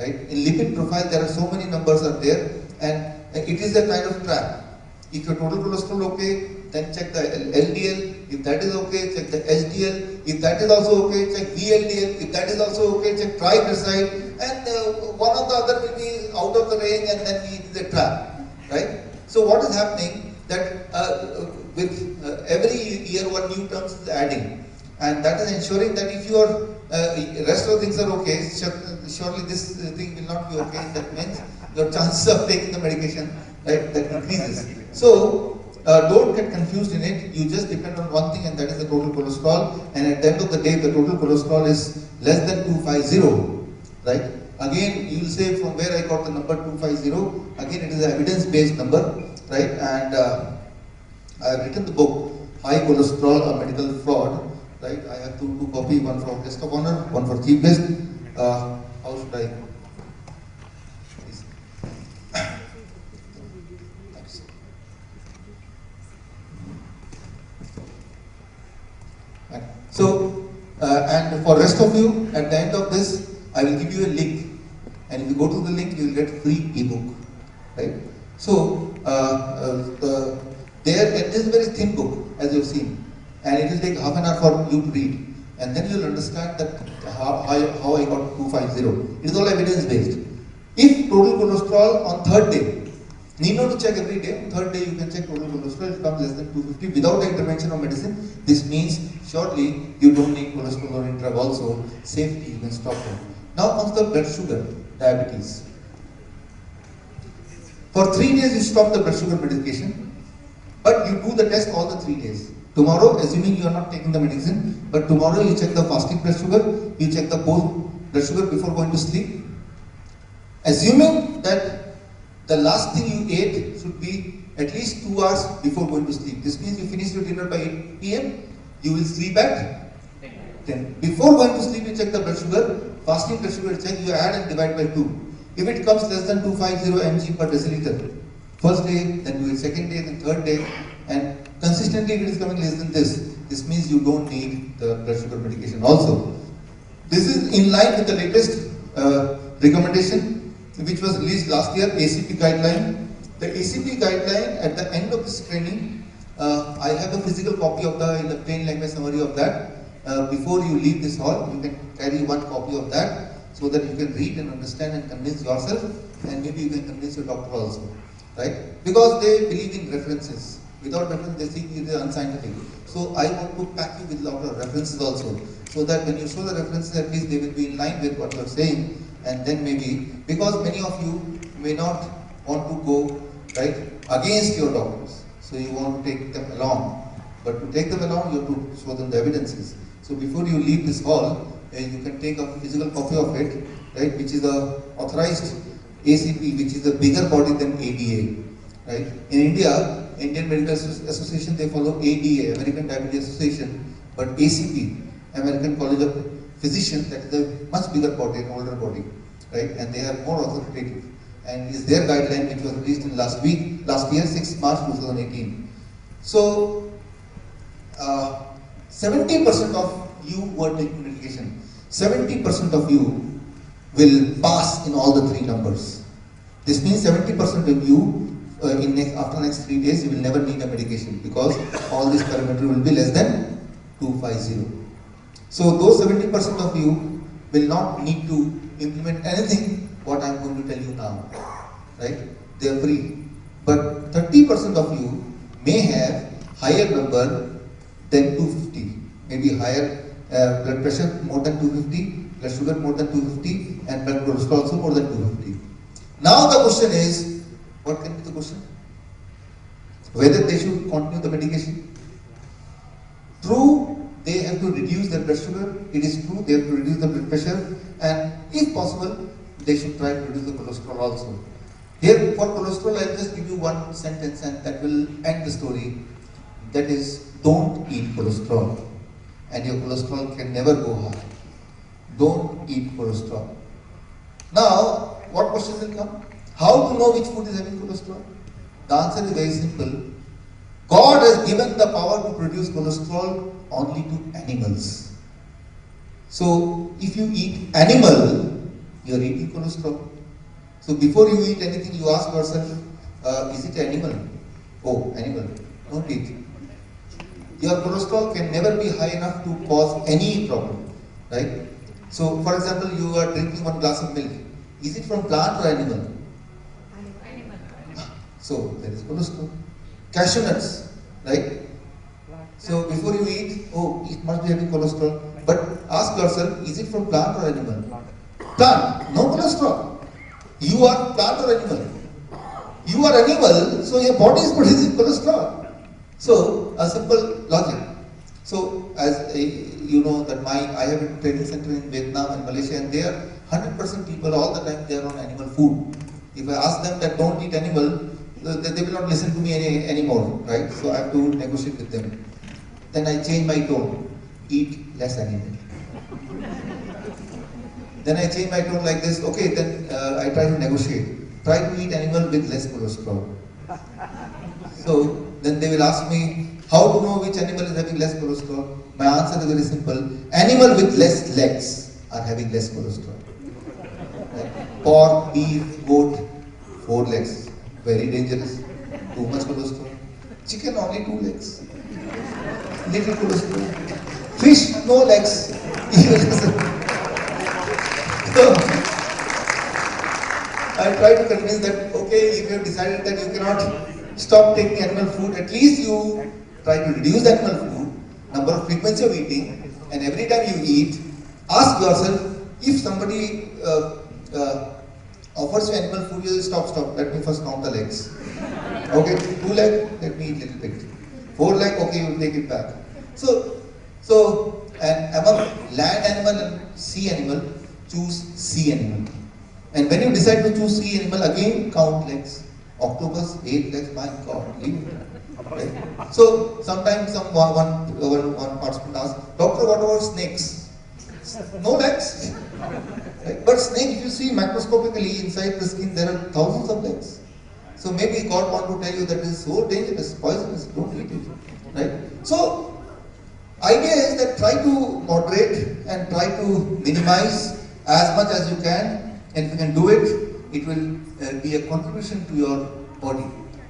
right? In lipid profile, there are so many numbers are there, and it is a kind of trap. If your total cholesterol okay, then check the LDL. If that is okay, check the HDL. If that is also okay, check VLDL. If that is also okay, check triglyceride. And one or the other will be out of the range, and then it is a trap, right? So what is happening that with every year one new terms is adding, and that is ensuring that if your rest of things are okay, surely this thing will not be okay. That means your chances of taking the medication, right, that increases. So don't get confused in it. You just depend on one thing, and that is the total cholesterol. And at the end of the day, the total cholesterol is less than 250, right? Again, you will say from where I got the number 250. Again, it is an evidence-based number, right? And I have written the book, High Cholesterol, a Medical Fraud, right? I have two copies, one for guest of honor, one for chief guest. How should I? Please. Thanks. Right. So, and for rest of you, at the end of this, I will give you a link, and if you go to the link, you will get free ebook, right? So, there it is a very thin book, as you've seen, and it will take half an hour for you to read, and then you will understand that how I got 250. It is all evidence based. If total cholesterol on third day, need not to check every day. On third day, you can check total cholesterol. It comes less than 250 without the intervention of medicine. This means surely you don't need cholesterol drug also. Safely, you can stop it. Now comes the blood sugar, diabetes. For 3 days, you stop the blood sugar medication, but you do the test all the 3 days. Tomorrow, assuming you are not taking the medicine, but tomorrow you check the fasting blood sugar, you check the post blood sugar before going to sleep. Assuming that the last thing you ate should be at least 2 hours before going to sleep. This means you finish your dinner by 8 p.m., you will sleep at 10. Before going to sleep, you check the blood sugar, fasting blood sugar check, you add and divide by 2. If it comes less than 250 mg per deciliter, first day, then do it second day, then third day, and consistently if it is coming less than this means you don't need the blood sugar medication also. This is in line with the latest recommendation which was released last year, ACP guideline. The ACP guideline, at the end of this training, I have a physical copy of in the plain language summary of that. Before you leave this hall, you can carry one copy of that so that you can read and understand and convince yourself, and maybe you can convince your doctor also, right? Because they believe in references. Without reference, they think it is unscientific. So I want to pack you with a lot of references also, so that when you show the references, at least they will be in line with what you are saying, and then maybe, because many of you may not want to go right against your doctors, so you want to take them along. But to take them along, you have to show them the evidences. So before you leave this hall, you can take a physical copy of it, right, which is the authorized ACP, which is a bigger body than ADA, right? In India, Indian Medical Association, they follow ADA, American Diabetes Association, but ACP, American College of Physicians, that is a much bigger body, an older body, right? And they are more authoritative. And is their guideline, which was released in last year, 6 March 2018. So, 70% of you who are taking medication, 70% of you will pass in all the 3 numbers. This means 70% of you, after next 3 days, you will never need a medication, because all these parameters will be less than 250. So those 70% of you will not need to implement anything what I am going to tell you now, right? They are free. But 30% of you may have higher number than 250, maybe higher blood pressure more than 250, blood sugar more than 250, and blood cholesterol also more than 250. Now the question is, what can be the question? Whether they should continue the medication. True, they have to reduce their blood sugar. It is true, they have to reduce the blood pressure, and if possible, they should try to reduce the cholesterol also. Here, for cholesterol, I'll just give you one sentence, and that will end the story. That is, don't eat cholesterol, and your cholesterol can never go high. Don't eat cholesterol. Now, what question will come? How to know which food is having cholesterol? The answer is very simple. God has given the power to produce cholesterol only to animals. So, if you eat animal, you are eating cholesterol. So, before you eat anything, you ask yourself, is it animal? Oh, animal. Don't eat. Your cholesterol can never be high enough to cause any problem, right? So, for example, you are drinking 1 glass of milk. Is it from plant or animal? Animal. So, there is cholesterol. Cashew nuts, right? So, before you eat, oh, it must be having cholesterol. But ask yourself, is it from plant or animal? Plant, no cholesterol. You are plant or animal? You are animal, so your body is producing cholesterol. So, a simple logic. So as you know that I have a training center in Vietnam and Malaysia, and they are 100% people all the time they are on animal food. If I ask them that don't eat animal, they will not listen to me anymore, right? So I have to negotiate with them. Then I change my tone, eat less animal. Then I change my tone like this, okay, then I try to negotiate. Try to eat animal with less cholesterol. So then they will ask me, how to know which animal is having less cholesterol? My answer is very simple. Animal with less legs are having less cholesterol. Like pork, beef, goat, 4 legs. Very dangerous. Too much cholesterol. Chicken only 2 legs. Little cholesterol. Fish, no legs. So, I try to convince that, okay, if you have decided that you cannot stop taking animal food, at least you try to reduce animal food, number of frequency of eating, and every time you eat, ask yourself, if somebody offers you animal food, you will stop, let me first count the legs. Okay, 2 leg, let me eat little bit. 4 leg, okay, you will take it back. So, and among land animal and sea animal, choose sea animal. And when you decide to choose sea animal, again count legs. Octopus, 8 legs, my God, leave it. Right? So sometimes one participant asks, doctor, what about snakes? No legs. Right? But snake, if you see macroscopically inside the skin, there are thousands of legs. So maybe God want to tell you that this is so dangerous, poisonous, don't eat it. Right? So idea is that try to moderate and try to minimize as much as you can, and if you can do it, it will be a contribution to your body,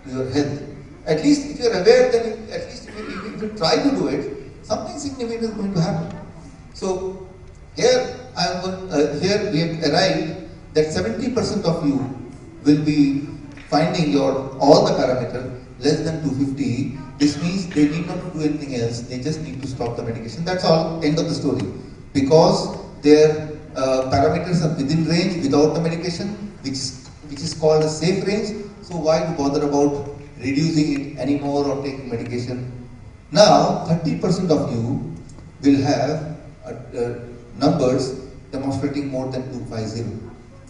to your health. At least if you are aware, then at least if you try to do it, something significant is going to happen. So here here we have arrived that 70% of you will be finding your all the parameter less than 250. This means they need not do anything else. They just need to stop the medication. That's all. End of the story. Because their parameters are within range without the medication, which is called a safe range. So why to bother about reducing it anymore or taking medication? Now 30% of you will have numbers demonstrating more than 250.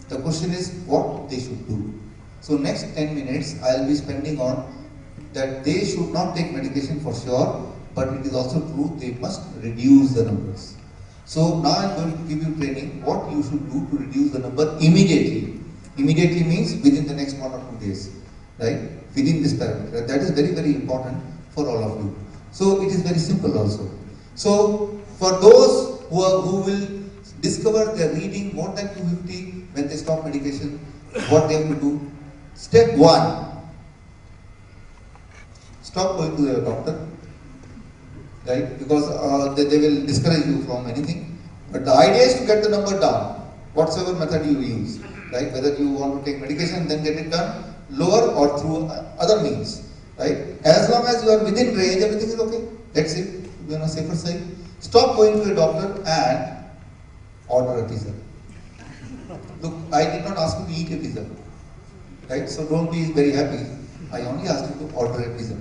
The question is what they should do. So next 10 minutes I will be spending on that they should not take medication for sure, but it is also true they must reduce the numbers. So now I am going to give you training what you should do to reduce the number immediately. Immediately means within the next 1 or 2 days, right? Within this parameter. That is very, very important for all of you. So it is very simple also. So for those who will discover they are reading more than 250 when they stop medication, what they have to do? Step 1. Stop going to your doctor. Right? Because they will discourage you from anything. But the idea is to get the number down, whatsoever method you use. Right? Whether you want to take medication, then get it done, lower or through other means. Right? As long as you are within range, everything is okay. That's it. Be on a safer side. Stop going to a doctor and order a pizza. Look, I did not ask you to eat a pizza. Right? So don't be very happy. I only asked you to order a pizza.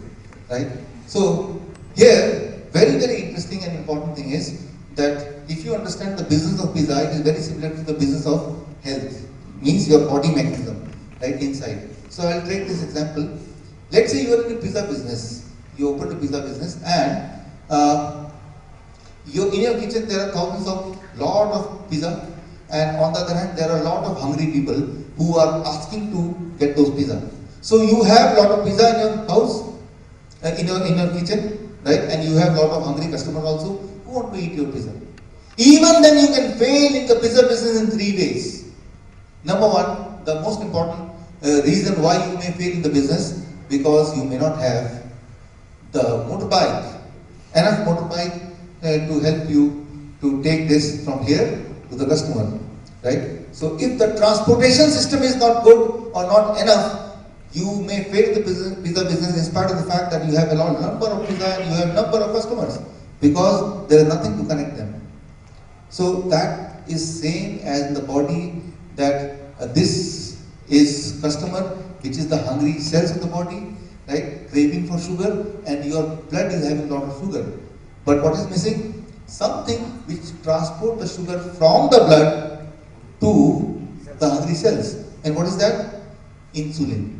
Right? So here, very, very interesting and important thing is that if you understand the business of pizza, it is very similar to the business of health. Means your body mechanism, right, inside. So I will take this example. Let's say you are in a pizza business. You open a pizza business and in your kitchen there are thousands of lot of pizza, and on the other hand there are a lot of hungry people who are asking to get those pizza. So you have lot of pizza in your house, in your kitchen, right? And you have lot of hungry customers also who want to eat your pizza. Even then you can fail in the pizza business in 3 days. Number 1, the most important reason why you may fail in the business, because you may not have the motorbike, enough motorbike to help you to take this from here to the customer, right? So if the transportation system is not good or not enough, you may fail the pizza business in spite of the fact that you have a lot number of pizza and you have number of customers, because there is nothing to connect them. So that is same as in the body, that this is customer, which is the hungry cells of the body, right, craving for sugar, and your blood is having a lot of sugar. But what is missing? Something which transport the sugar from the blood to the hungry cells. And what is that? Insulin.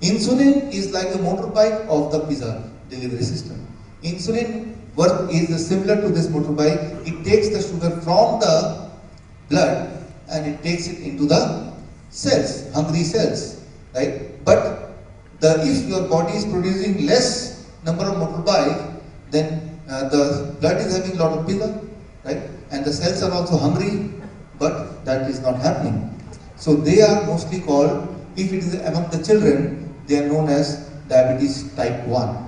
Insulin is like the motorbike of the pizza delivery system. Insulin work is similar to this motorbike. It takes the sugar from the blood and it takes it into the cells, hungry cells, right? But if your body is producing less number of motorbike, then the blood is having a lot of pizza, right? And the cells are also hungry, but that is not happening. So they are mostly called, if it is among the children, they are known as diabetes type 1.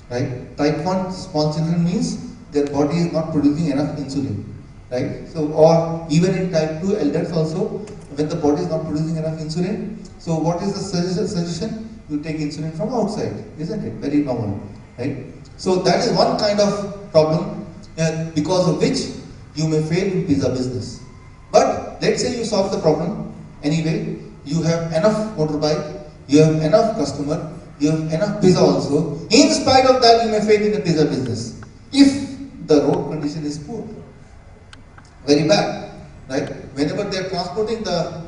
Right? Type 1 small children means their body is not producing enough insulin. Right? So, or even in type 2 elders also, when the body is not producing enough insulin, so what is the suggestion? You take insulin from outside, isn't it? Very normal. Right? So that is one kind of problem because of which you may fail in pizza business. But let's say you solve the problem anyway, you have enough motorbike, you have enough customer, you have enough pizza also. In spite of that, you may fail in the pizza business if the road condition is poor, very bad, right? Whenever they are transporting, the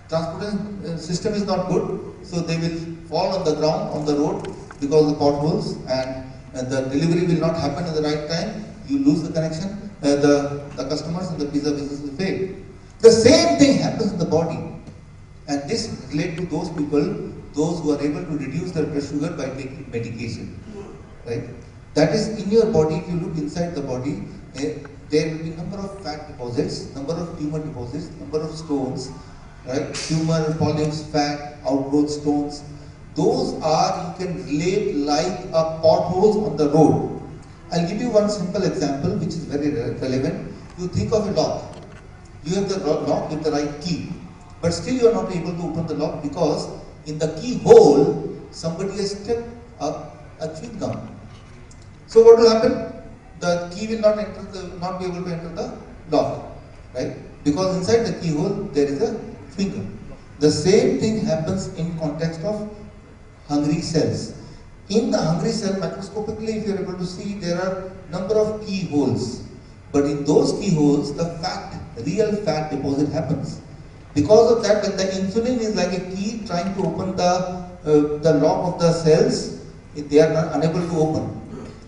transportation system is not good, so they will fall on the ground on the road because of the potholes, and the delivery will not happen at the right time. You lose the connection. The customers and the pizza business will fail. The same thing happens in the body, and this relates to those people. Those who are able to reduce their blood sugar by taking medication, right? That is in your body. If you look inside the body, there will be number of fat deposits, number of tumor deposits, number of stones, right? Tumor, polyps, fat, outgrowth stones. Those are, you can relate like a potholes on the road. I'll give you one simple example which is very relevant. You think of a lock. You have the lock with the right key, but still you are not able to open the lock because in the keyhole, somebody has stepped up a chewing gum. So what will happen? The key will not be able to enter the lock, right? Because inside the keyhole there is a chewing gum. The same thing happens in context of hungry cells. In the hungry cell, microscopically, if you are able to see, there are number of keyholes. But in those keyholes, the real fat deposit happens. Because of that, when the insulin is like a key trying to open the lock of the cells, they are not unable to open.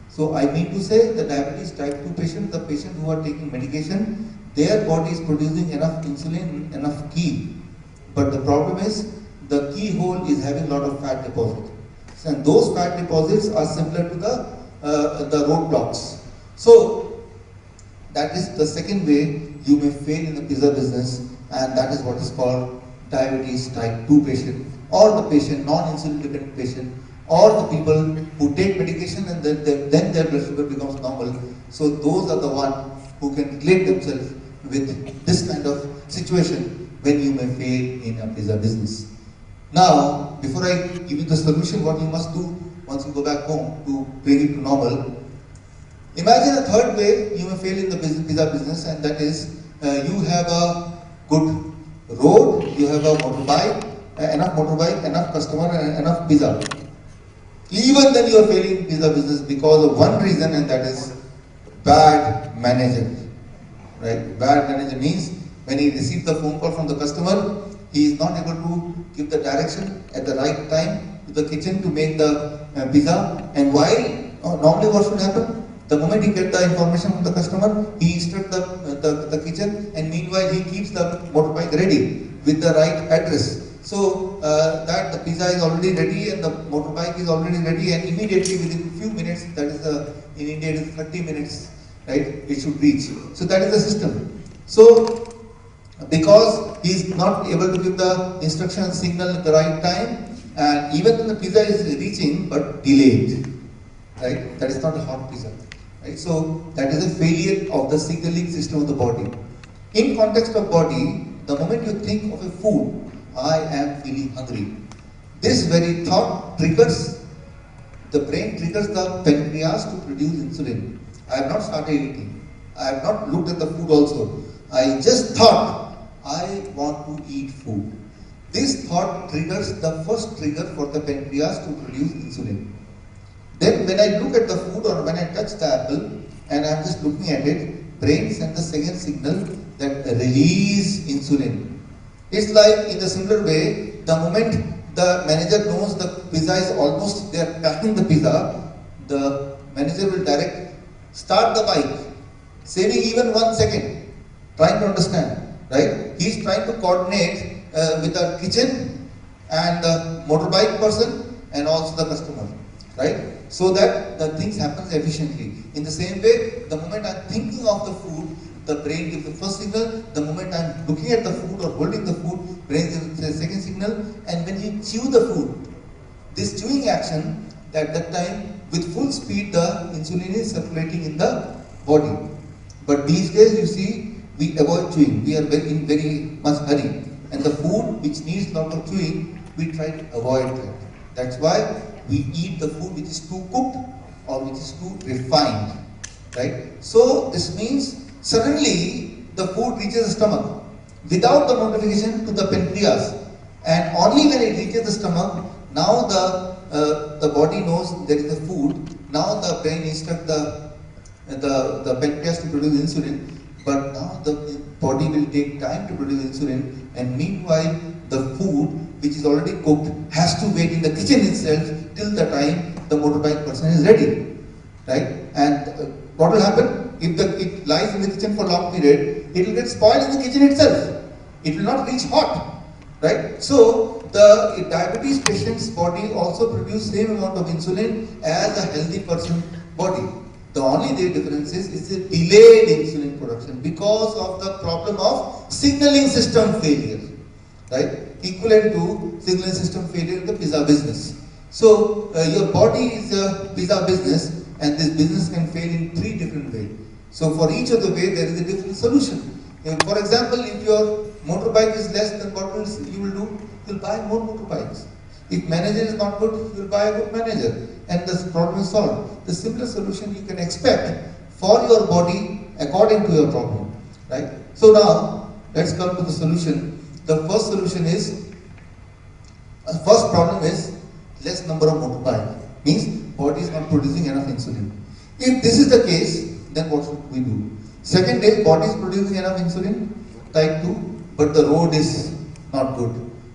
So I mean to say, the diabetes type 2 patient, the patient who are taking medication, their body is producing enough insulin, enough key. But the problem is, the keyhole is having a lot of fat deposit. And those fat deposits are similar to the roadblocks. So that is the second way you may fail in the pizza business, and that is what is called diabetes type 2 patient, or the patient, non-insulin dependent patient, or the people who take medication and then their blood sugar becomes normal. So those are the ones who can relate themselves with this kind of situation when you may fail in a pizza business. Now, before I give you the solution, what you must do once you go back home to bring it to normal, imagine a third way you may fail in the pizza business, and that is you have a good road, you have a motorbike, enough customer, and enough pizza. Even then you are failing in pizza business because of one reason, and that is bad manager. Right? Bad manager means when he receives the phone call from the customer, he is not able to give the direction at the right time to the kitchen to make the pizza. And while normally what should happen? The moment he gets the information from the customer, he instructs the kitchen, and meanwhile he keeps the motorbike ready with the right address. So that the pizza is already ready and the motorbike is already ready, and immediately within a few minutes, that is in India it is 30 minutes, right? It should reach. So that is the system. So because he is not able to give the instruction signal at the right time, and even when the pizza is reaching but delayed, right? That is not a hot pizza, right? So that is a failure of the signaling system of the body. In context of body, the moment you think of a food, I am feeling hungry, this very thought triggers, the brain triggers the pancreas to produce insulin. I have not started eating. I have not looked at the food also. I just thought, I want to eat food. This thought triggers the first trigger for the pancreas to produce insulin. Then when I look at the food or when I touch the apple and I'm just looking at it, brain sends the second signal that release insulin. It's like in the similar way, the moment the manager knows the pizza is almost, they are packing the pizza, the manager will direct, start the bike, saving even 1 second, trying to understand, right? He's trying to coordinate with the kitchen and the motorbike person and also the customer, right? So that the things happen efficiently. In the same way, the moment I'm thinking of the food, the brain gives the first signal. The moment I'm looking at the food or holding the food, brain gives the second signal. And when you chew the food, this chewing action, at that time, with full speed, the insulin is circulating in the body. But these days, you see, we avoid chewing. We are in very much hurry. And the food which needs lot of chewing, we try to avoid that. That's why we eat the food which is too cooked or which is too refined, right? So this means suddenly the food reaches the stomach without the notification to the pancreas, and only when it reaches the stomach, now the body knows there is a food. Now the brain instructs the pancreas to produce insulin, but now the body will take time to produce insulin, and meanwhile the food which is already cooked has to wait in the kitchen itself till the time the motorbike person is ready, right? And what will happen if it lies in the kitchen for a long period? It will get spoiled in the kitchen itself. It will not reach hot, right? So the diabetes patient's body also produces same amount of insulin as a healthy person's body. The only difference is the delayed insulin production because of the problem of signaling system failure, right? Equivalent to signaling system failure in the pizza business. So your body is a pizza business, and this business can fail in 3 different ways. So for each of the way there is a different solution. For example, if your motorbike is less, then what you will do? You will buy more motorbikes. If manager is not good, you will buy a good manager, and the problem is solved. The simplest solution you can expect for your body according to your problem, right? So now let's come to the solution. The first solution is, first problem is less number of motorbike, means body is not producing enough insulin. If this is the case, then what should we do? Second is body is producing enough insulin, type 2, but the road is not good,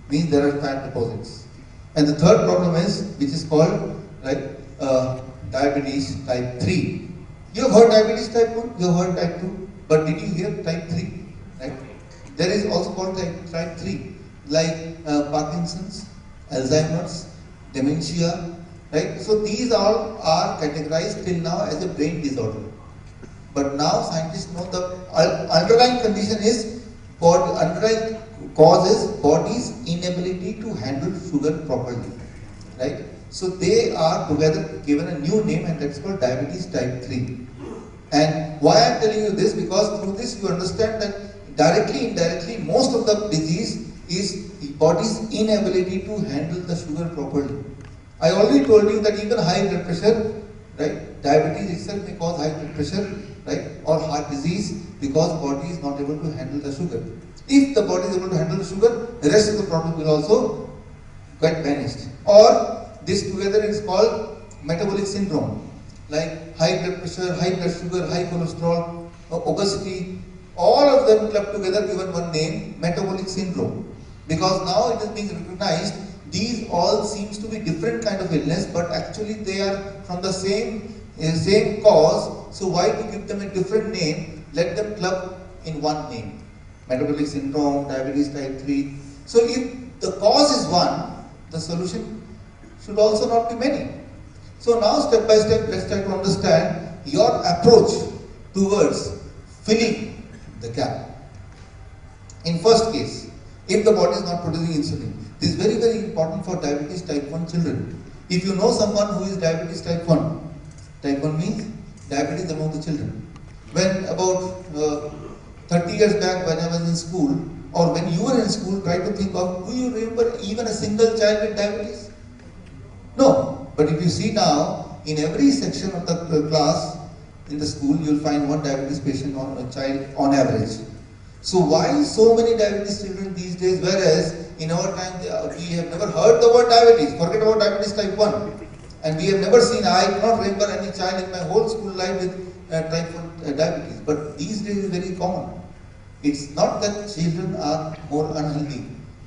means there are fat deposits. And the third problem is, which is called diabetes type 3. You have heard diabetes type 1, you have heard type 2, but did you hear type 3? Right? There is also called type 3, like Parkinson's, Alzheimer's, dementia, right? So these all are categorized till now as a brain disorder. But now scientists know the underlying condition is, underlying cause is body's inability to handle sugar properly, right? So they are together given a new name, and that's called diabetes type 3. And why I'm telling you this? Because through this you understand that directly, indirectly, most of the disease is the body's inability to handle the sugar properly. I already told you that even high blood pressure, right? Diabetes itself may cause high blood pressure, right? Or heart disease, because body is not able to handle the sugar. If the body is able to handle the sugar, the rest of the problem will also get vanished. Or this together is called metabolic syndrome, like high blood pressure, high blood sugar, high cholesterol, obesity, all of them clubbed together given one name, metabolic syndrome. Because now it is being recognized, these all seems to be different kind of illness, but actually they are from the same cause. So why to give them a different name? Let them club in one name. Metabolic syndrome, diabetes type 3. So if the cause is one, the solution should also not be many. So now step by step, let's try to understand your approach towards filling the gap. In first case, if the body is not producing insulin, this is very, very important for diabetes type 1 children. If you know someone who is diabetes type 1 means diabetes among the children. When about 30 years back when I was in school, or when you were in school, try to think of, do you remember even a single child with diabetes? No. But if you see now, in every section of the class in the school, you will find one diabetes patient on a child on average. So why so many diabetes children these days, whereas in our time we have never heard the word diabetes, forget about diabetes type 1. And we have never seen, I cannot remember any child in my whole school life with type 1 diabetes. But these days it is very common. It's not that children are more unhealthy.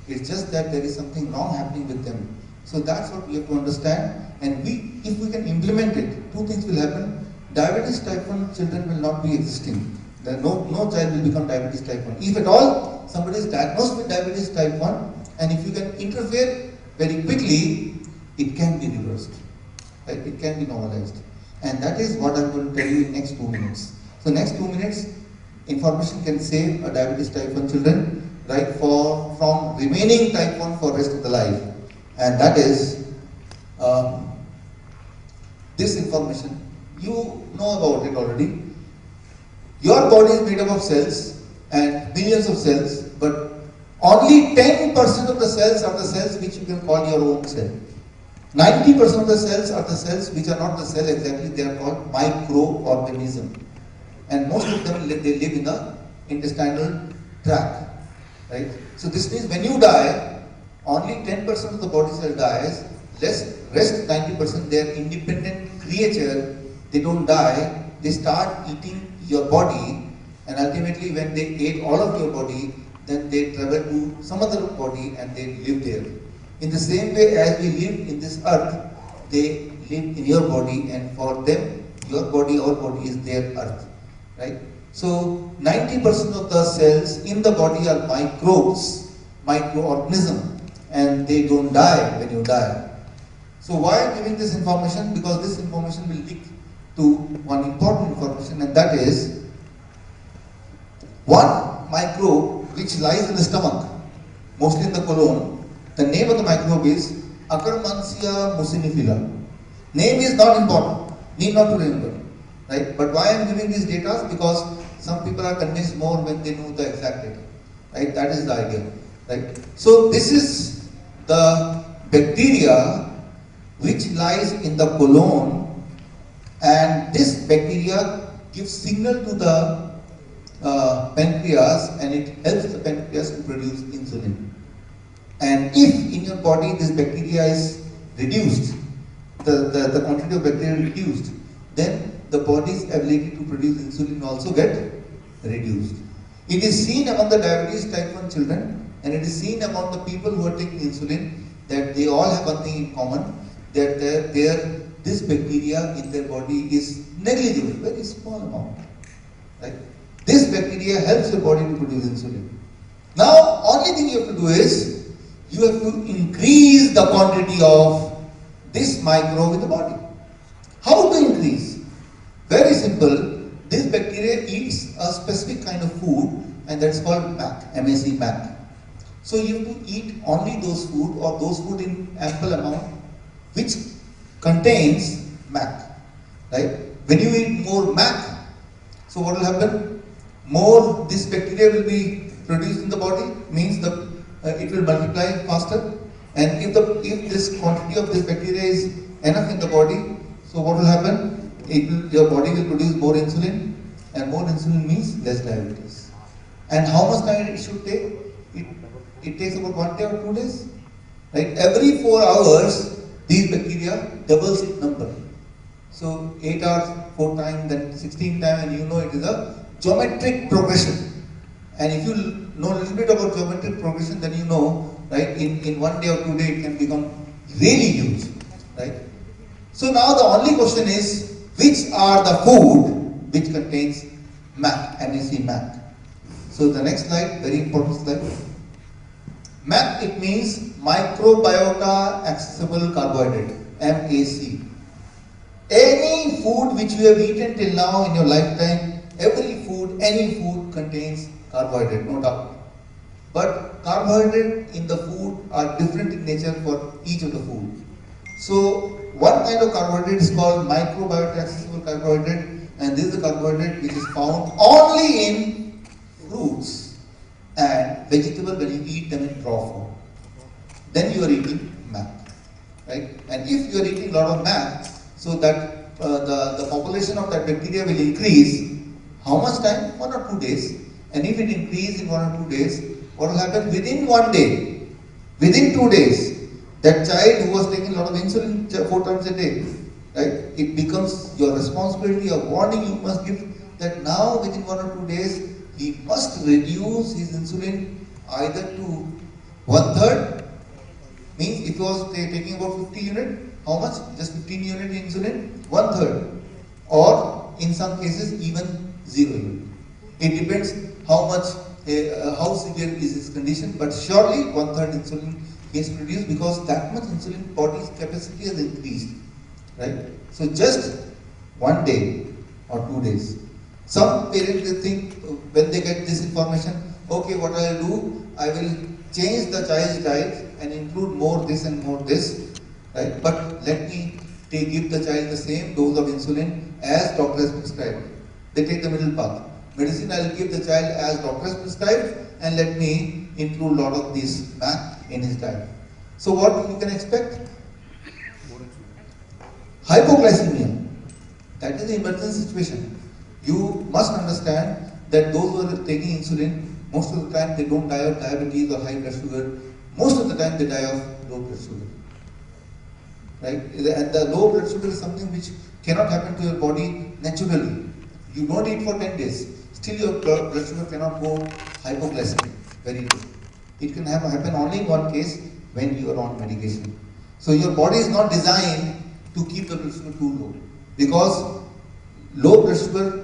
It's just that there is something wrong happening with them. So that's what we have to understand. And if we can implement it, two things will happen. Diabetes type 1 children will not be existing. No child will become diabetes type 1. If at all somebody is diagnosed with diabetes type 1, and if you can interfere very quickly, it can be reversed. Right? It can be normalized. And that is what I'm going to tell you in next 2 minutes. So next 2 minutes, information can save a diabetes type 1 children, right, from remaining type 1 for rest of the life. And that is this information. You know about it already. Your body is made up of cells and millions of cells, but only 10% of the cells are the cells which you can call your own cell. 90% of the cells are the cells which are not the cell exactly, they are called microorganisms. And most of them, they live in the intestinal tract. Right? So this means when you die, only 10% of the body cell dies, rest 90%, they are independent creature, they don't die, they start eating your body, and ultimately when they ate all of your body, then they travel to some other body and they live there. In the same way as we live in this earth, they live in your body, and for them, your body, our body is their earth. Right? So 90% of the cells in the body are microbes, microorganisms, and they don't die when you die. So why I'm giving this information? Because this information will lead to one important information, and that is one microbe which lies in the stomach, mostly in the colon. The name of the microbe is Akkermansia mucinifera. Name is not important, need not to remember. Right? But why I am giving these data? Because some people are convinced more when they know the exact data. Right? That is the idea. Right? So this is the bacteria which lies in the colon, and this bacteria gives signal to the pancreas, and it helps the pancreas to produce insulin. And if in your body this bacteria is reduced, the quantity of bacteria is reduced, then the body's ability to produce insulin also get reduced. It is seen among the diabetes type 1 children, and it is seen among the people who are taking insulin that they all have one thing in common, that this bacteria in their body is negligible, very small amount. Right? This bacteria helps your body to produce insulin. Now, only thing you have to do is, you have to increase the quantity of this microbe in the body. How to increase? Very simple. This bacteria eats a specific kind of food, and that's called MAC, MAC, MAC. So you have to eat only those food, or those food in ample amount, which contains MAC. Right? When you eat more MAC, so what will happen? More this bacteria will be produced in the body, means it will multiply faster. And if this quantity of this bacteria is enough in the body, so what will happen? Your body will produce more insulin, and more insulin means less diabetes. And how much time it should take? It takes about 1 day or 2 days. Right? Every 4 hours, these bacteria doubles its number. So 8 hours, 4 times, then 16 times, and you know it is a geometric progression. And if you know a little bit about geometric progression, then you know, right, in 1 day or 2 days it can become really huge. Right? So now the only question is, which are the food which contains MAC, MAC, MAC. So the next slide, very important slide. MAC, it means microbiota accessible carbohydrate, MAC. Any food which you have eaten till now in your lifetime, every food, any food contains carbohydrate, no doubt. But carbohydrate in the food are different in nature for each of the food. So one kind of carbohydrate is called microbiota accessible carbohydrate, and this is the carbohydrate which is found only in fruits and vegetables when you eat them in raw form. Then you are eating MAC. Right? And if you are eating a lot of MAC, so that the population of that bacteria will increase. How much time? 1 or 2 days. And if it increases in 1 or 2 days, what will happen? Within 1 day, within 2 days, That child who was taking a lot of insulin 4 times a day, right? It becomes your responsibility, a warning you must give that now within 1 or 2 days he must reduce his insulin either to 1/3, means if he was taking about 50 unit, how much? Just 15 unit insulin, 1/3, or in some cases even 0 unit. It depends how much, how severe is his condition, but surely 1/3 insulin he has produced because that much insulin body's capacity has increased, right? So just 1 day or 2 days. Some parents they think when they get this information, okay, what I will do, I will change the child's diet and include more this and more this, right? But let me give the child the same dose of insulin as doctor has prescribed. They take the middle path. Medicine I will give the child as doctor has prescribed, and let me include a lot of this math in his diet. So what you can expect? Hypoglycemia. That is the emergency situation. You must understand that those who are taking insulin, most of the time they don't die of diabetes or high blood sugar. Most of the time they die of low blood sugar. Right? And the low blood sugar is something which cannot happen to your body naturally. You don't eat for 10 days. Still your blood sugar cannot go hypoglycemic. Very good. It can happen only in one case, when you are on medication. So your body is not designed to keep the blood sugar too low, because low blood sugar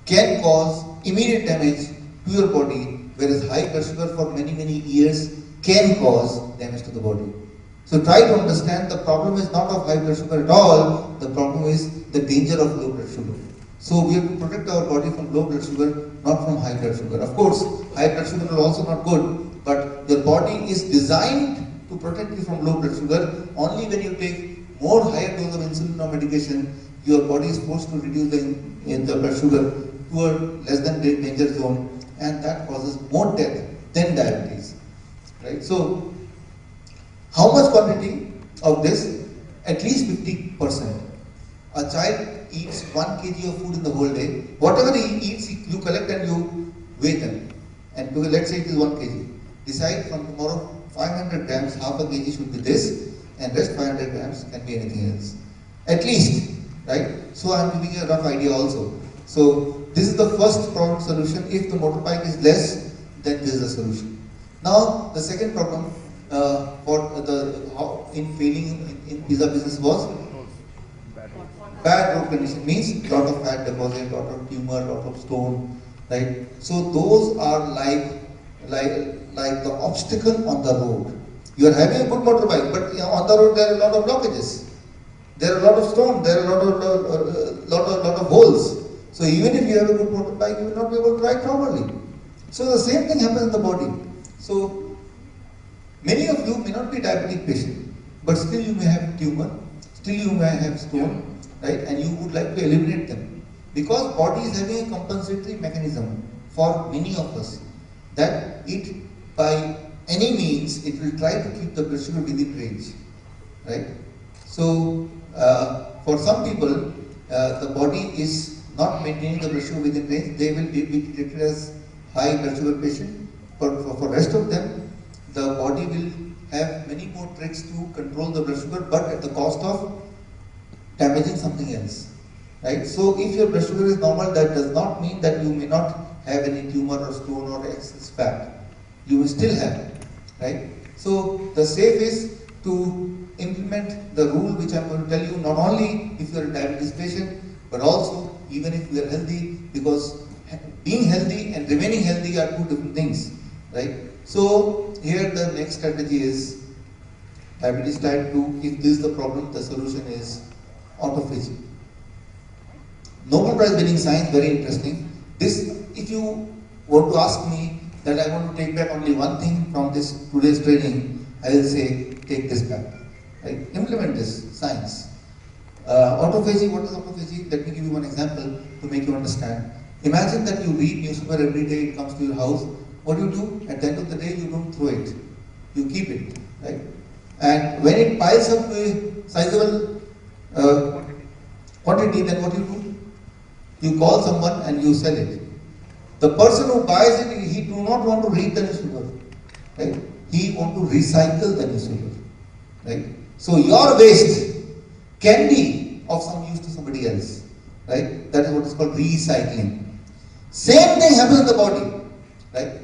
can cause immediate damage to your body, whereas high blood sugar for many years can cause damage to the body. So try to understand the problem is not of high blood sugar at all, the problem is the danger of low blood sugar. So we have to protect our body from low blood sugar, not from high blood sugar. Of course, high blood sugar is also not good, but your body is designed to protect you from low blood sugar. Only when you take more higher dose of insulin or medication, your body is forced to reduce the blood sugar to a less than danger zone, and that causes more death than diabetes. Right? So, how much quantity of this? At least 50%. A child eats 1 kg of food in the whole day. Whatever he eats, you collect and you weigh them. And let's say it is 1 kg. Decide from tomorrow 500 grams, half a kg should be this, and rest 500 grams can be anything else. At least, right? So I am giving you a rough idea also. So this is the first problem solution. If the motorbike is less, then this is the solution. Now the second problem in failing in pizza business was bad road condition, means lot of fat deposit, lot of tumor, lot of stone, right? So those are like the obstacle on the road. You are having a good motorbike, but on the road there are a lot of blockages. There are a lot of stones, there are a lot of holes. So even if you have a good motorbike, you will not be able to ride properly. So the same thing happens in the body. So many of you may not be diabetic patient, but still you may have tumor, still you may have stone, right? And you would like to eliminate them, because body is having a compensatory mechanism for many of us, that it by any means it will try to keep the blood sugar within range, right? So for some people the body is not maintaining the blood sugar within range, they will be treated as high blood sugar patient. For rest of them, the body will have many more tricks to control the blood sugar, but at the cost of damaging something else, right? So if your blood sugar is normal, that does not mean that you may not have any tumor or stone or excess fat. You will still have it, right? So the safe is to implement the rule which I am going to tell you, not only if you are a diabetes patient, but also even if you are healthy, because being healthy and remaining healthy are two different things, right? So here the next strategy is diabetes type 2. If this is the problem, the solution is autophagy. Nobel Prize winning science, very interesting. This, if you want to ask me that I want to take back only one thing from this today's training, I will say take this back. Right? Implement this science. Autophagy, what is autophagy? Let me give you one example to make you understand. Imagine that you read newspaper every day, it comes to your house. What do you do? At the end of the day, you don't throw it. You keep it, right? And when it piles up to a sizable quantity, then what do? You call someone and you sell it. The person who buys it, he do not want to read the newspaper, right? He want to recycle the newspaper, right? So your waste can be of some use to somebody else, right? That is what is called recycling. Same thing happens in the body, right?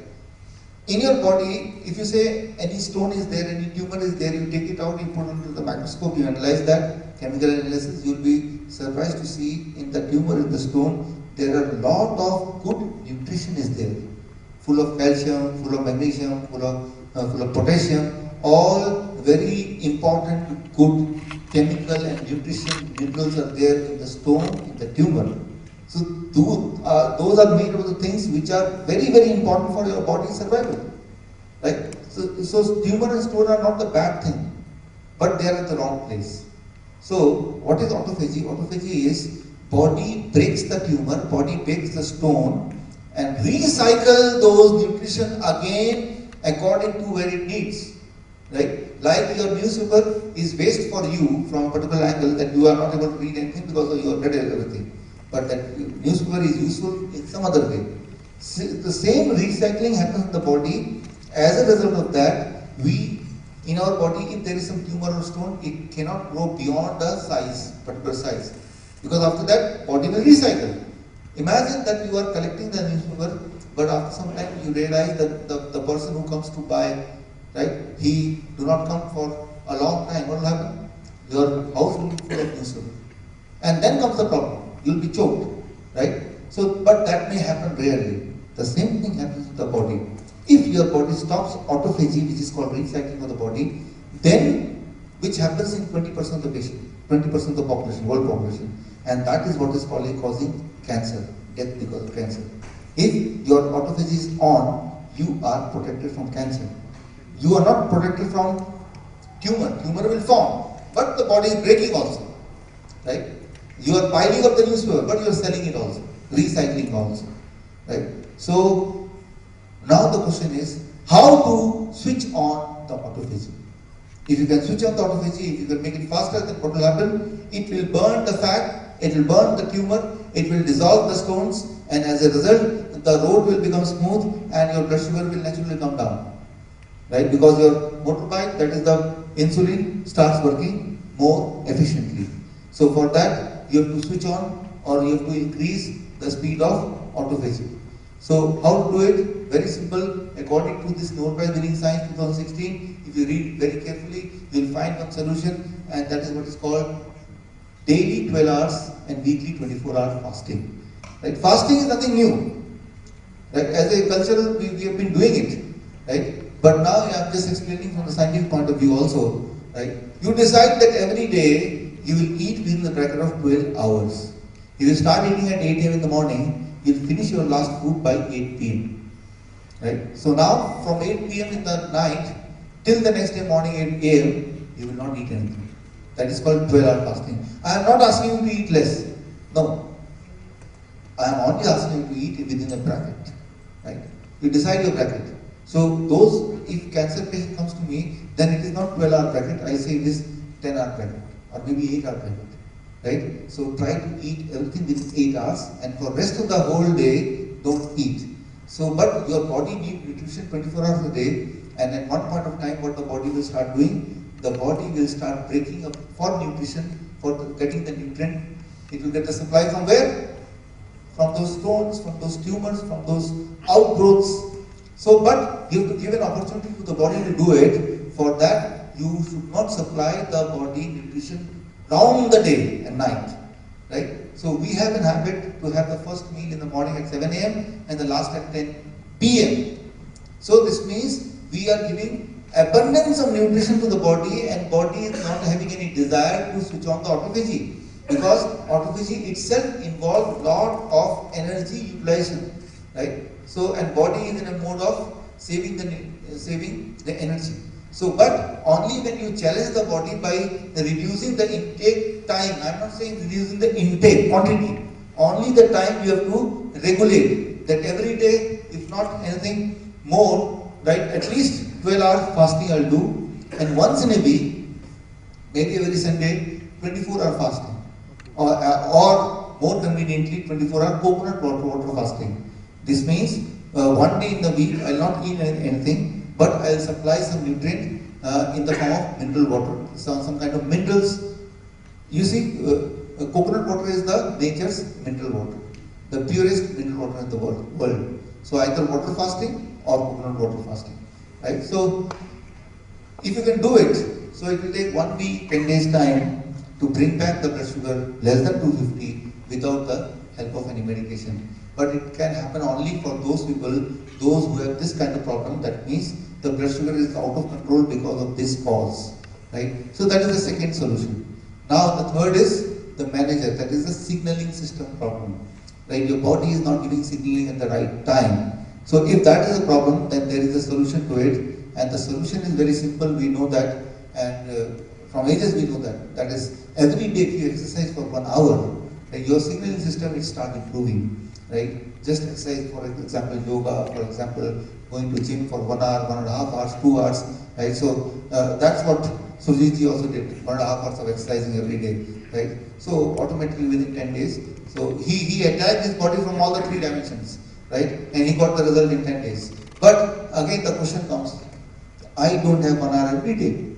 In your body, if you say any stone is there, any tumor is there, you take it out, you put it under the microscope, you analyze that, chemical analysis, you'll be surprised to see in the tumor, in the stone, there are a lot of good nutrition is there. Full of calcium, full of magnesium, full of potassium, all very important good chemical and nutrition minerals are there in the stone, in the tumor. So those are made of the things which are very, very important for your body's survival. Right? So tumor and stone are not the bad thing, but they are at the wrong place. So what is autophagy? Autophagy is body breaks the tumor, body breaks the stone and recycle those nutrition again according to where it needs. Right? Like your newspaper is waste for you from a particular angle that you are not able to read anything because you have read everything. But that newspaper is useful in some other way. The same recycling happens in the body. As a result of that, in our body, if there is some tumor or stone, it cannot grow beyond a size, particular size. Because after that, body will recycle. Imagine that you are collecting the newspaper, but after some time you realize that the person who comes to buy, right, he do not come for a long time. What will happen? Your house will be full of newspaper. And then comes the problem. You'll be choked, right? So, but that may happen rarely. The same thing happens with the body. If your body stops autophagy, which is called recycling of the body, then, which happens in 20% of the patient, 20% of the population, world population, and that is what is causing cancer, death because of cancer. If your autophagy is on, you are protected from cancer. You are not protected from tumor. Tumor will form, but the body is breaking also, right? You are piling up the newspaper, but you are selling it also, recycling also, right? So now the question is how to switch on the autophagy. If you can switch on the autophagy, if you can make it faster, then what will happen? It will burn the fat, it will burn the tumor, it will dissolve the stones, and as a result, the road will become smooth and your blood sugar will naturally come down, right? Because your motorbike, that is the insulin, starts working more efficiently. So for that, you have to switch on or you have to increase the speed of autophagy. So how to do it? Very simple. According to this Nobel Prize winning science 2016, if you read very carefully, you will find one solution, and that is what is called daily 12 hours and weekly 24-hour fasting. Right? Fasting is nothing new. Right? As a cultural, we have been doing it. Right? But now I am just explaining from the scientific point of view also. Right? You decide that every day you will eat within the bracket of 12 hours. If you start eating at 8 a.m. in the morning, you will finish your last food by 8 p.m. Right? So now, from 8 p.m. in the night till the next day morning 8 a.m., you will not eat anything. That is called 12-hour fasting. I am not asking you to eat less. No. I am only asking you to eat within a bracket. Right? You decide your bracket. So if cancer patient comes to me, then it is not 12-hour bracket. I say it is 10-hour bracket. Or maybe 8-hour bracket, right? So try to eat everything within 8 hours, and for rest of the whole day, don't eat. So, but your body needs nutrition 24 hours a day, and at one point of time, what the body will start doing, the body will start breaking up for nutrition, for getting the nutrient. It will get the supply from where? From those stones, from those tumors, from those outgrowths. So, but you have to give an opportunity to the body to do it. For that, you should not supply the body nutrition round the day and night, right? So we have an habit to have the first meal in the morning at 7 a.m. and the last at 10 p.m. So this means we are giving abundance of nutrition to the body, and body is not having any desire to switch on the autophagy, because autophagy itself involves lot of energy utilization, right? So, and body is in a mode of saving the energy. So, but only when you challenge the body by reducing the intake time, I am not saying reducing the intake quantity, only the time you have to regulate. That every day, if not anything more, right, at least 12 hours fasting I will do, and once in a week, maybe every Sunday, 24-hour fasting, or more conveniently, 24-hour coconut water fasting. This means one day in the week I will not eat anything, but I will supply some nutrient in the form of mineral water, some kind of minerals. You see, coconut water is the nature's mineral water, the purest mineral water in the world. So either water fasting or coconut water fasting, right? So if you can do it, so it will take 1 week, 10 days time to bring back the blood sugar less than 250 without the help of any medication. But it can happen only for those people, those who have this kind of problem. That means the blood sugar is out of control because of this cause, right? So that is the second solution. Now the third is the manager, that is the signaling system problem, right? Your body is not giving signaling at the right time. So if that is a problem, then there is a solution to it, and the solution is very simple. We know that, and from ages we know that. That is, every day if you exercise for 1 hour, right, your signaling system will start improving, right? Just exercise, for example, yoga, for example, going to gym for 1 hour, 1.5 hours, 2 hours, right? So that's what Sujitji also did, 1.5 hours of exercising every day, right? So automatically within 10 days, so he attacked his body from all the 3 dimensions, right? And he got the result in 10 days. But again the question comes, I don't have 1 hour every day.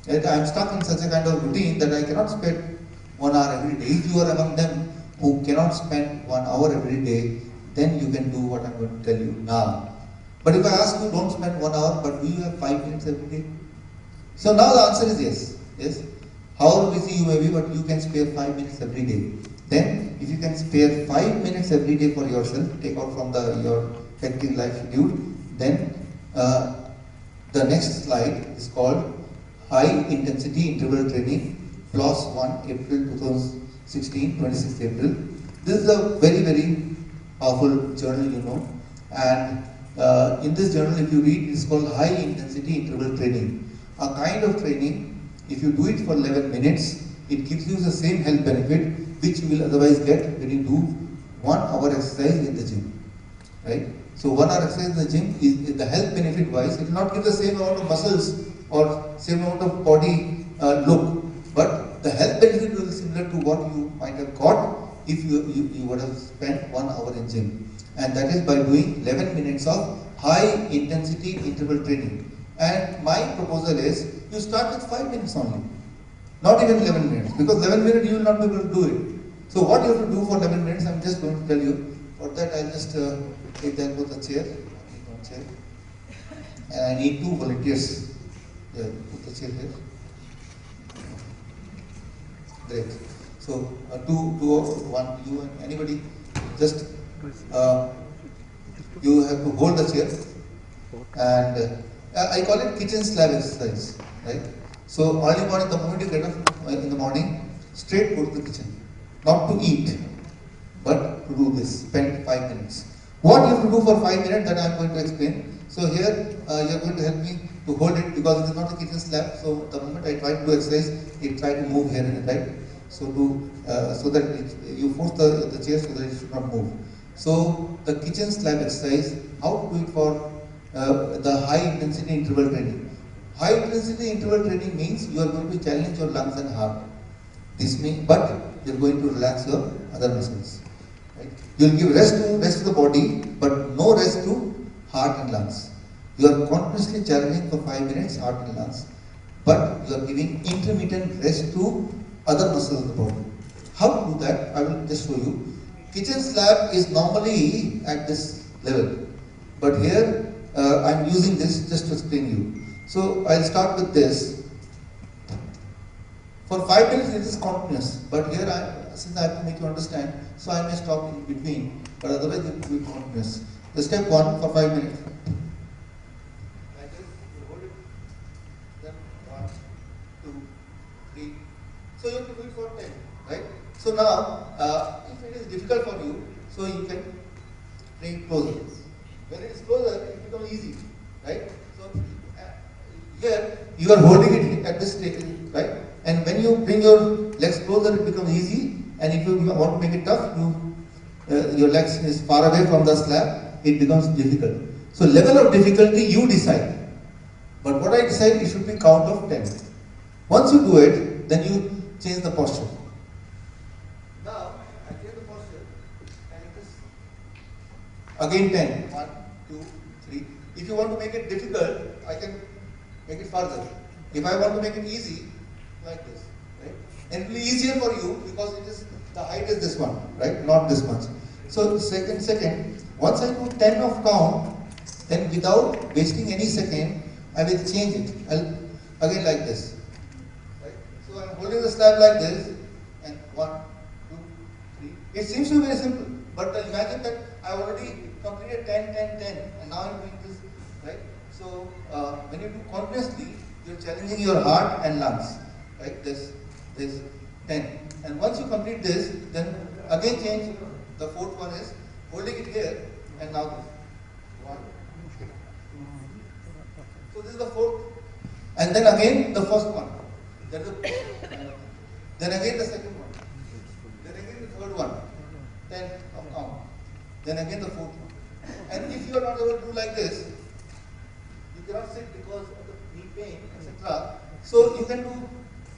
Right? I am stuck in such a kind of routine that I cannot spend 1 hour every day. If you are among them who cannot spend 1 hour every day, then you can do what I am going to tell you now. But if I ask you, don't spend 1 hour, but do you have 5 minutes every day? So now the answer is yes. Yes. However busy you may be, but you can spare 5 minutes every day. Then, if you can spare 5 minutes every day for yourself, take out from your hectic life schedule, then the next slide is called High Intensity Interval Training, PLOS 1, April 2016, 26th April. This is a very, very powerful journal, you know. And in this journal, if you read, it is called High Intensity Interval Training. A kind of training, if you do it for 11 minutes, it gives you the same health benefit which you will otherwise get when you do 1 hour exercise in the gym, right? So 1 hour exercise in the gym is the health benefit wise, it will not give the same amount of muscles or same amount of body look, but the health benefit will be similar to what you might have got if you would have spent 1 hour in gym. And that is by doing 11 minutes of high intensity interval training. And my proposal is, you start with 5 minutes only. Not even 11 minutes, because 11 minutes you will not be able to do it. So what you have to do for 11 minutes, I am just going to tell you. For that I will just take that with a chair. I need 1 chair. And I need 2 volunteers. Yeah, put the chair here. Great. So 2 or 1, you and anybody, just you have to hold the chair. And I call it kitchen slab exercise, right? So early morning, the moment you get up in the morning, straight go to the kitchen. Not to eat, but to do this, spend 5 minutes. What you have to do for 5 minutes, that I am going to explain. So here, you are going to help me to hold it, because it is not a kitchen slab. So the moment I try to do exercise, it try to move here and right. So so that you force the chair so that it should not move. So the kitchen slab exercise, how to do it for the high intensity interval training. High intensity interval training means you are going to challenge your lungs and heart. This means, but you are going to relax your other muscles. Right? You will give rest to the body, but no rest to heart and lungs. You are continuously challenging for 5 minutes heart and lungs, but you are giving intermittent rest to other muscles of the body. How to do that? I will just show you. Kitchen slab is normally at this level, but here I am using this just to explain you. So I will start with this. For 5 minutes it is continuous, but here since I have to make you understand, so I may stop in between, but otherwise it will be continuous. The step 1 for 5 minutes. Like this, you hold it, then 1, 2, 3. So you have to do it for 10, right? So now, if it is difficult for you, so you can bring it closer. When it is closer, it becomes easy, right? So here you are holding it at this stage, right? And when you bring your legs closer, it becomes easy. And if you want to make it tough, your legs is far away from the slab, it becomes difficult. So level of difficulty you decide. But what I decide, it should be count of 10. Once you do it, then you change the posture. Now I change the posture, and it is again 10. 1, 2, 3. If you want to make it difficult, I can make it further. If I want to make it easy, like this, right? And it will be easier for you because the height is this one, right? Not this much. So second, once I do 10 of count, then without wasting any second, I will change it. I'll again like this. Right? So I'm holding the slab like this, and 1, 2, 3. It seems to be very simple, but imagine that I already completed 10, 10, 10, and now I'm doing this, right? So when you do continuously, you're challenging your heart and lungs, right? This 10, and once you complete this, then again change. The fourth one is holding it here, and now this. 1. So this is the fourth, and then again the first one. Then again the second one. Then again the third one. 10 of count. Then again the fourth one. And if you are not able to do like this, you cannot sit because of the knee pain, etc. So you can do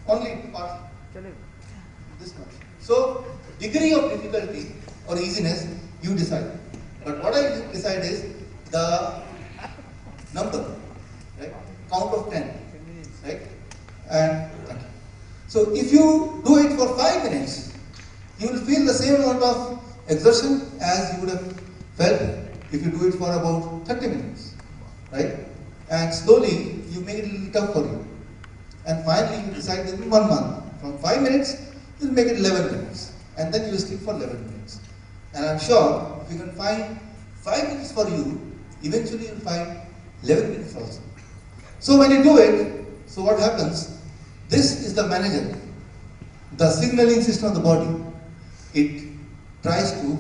only partially. This much. So degree of difficulty or easiness you decide. But what I decide is the number, right? Count of 10, right? And so if you do it for 5 minutes, you will feel the same amount of exertion as you would have felt if you do it for about 30 minutes, right? And slowly you make it a little tough for you. And finally you decide that in 1 month, from 5 minutes, you'll make it 11 minutes. And then you will sleep for 11 minutes. And I'm sure if you can find 5 minutes for you, eventually you'll find 11 minutes also. So when you do it, so what happens? This is the manager, the signaling system of the body. It tries to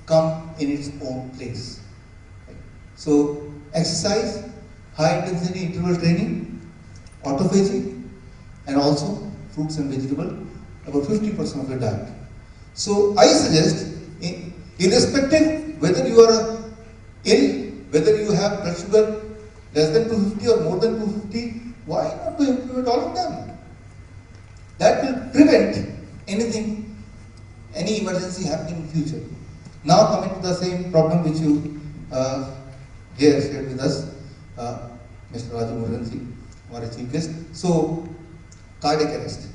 come in its own place. So exercise, high intensity interval training, autophagy, and also fruits and vegetables, about 50% of your diet. So I suggest, irrespective whether you are ill, whether you have blood sugar less than 250 or more than 250, why not to implement all of them? That will prevent anything, any emergency happening in future. Now coming to the same problem which you here shared with us, Mr. Raju Muranji, our chief guest. So, cardiac arrest.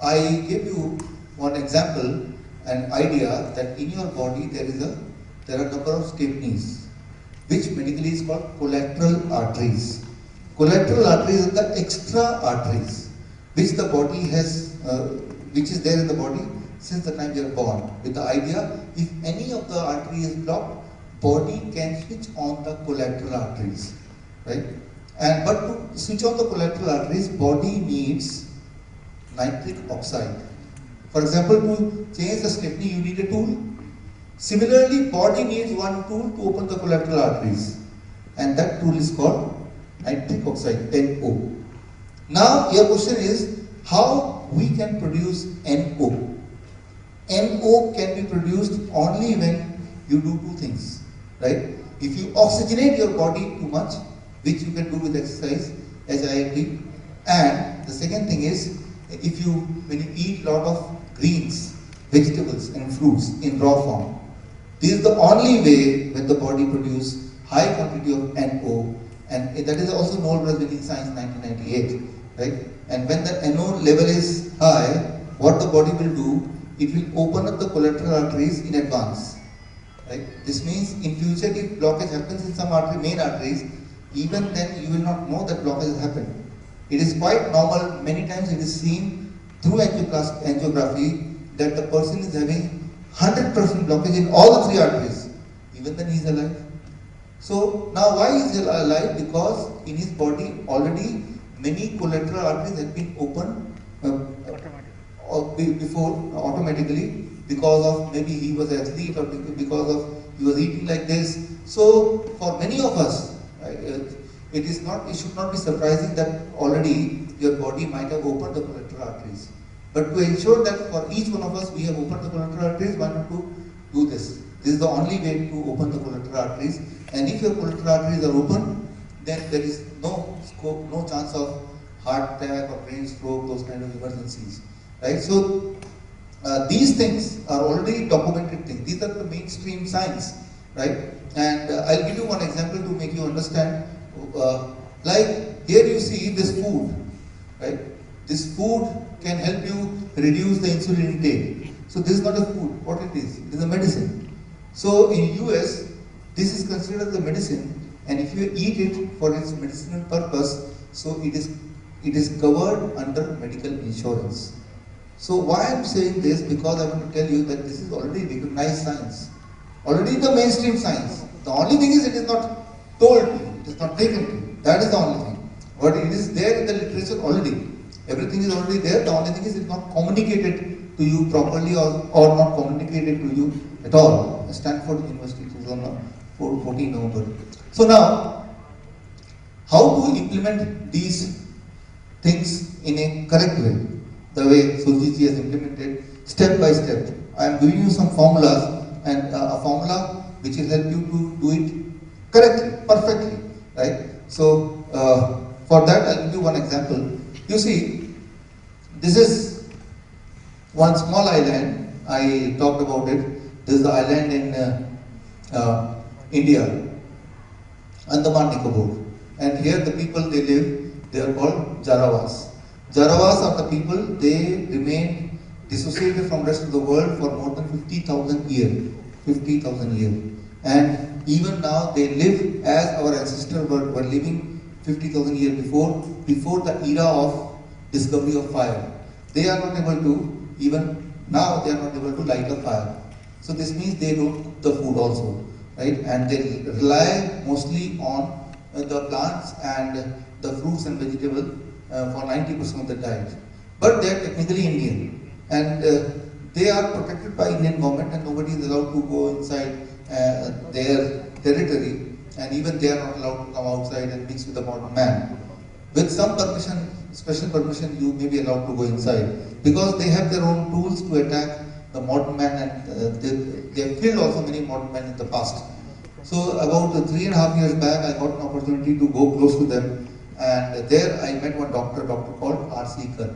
I gave you one example, an idea that in your body there are a number of stepneys, which medically is called collateral arteries. Collateral arteries are the extra arteries which the body has, which is there in the body since the time you are born. With the idea, if any of the artery is blocked, body can switch on the collateral arteries, right? And but to switch on the collateral arteries, body needs nitric oxide. For example, to change the stepney, you need a tool. Similarly, body needs one tool to open the collateral arteries, and that tool is called nitric oxide, NO. Now, your question is how we can produce NO. NO can be produced only when you do two things, right? If you oxygenate your body too much, which you can do with exercise, as I agree, and the second thing is, when you eat a lot of greens, vegetables and fruits in raw form, this is the only way when the body produces high quantity of NO, and that is also known as in Science 1998, right? And when the NO level is high, what the body will do, it will open up the collateral arteries in advance, right? This means in future if blockage happens in some artery, main arteries, even then you will not know that blockage has happened. It is quite normal, many times it is seen through angiography that the person is having 100% blockage in all the 3 arteries, even then he is alive. So now why is he alive? Because in his body already many collateral arteries have been opened before automatically, because of maybe he was an athlete or because of he was eating like this. So for many of us, it should not be surprising that already your body might have opened the collateral arteries. But to ensure that for each one of us we have opened the collateral arteries, why not to do this? This is the only way to open the collateral arteries. And if your collateral arteries are open, then there is no scope, no chance of heart attack or brain stroke, those kind of emergencies, right? So these things are already documented things. These are the mainstream science, right? And I'll give you one example to make you understand. Like here you see this food. right? This food can help you reduce the insulin intake. So this is not a food. What it is? It is a medicine. So in US, this is considered as a medicine, and if you eat it for its medicinal purpose, so it is covered under medical insurance. So why I am saying this? Because I want to tell you that this is already recognized science, already the mainstream science. The only thing is it is not told to you, it is not taken to you. That is the only thing. But it is there in the literature already. Everything is already there. The only thing is it is not communicated to you properly or not communicated to you at all. Stanford University, 2014 November. So now, how to implement these things in a correct way? The way Surjit has implemented, step by step. I am giving you some formulas, and a formula which will help you to do it correctly, perfectly, right? So for that, I'll give you one example. You see, this is one small island. I talked about it. This is the island in India, Andaman Nicobar, and here the people they live, they are called Jarawas. Jarawas are the people, they remain dissociated from rest of the world for more than 50,000 years. 50,000 years. And even now they live as our ancestors were living 50,000 years before the era of discovery of fire. They are not able to, even now they are not able to light a fire. So this means they don't cook the food also, right? And they rely mostly on the plants and the fruits and vegetables for 90% of the diet. But they are technically Indian, and they are protected by Indian government, and nobody is allowed to go inside their territory, and even they are not allowed to come outside and mix with the modern man. With some permission, special permission, you may be allowed to go inside, because they have their own tools to attack the modern man, and they have killed also many modern men in the past. So about 3.5 years back, I got an opportunity to go close to them, and there I met one doctor called R.C. Kar.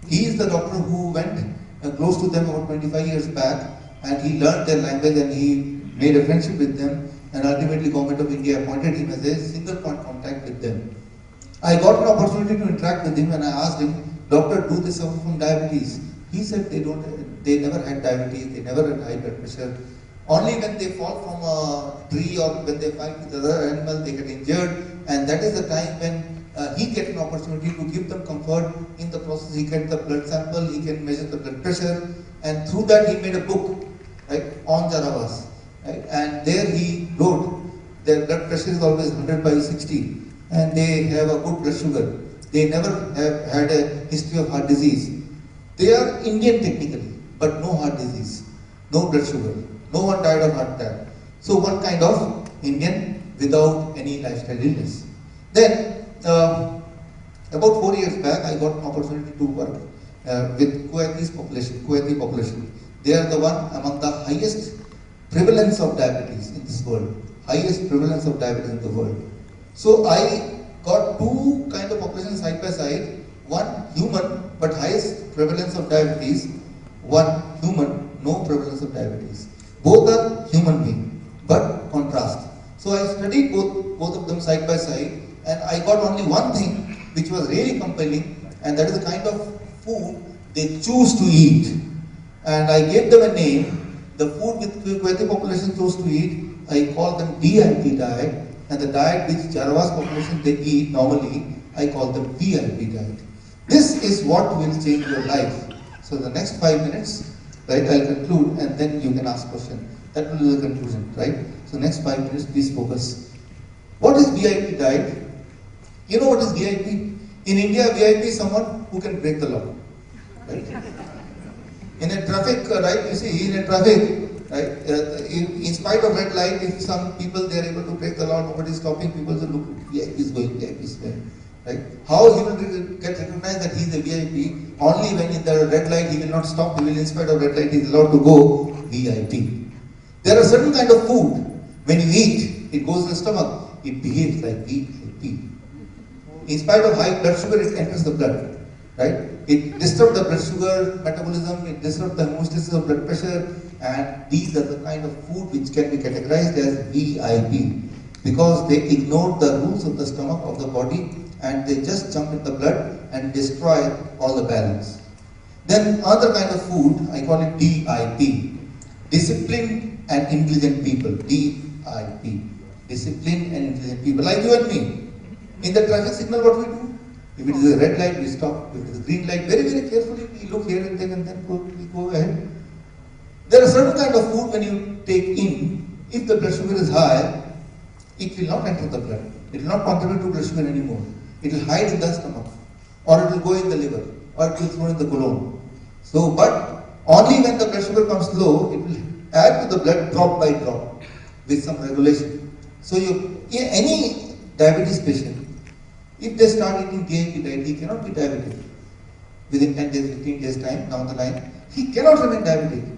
He is the doctor who went close to them about 25 years back, and he learned their language, and he made a friendship with them, and ultimately Government of India appointed him as a single point contact with them. I got an opportunity to interact with him, and I asked him, "Doctor, do they suffer from diabetes?" He said they never had diabetes, they never had high blood pressure. Only when they fall from a tree or when they fight with other animals, they get injured, and that is the time when he gets an opportunity to give them comfort. In the process, he gets the blood sample, he can measure the blood pressure, and through that he made a book, right, on Jarawas, right? And there he wrote their blood pressure is always 100/60, and they have a good blood sugar. They never have had a history of heart disease. They are Indian technically, but no heart disease, no blood sugar, no one died of heart attack. So one kind of Indian without any lifestyle illness. Then about 4 years back, I got an opportunity to work with Kuwaiti population. They are the one among the highest prevalence of diabetes in this world. Highest prevalence of diabetes in the world. So I got two kind of populations side by side. One human, but highest prevalence of diabetes. One human, no prevalence of diabetes. Both are human beings, but contrast. So I studied both of them side by side, and I got only one thing which was really compelling, and that is the kind of food they choose to eat. And I gave them a name. The food which Kuwaiti population chose to eat, I call them DIP diet, and the diet which Jarawas population they eat normally, I call them VIP diet. This is what will change your life. So the next 5 minutes, right, I'll conclude, and then you can ask question. That will be the conclusion, right? So next 5 minutes, please focus. What is VIP diet? You know what is VIP? In India, VIP is someone who can break the law, right? In a traffic, right, you see, in a traffic, right, in spite of red light, if some people, they are able to break the law, nobody is stopping, people say, look, VIP is going, VIP is going, right? How he will get recognized that he is a VIP? Only when in the red light, he will not stop, he will, in spite of red light, he is allowed to go VIP. There are certain kind of food, when you eat, it goes in the stomach, it behaves like pee. In spite of high blood sugar, it enters the blood, right? It disrupts the blood sugar metabolism, it disrupts the homeostasis of blood pressure, and these are the kind of food which can be categorized as VIP, because they ignored the rules of the stomach of the body, and they just jump in the blood and destroy all the balance. Then other kind of food, I call it DIP, disciplined and intelligent people, DIP, disciplined and intelligent people, like you and me. In the traffic signal, what we do? If it is a red light, we stop. If it is a green light, very, very carefully, we look here and then we go ahead. There are certain kind of food when you take in, if the blood sugar is high, it will not enter the blood. It will not contribute to blood sugar anymore. It will hide in the stomach, or it will go in the liver, or it will throw in the colon. So, but only when the blood sugar comes low, it will add to the blood drop by drop with some regulation. So, any diabetes patient, if they start eating DIP diet, he cannot be diabetic. Within 10 days, 15 days time down the line, he cannot remain diabetic.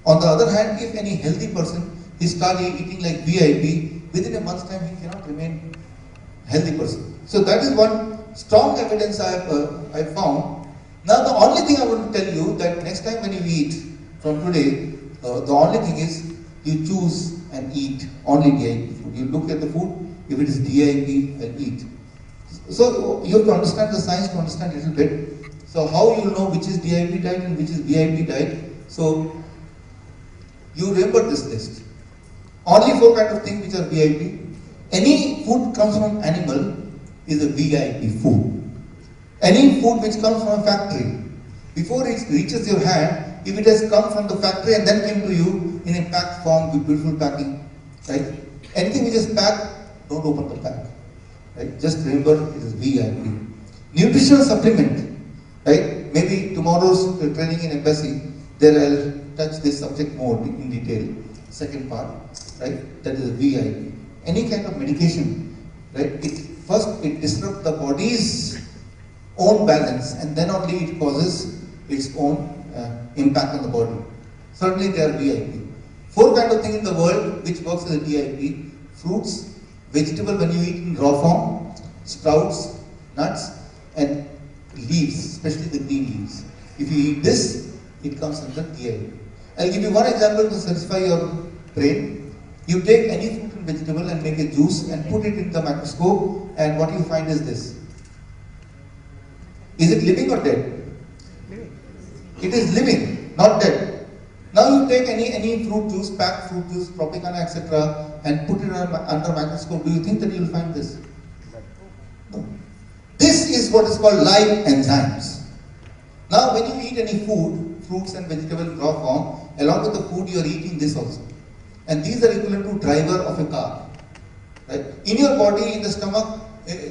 On the other hand, if any healthy person is start eating like VIP, within a month's time, he cannot remain healthy person. So that is one strong evidence I found. Now the only thing I want to tell you that next time when you eat from today, the only thing is you choose and eat only DIP food. You look at the food, if it is DIP, and eat. So you have to understand the science to understand a little bit. So how you know which is DIP diet and which is VIP diet? So you remember this list. Only 4 kinds of things which are VIP. Any food comes from animal is a VIP food. Any food which comes from a factory, before it reaches your hand, if it has come from the factory and then came to you in a packed form with beautiful packing, right? Anything which is packed, don't open the pack, right? Just remember it is VIP. Nutritional supplement, right? Maybe tomorrow's training in embassy, there I'll touch this subject more in detail. Second part, right? That is a VIP. Any kind of medication, right? First it disrupts the body's own balance, and then only it causes its own impact on the body. Certainly they are VIP. 4 kinds of things in the world which works as a VIP: fruits, vegetable when you eat in raw form, sprouts, nuts, and leaves, especially the green leaves. If you eat this, it comes under DIP. I'll give you one example to satisfy your brain. You take any fruit and vegetable and make a juice and put it in the microscope, and what you find is this. Is it living or dead? It is living, not dead. Now you take any fruit juice, packed fruit juice, Tropicana, etc., and put it under microscope. Do you think that you will find this? No. This is what is called live enzymes. Now when you eat any food, fruits and vegetables in raw form, along with the food you are eating this also. And these are equivalent to driver of a car. Right? In your body, in the stomach,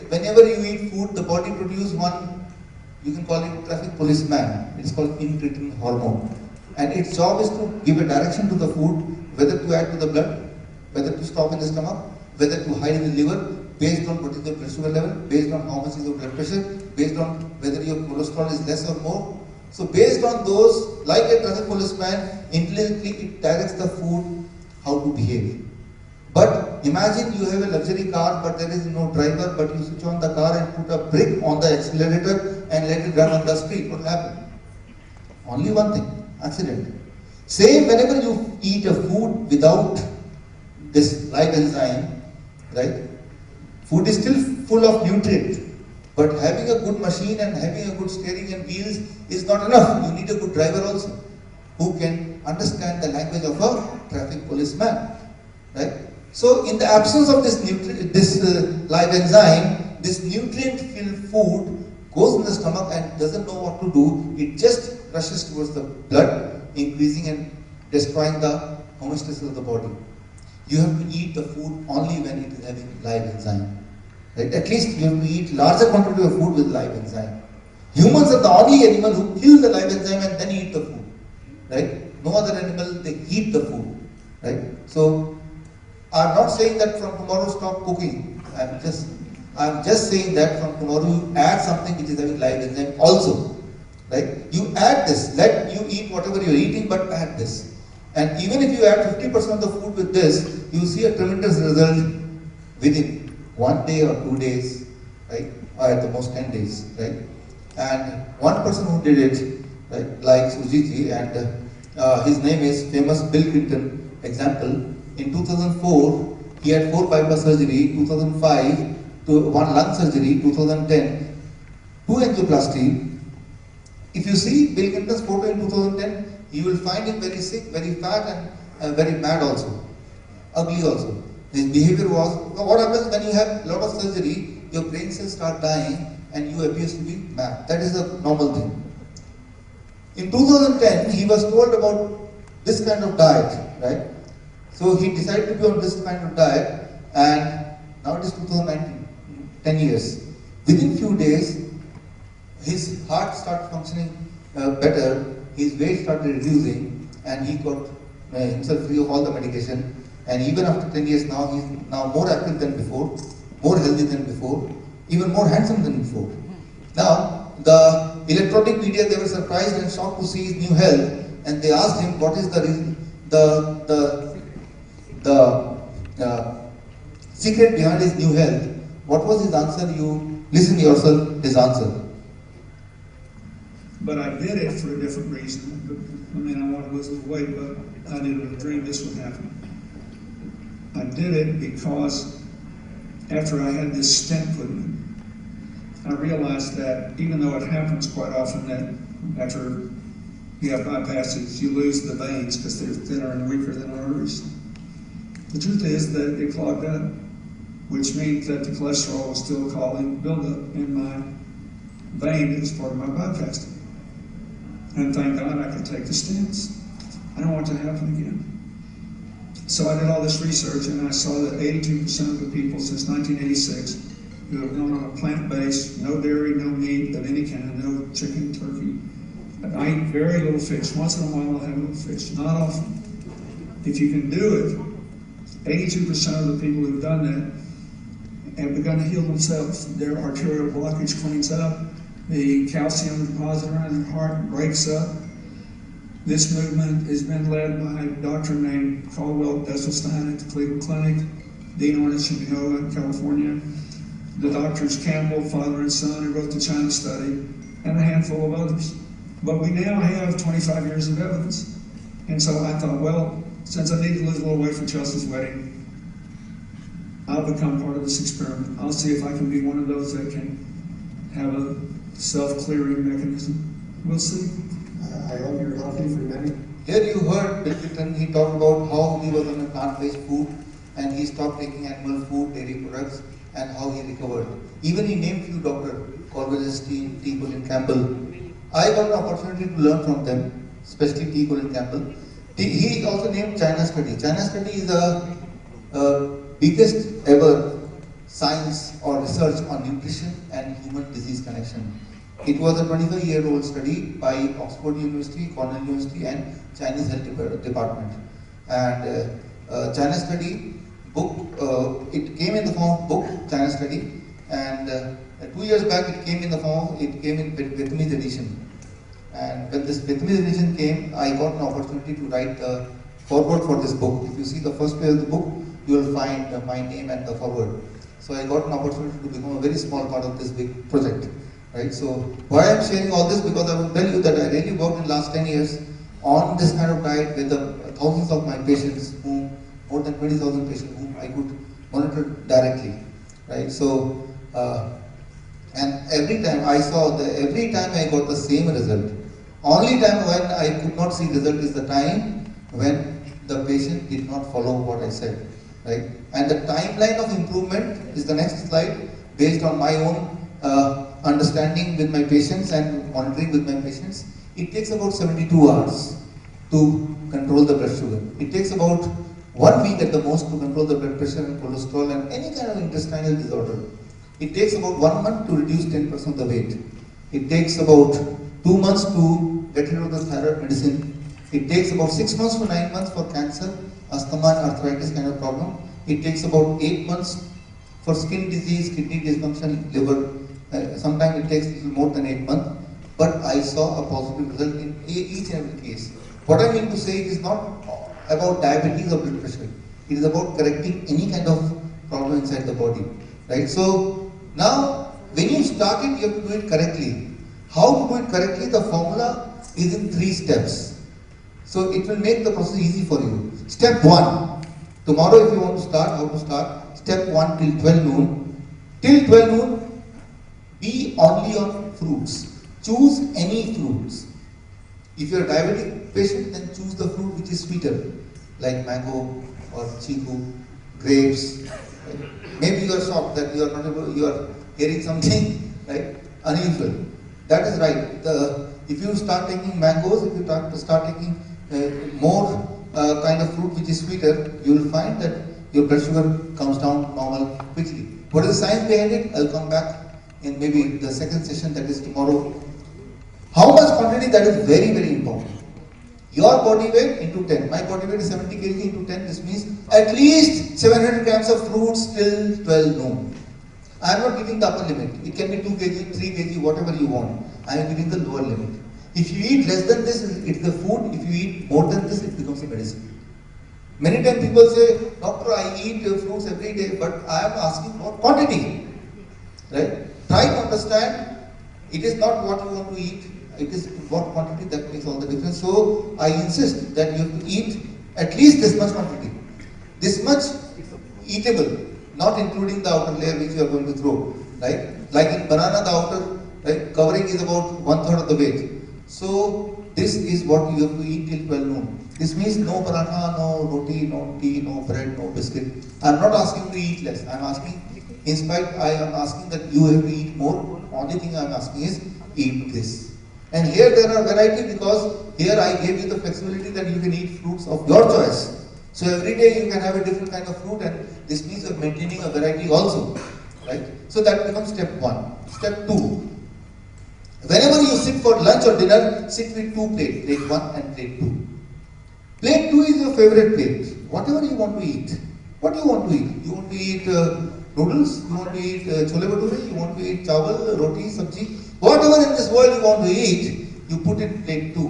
whenever you eat food, the body produces one, you can call it traffic policeman. It's called incretin hormone. And its job is to give a direction to the food, whether to add to the blood, whether to stop in the stomach, whether to hide in the liver, based on what is the blood sugar level, based on how much is your blood pressure, based on whether your cholesterol is less or more. So based on those, like a traffic policeman, intelligently it directs the food how to behave. But imagine you have a luxury car, but there is no driver, but you switch on the car and put a brick on the accelerator and let it run on the street. What will happen? Only one thing, accident. Same whenever you eat a food without this live enzyme, right? Food is still full of nutrients, but having a good machine and having a good steering and wheels is not enough. You need a good driver also, who can understand the language of a traffic policeman, right? So in the absence of this live enzyme, this nutrient-filled food goes in the stomach and doesn't know what to do. It just rushes towards the blood, increasing and destroying the homeostasis of the body. You have to eat the food only when it is having live enzyme. Right? At least you have to eat larger quantity of food with live enzyme. Humans are the only animal who kill the live enzyme and then eat the food. Right? No other animal, they eat the food. Right? So I'm not saying that from tomorrow stop cooking. I'm just saying that from tomorrow you add something which is having live enzyme also. Right? You add this. Let you eat whatever you're eating, but add this. And even if you add 50% of the food with this, you see a tremendous result within 1 day or 2 days, right? Or at the most 10 days, right? And one person who did it, right, like Sujiji, and his name is famous Bill Clinton example. In 2004, he had 4 bypass surgery. 2005, one lung surgery, 2010, 2 angioplasty. If you see Bill Clinton's photo in 2010, you will find him very sick, very fat, and very mad also, ugly also. His behavior was, what happens when you have a lot of surgery, your brain cells start dying and you appear to be mad. That is a normal thing. In 2010, he was told about this kind of diet, right? So he decided to be on this kind of diet, and now it is 2019, 10 years. Within few days, his heart started functioning better, his weight started reducing, and he got himself free of all the medication. And even after 10 years now, he's now more active than before, more healthy than before, even more handsome than before. Now, the electronic media, they were surprised and shocked to see his new health, and they asked him what is the reason, the secret behind his new health. What was his answer? You listen yourself, his answer. But I did it for a different reason. I mean, I wanted to lose a little weight, but I didn't dream this would happen. I did it because after I had this stent put in, I realized that even though it happens quite often that after you have bypasses, you lose the veins because they're thinner and weaker than arteries. The truth is that it clogged up, which means that the cholesterol was still causing buildup in my vein that was part of my bypass. And thank God I could take the stents. I don't want it to happen again. So I did all this research and I saw that 82% of the people since 1986 who have gone on a plant-based, no dairy, no meat of any kind, no chicken, turkey. I eat very little fish. Once in a while I'll have a little fish, not often. If you can do it, 82% of the people who've done that have begun to heal themselves. Their arterial blockage cleans up, the calcium deposit around their heart breaks up. This movement has been led by a doctor named Caldwell Esselstyn at the Cleveland Clinic, Dean Ornish in Iowa, California, the doctors Campbell, father and son, who wrote the China study, and a handful of others. But we now have 25 years of evidence. And so I thought, well, since I need to lose a little weight for Chelsea's wedding, I'll become part of this experiment. I'll see if I can be one of those that can have a self-clearing mechanism. We'll see. I hope you're healthy for many. Here you heard Bill Clinton, he talked about how he was on a plant-based food and he stopped taking animal food, dairy products, and how he recovered. Even he named few doctors, Organised, T. Colin Campbell. I got an opportunity to learn from them, especially T. Colin Campbell. He also named China Study. China Study is the biggest ever science or research on nutrition and human disease connection. It was a 25-year-old study by Oxford University, Cornell University, and Chinese Health Department. And China Study book, it came in the form of book, China Study, and 2 years back it came in Vietnamese edition. And when this Vietnamese edition came, I got an opportunity to write the foreword for this book. If you see the first page of the book, you will find my name and the foreword. So I got an opportunity to become a very small part of this big project. Right? So why I am sharing all this, because I will tell you that I really worked in the last 10 years on this kind of diet with thousands of my patients, more than 20,000 patients whom I could monitor directly. Right? So, and every time I got the same result. Only time when I could not see result is the time when the patient did not follow what I said. Right? And the timeline of improvement is the next slide, based on my own understanding with my patients and monitoring with my patients. It takes about 72 hours to control the blood sugar. It takes about 1 week at the most to control the blood pressure and cholesterol and any kind of intestinal disorder. It takes about 1 month to reduce 10% of the weight. It takes about 2 months to get rid of the thyroid medicine. It takes about 6 months to 9 months for cancer, asthma and arthritis kind of problem. It takes about 8 months for skin disease, kidney dysfunction, liver. Sometimes it takes a little more than 8 months, but I saw a positive result in each and every case. What I mean to say, it is not about diabetes or blood pressure. It is about correcting any kind of problem inside the body. Right? So now, when you start it, you have to do it correctly. How to do it correctly? The formula is in 3 steps. So it will make the process easy for you. Step 1. Tomorrow if you want to start, how to start? Step 1 till 12 noon. Till 12 noon, be only on fruits. Choose any fruits. If you are a diabetic patient, then choose the fruit which is sweeter, like mango or chiku, grapes. Right? Maybe you are shocked that you are not able, you are hearing something right unusual. That is right. If you start taking mangoes, if you start taking more kind of fruit which is sweeter, you will find that your blood sugar comes down normal quickly. What is the science behind it? I'll come back in maybe the second session, that is tomorrow. How much quantity? That is very, very important. Your body weight into 10. My body weight is 70 kg into 10. This means at least 700 grams of fruits till 12 noon. I am not giving the upper limit. It can be 2 kg, 3 kg, whatever you want. I am giving the lower limit. If you eat less than this, it's the food. If you eat more than this, it becomes a medicine. Many times people say, doctor, I eat fruits every day, but I am asking for quantity. Right? Try to understand, it is not what you want to eat, it is what quantity that makes all the difference. So I insist that you have to eat at least this much quantity. This much eatable, not including the outer layer which you are going to throw. Right? Like in banana, the outer covering is about 1/3 of the weight. So this is what you have to eat till 12 noon. This means no paratha, no roti, no tea, no bread, no biscuit. I am not asking to eat less. I am asking, in spite, I am asking that you have to eat more. Only thing I am asking is eat this. And here there are variety, because here I gave you the flexibility that you can eat fruits of your choice. So every day you can have a different kind of fruit, and this means you are maintaining a variety also. Right? So that becomes step 1. Step 2. Whenever you sit for lunch or dinner, sit with 2 plates, plate 1 and plate 2. Plate 2 is your favorite plate. Whatever you want to eat. What do you want to eat? You want to eat noodles? You want to eat chole bhature? You want to eat chawal, roti, sabji? Whatever in this world you want to eat, you put in plate 2.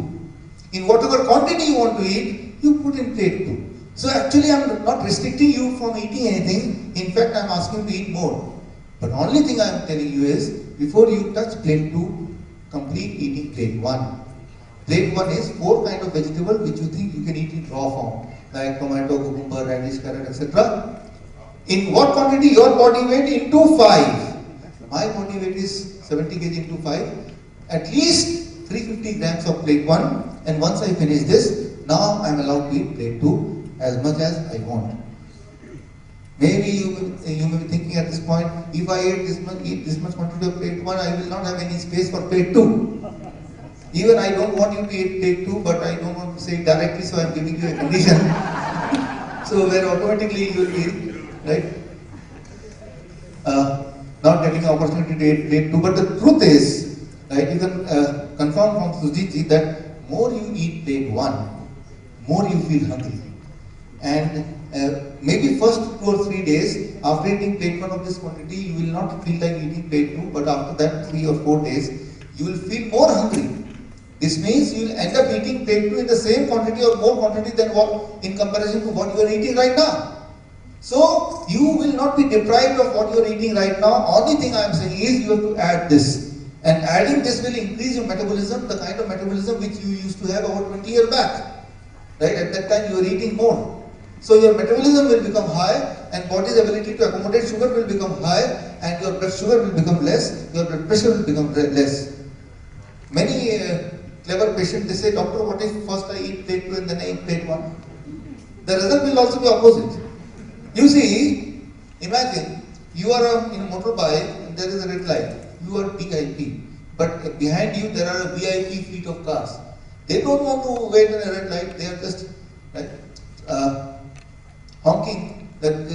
In whatever quantity you want to eat, you put in plate 2. So actually I am not restricting you from eating anything. In fact, I am asking you to eat more. But only thing I am telling you is, before you touch plate 2, complete eating plate 1. Plate 1 is 4 kind of vegetable which you think you can eat in raw form, like tomato, cucumber, radish, carrot, etc. In what quantity? Your body weight into 5. My body weight is 70 kg into 5. At least 350 grams of plate 1. And once I finish this, now I am allowed to eat plate 2 as much as I want. Maybe you may be thinking at this point, if I eat this much quantity of plate 1, I will not have any space for plate 2. Even I don't want you to eat plate 2, but I don't want to say it directly, so I am giving you a condition. So where automatically you will be, right, not getting an opportunity to eat plate 2. But the truth is, right, you can confirm from Sujit that more you eat plate 1, more you feel hungry. And maybe first 2 or 3 days after eating plate 1 of this quantity, you will not feel like eating plate 2, but after that 3 or 4 days, you will feel more hungry. This means you will end up eating plate 2 in the same quantity or more quantity than what in comparison to what you are eating right now. So you will not be deprived of what you are eating right now. Only thing I am saying is you have to add this. And adding this will increase your metabolism, the kind of metabolism which you used to have about 20 years back. Right? At that time you were eating more. So your metabolism will become high, and body's ability to accommodate sugar will become high, and your blood sugar will become less, your blood pressure will become less. Many clever patients, they say, doctor, what if first I eat plate 2 and then I eat plate 1? The result will also be opposite. You see, imagine you are in a motorbike and there is a red light. You are VIP, but behind you there are a VIP fleet of cars. They don't want to wait in a red light. They are just honking that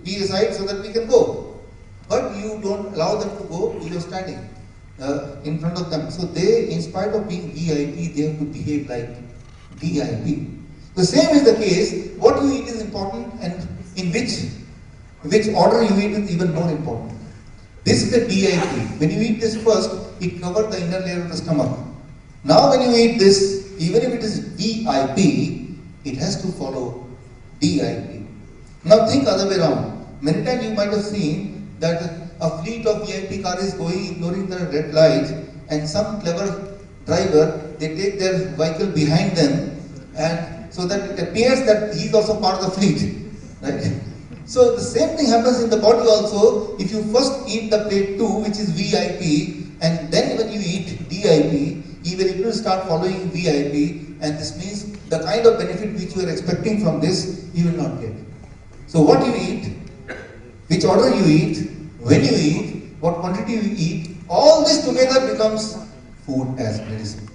be aside so that we can go. But you don't allow them to go. You are standing in front of them. So they, in spite of being VIP, they have to behave like VIP. The same is the case. What you eat is important, and in which order you eat is even more important. This is the DIP. When you eat this first, it covers the inner layer of the stomach. Now when you eat this, even if it is VIP, it has to follow DIP. Now think other way around. Many times you might have seen that a fleet of VIP car is going, ignoring the red light, and some clever driver, they take their vehicle behind them, and so that it appears that he is also part of the fleet. Right? So the same thing happens in the body also. If you first eat the plate 2, which is VIP, and then when you eat DIP, even it will start following VIP, and this means the kind of benefit which you are expecting from this, you will not get. So what you eat, which order you eat, when you eat, what quantity you eat, all this together becomes food as medicine,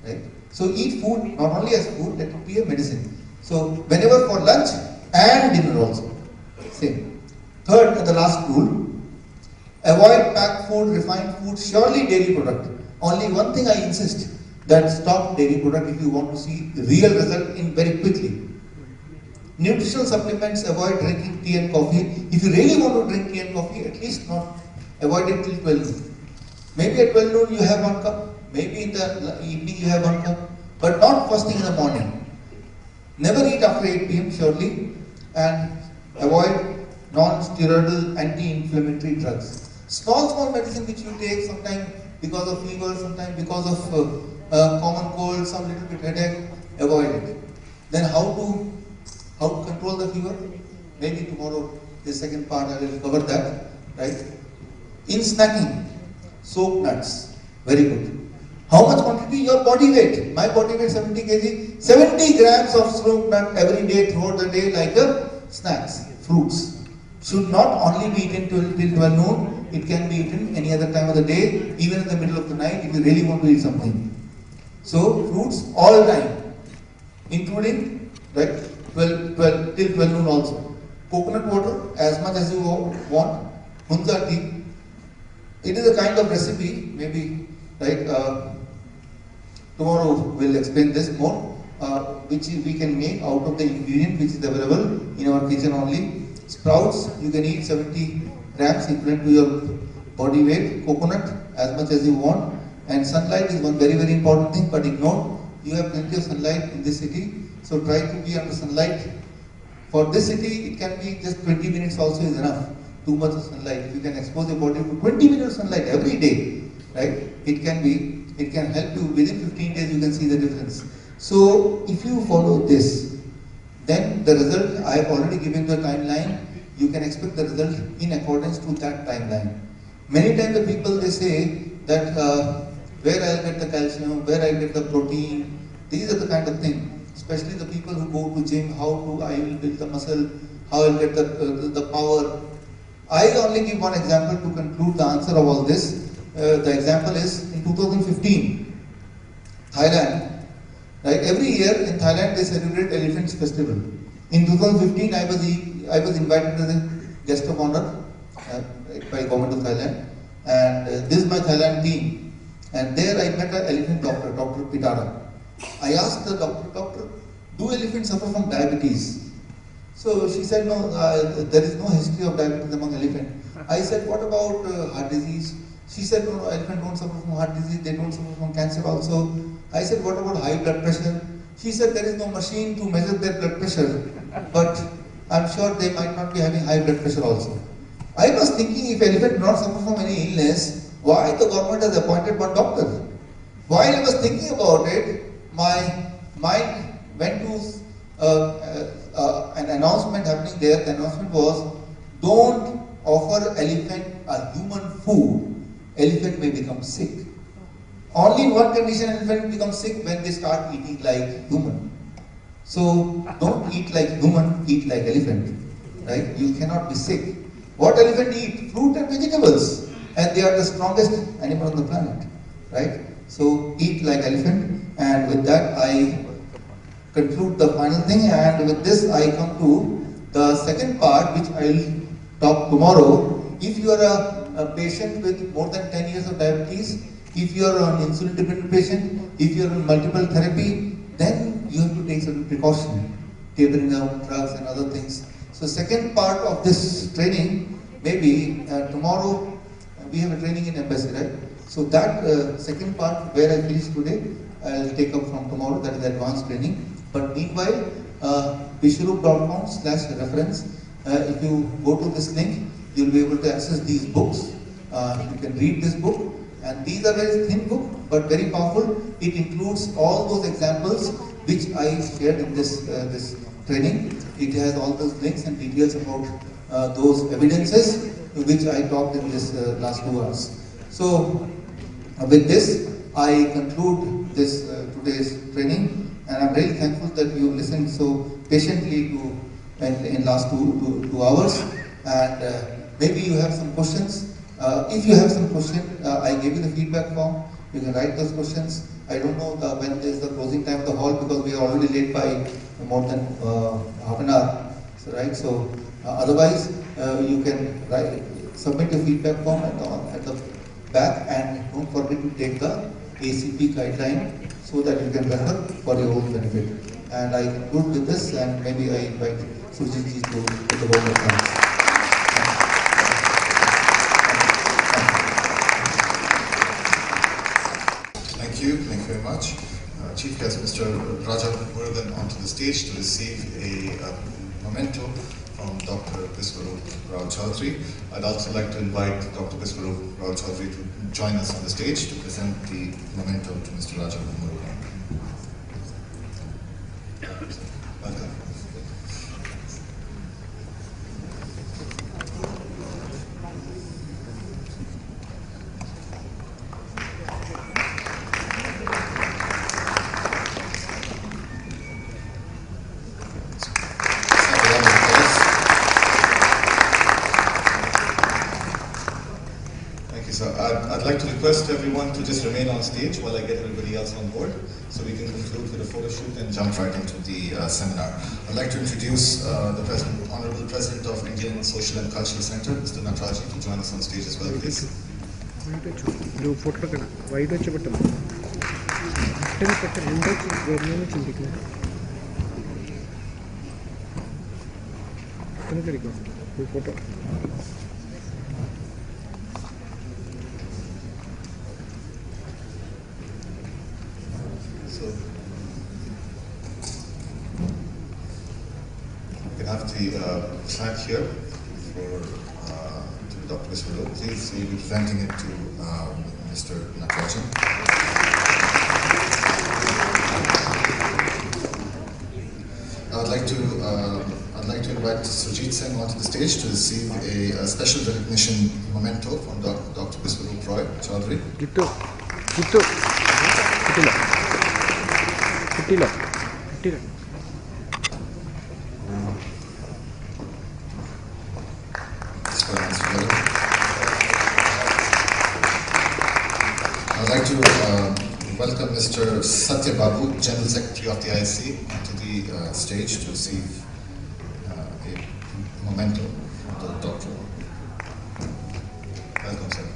right? So eat food not only as food, let it be a medicine. So whenever for lunch and dinner also, same. Third and the last rule, avoid packed food, refined food, surely dairy product. Only one thing I insist, that stop dairy product if you want to see real result in very quickly. Nutritional supplements, avoid drinking tea and coffee. If you really want to drink tea and coffee, at least not avoid it till 12 noon. Maybe at 12 noon you have 1 cup, maybe in the evening you have 1 cup, but not first thing in the morning. Never eat after 8 p.m. surely, and avoid non-steroidal anti-inflammatory drugs. Small medicine which you take sometimes because of fever, sometimes because of common cold, some little bit headache, avoid it. Then how to control the fever? Maybe tomorrow, the second part I will cover that, right? In snacking, soaked nuts, very good. How much quantity? Your body weight. My body weight 70 kg, 70 grams of soaked nut every day throughout the day like snacks, fruits. Should not only be eaten till 12 noon, it can be eaten any other time of the day, even in the middle of the night if you really want to eat something. So fruits all time, including right 12 till 12 noon also. Coconut water as much as you want. Hunza tea. It is a kind of recipe, maybe right. Tomorrow we'll explain this more, which we can make out of the ingredient which is available in our kitchen only. Sprouts, you can eat 70 grams equivalent to your body weight. Coconut as much as you want. And sunlight is one very important thing, but ignore. You have plenty of sunlight in this city, so try to be under sunlight. For this city, it can be just 20 minutes also is enough. Too much of sunlight. If you can expose your body to 20 minutes of sunlight every day, right? It can help you. Within 15 days, you can see the difference. So if you follow this, then the result, I have already given the timeline. You can expect the result in accordance to that timeline. Many times the people, they say that where I'll get the calcium, where I'll get the protein. These are the kind of thing. Especially the people who go to gym, I will build the muscle, how I'll get the power. I only give one example to conclude the answer of all this. The example is in 2015, Thailand. Right, every year in Thailand they celebrate Elephants Festival. In 2015, I was invited as a guest of honor by government of Thailand, and this is my Thailand team. And there I met an elephant doctor, Dr. Pitara. I asked the doctor, do elephants suffer from diabetes? So she said, no, there is no history of diabetes among elephants. I said, what about heart disease? She said, no, elephants don't suffer from heart disease, they don't suffer from cancer also. I said, what about high blood pressure? She said, there is no machine to measure their blood pressure, but I'm sure they might not be having high blood pressure also. I was thinking, if elephant do not suffer from any illness, why the government has appointed one doctor? While I was thinking about it, my mind went to an announcement happening there. The announcement was, don't offer elephant a human food, elephant may become sick. Only in one condition elephant becomes sick, when they start eating like human. So don't eat like human, eat like elephant, right? You cannot be sick. What elephant eat? Fruit and vegetables, and they are the strongest animal on the planet, right? So eat like elephant, and with that I conclude the final thing, and with this I come to the second part, which I will talk tomorrow. If you are a patient with more than 10 years of diabetes, if you are an insulin dependent patient, if you are on multiple therapy, then you have to take certain precaution, tapering out drugs and other things. So second part of this training, maybe tomorrow we have a training in embassy, right? So that second part where I finished today, I'll take up from tomorrow, that is advanced training. But meanwhile, bishrup.com/reference, if you go to this link, you'll be able to access these books. You can read this book, and these are very thin book, but very powerful. It includes all those examples which I shared in this training. It has all those links and details about those evidences which I talked in this last 2 hours. So with this, I conclude this today's training, and I'm very thankful that you listened so patiently to in last two hours. And maybe you have some questions. If you have some question, I gave you the feedback form. You can write those questions. I don't know when is the closing time of the hall, because we are already late by more than half an hour. So, right. So otherwise, you can submit your feedback form at the back, and don't forget to take the ACP guideline so that you can refer for your own benefit. And I conclude with this, and maybe I invite Surjit ji to take the vote of thanks. Thank you very much. Chief Guest Mr. Raja Murugan onto the stage to receive a memento from Dr. Biswarup Rao Chaudhary. I'd also like to invite Dr. Biswarup Rao Chaudhary to join us on the stage to present the memento to Mr. Raja Murugan. Welcome. So I'd like to request everyone to just remain on stage while I get everybody else on board, so we can conclude with a photo shoot and jump right into the seminar. I'd like to introduce the Honorable President of Indian Social and Cultural Center, Mr. Natarajan, to join us on stage as well, please. So we can have the plaque here for to Dr. Biswarup. Please, we'll be presenting it to Mr. Natarajan. I'd like to invite Surjit Singh onto the stage to receive a special recognition memento from Dr. Biswarup Roy Chaudhary. I'd like to welcome Mr. Satya Babu, General Secretary of the IC, onto the stage to receive a memento from the doctor. Welcome, sir.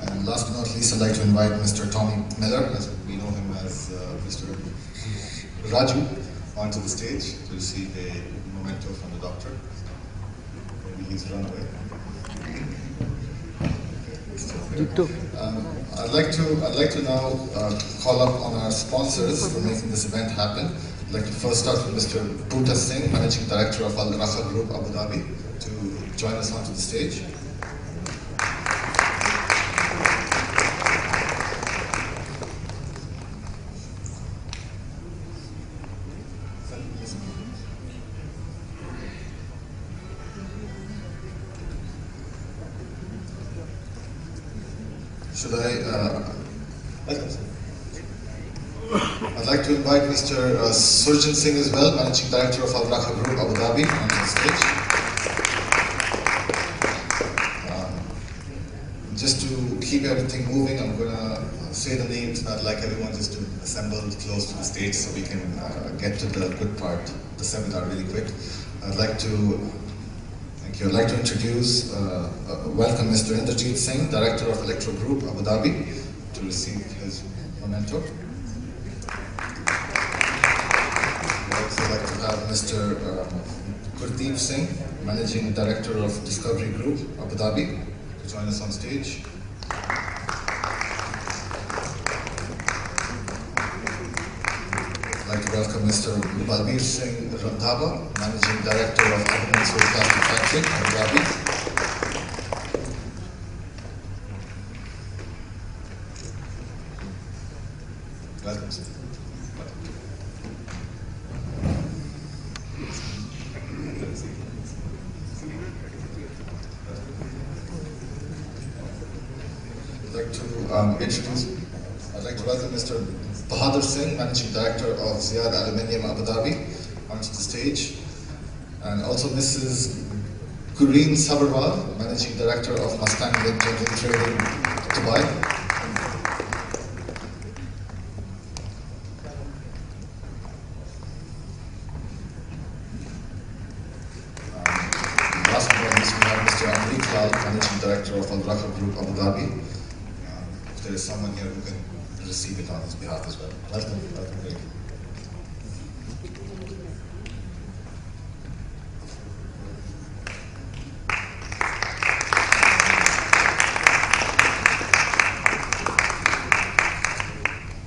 And last but not least, I'd like to invite Mr. Tommy Miller, as we know him as Mr. Raju, onto the stage to receive a memento from the doctor. Maybe he's run away. I'd like to now call up on our sponsors for making this event happen. I'd like to first start with Mr. Bhuta Singh, Managing Director of Al Rakha Group, Abu Dhabi, to join us onto the stage. I'd like to invite Mr. Surjan Singh as well, Managing Director of Al Rakha Group, Abu Dhabi, onto the stage. Just to keep everything moving, I'm going to say the names, and I'd like everyone just to assemble close to the stage so we can get to the good part of the seminar really quick. I'd like to introduce, welcome Mr. Inderjeet Singh, Director of Electro Group, Abu Dhabi, to receive his memento. I'd also like to have Mr. Gurdeep Singh, Managing Director of Discovery Group, Abu Dhabi, to join us on stage. I'd like to welcome Mr. Balbir Singh Randhava, Managing Director of Organised Plastic Factory, Abu Dhabi. Welcome, sir. I'd like to welcome Mr. Bahadur Singh, Managing Director of Ziyad Aluminium Abu Dhabi, onto the stage. And also Mrs. Gureen Sabarwal, Managing Director of Mustang Limited Trading, Dubai. Last but not least, we have Mr. Amrik Lal, Managing Director of Al Rafa Group Abu Dhabi. If there is someone here who can receive it on his behalf as well. Welcome, welcome.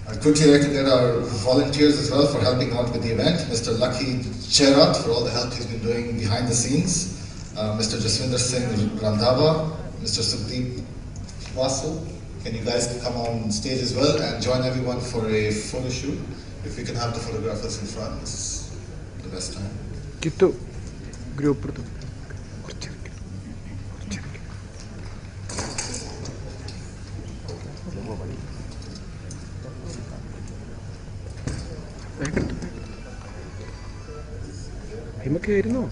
I'd quickly like to get our volunteers as well for helping out with the event. Mr. Lucky Cherat for all the help he's been doing behind the scenes. Mr. Jaswinder Singh Randhawa, Mr. Sukhdeep Vasu. Can you guys come on stage as well and join everyone for a photo shoot? If we can have the photographers in front, this is the best time. Gitu, group itu. Aimak ഇരുന്നോ?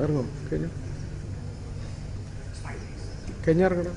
ഇറങ്ങോ കൈഞ്ഞ ഇറങ്ങണം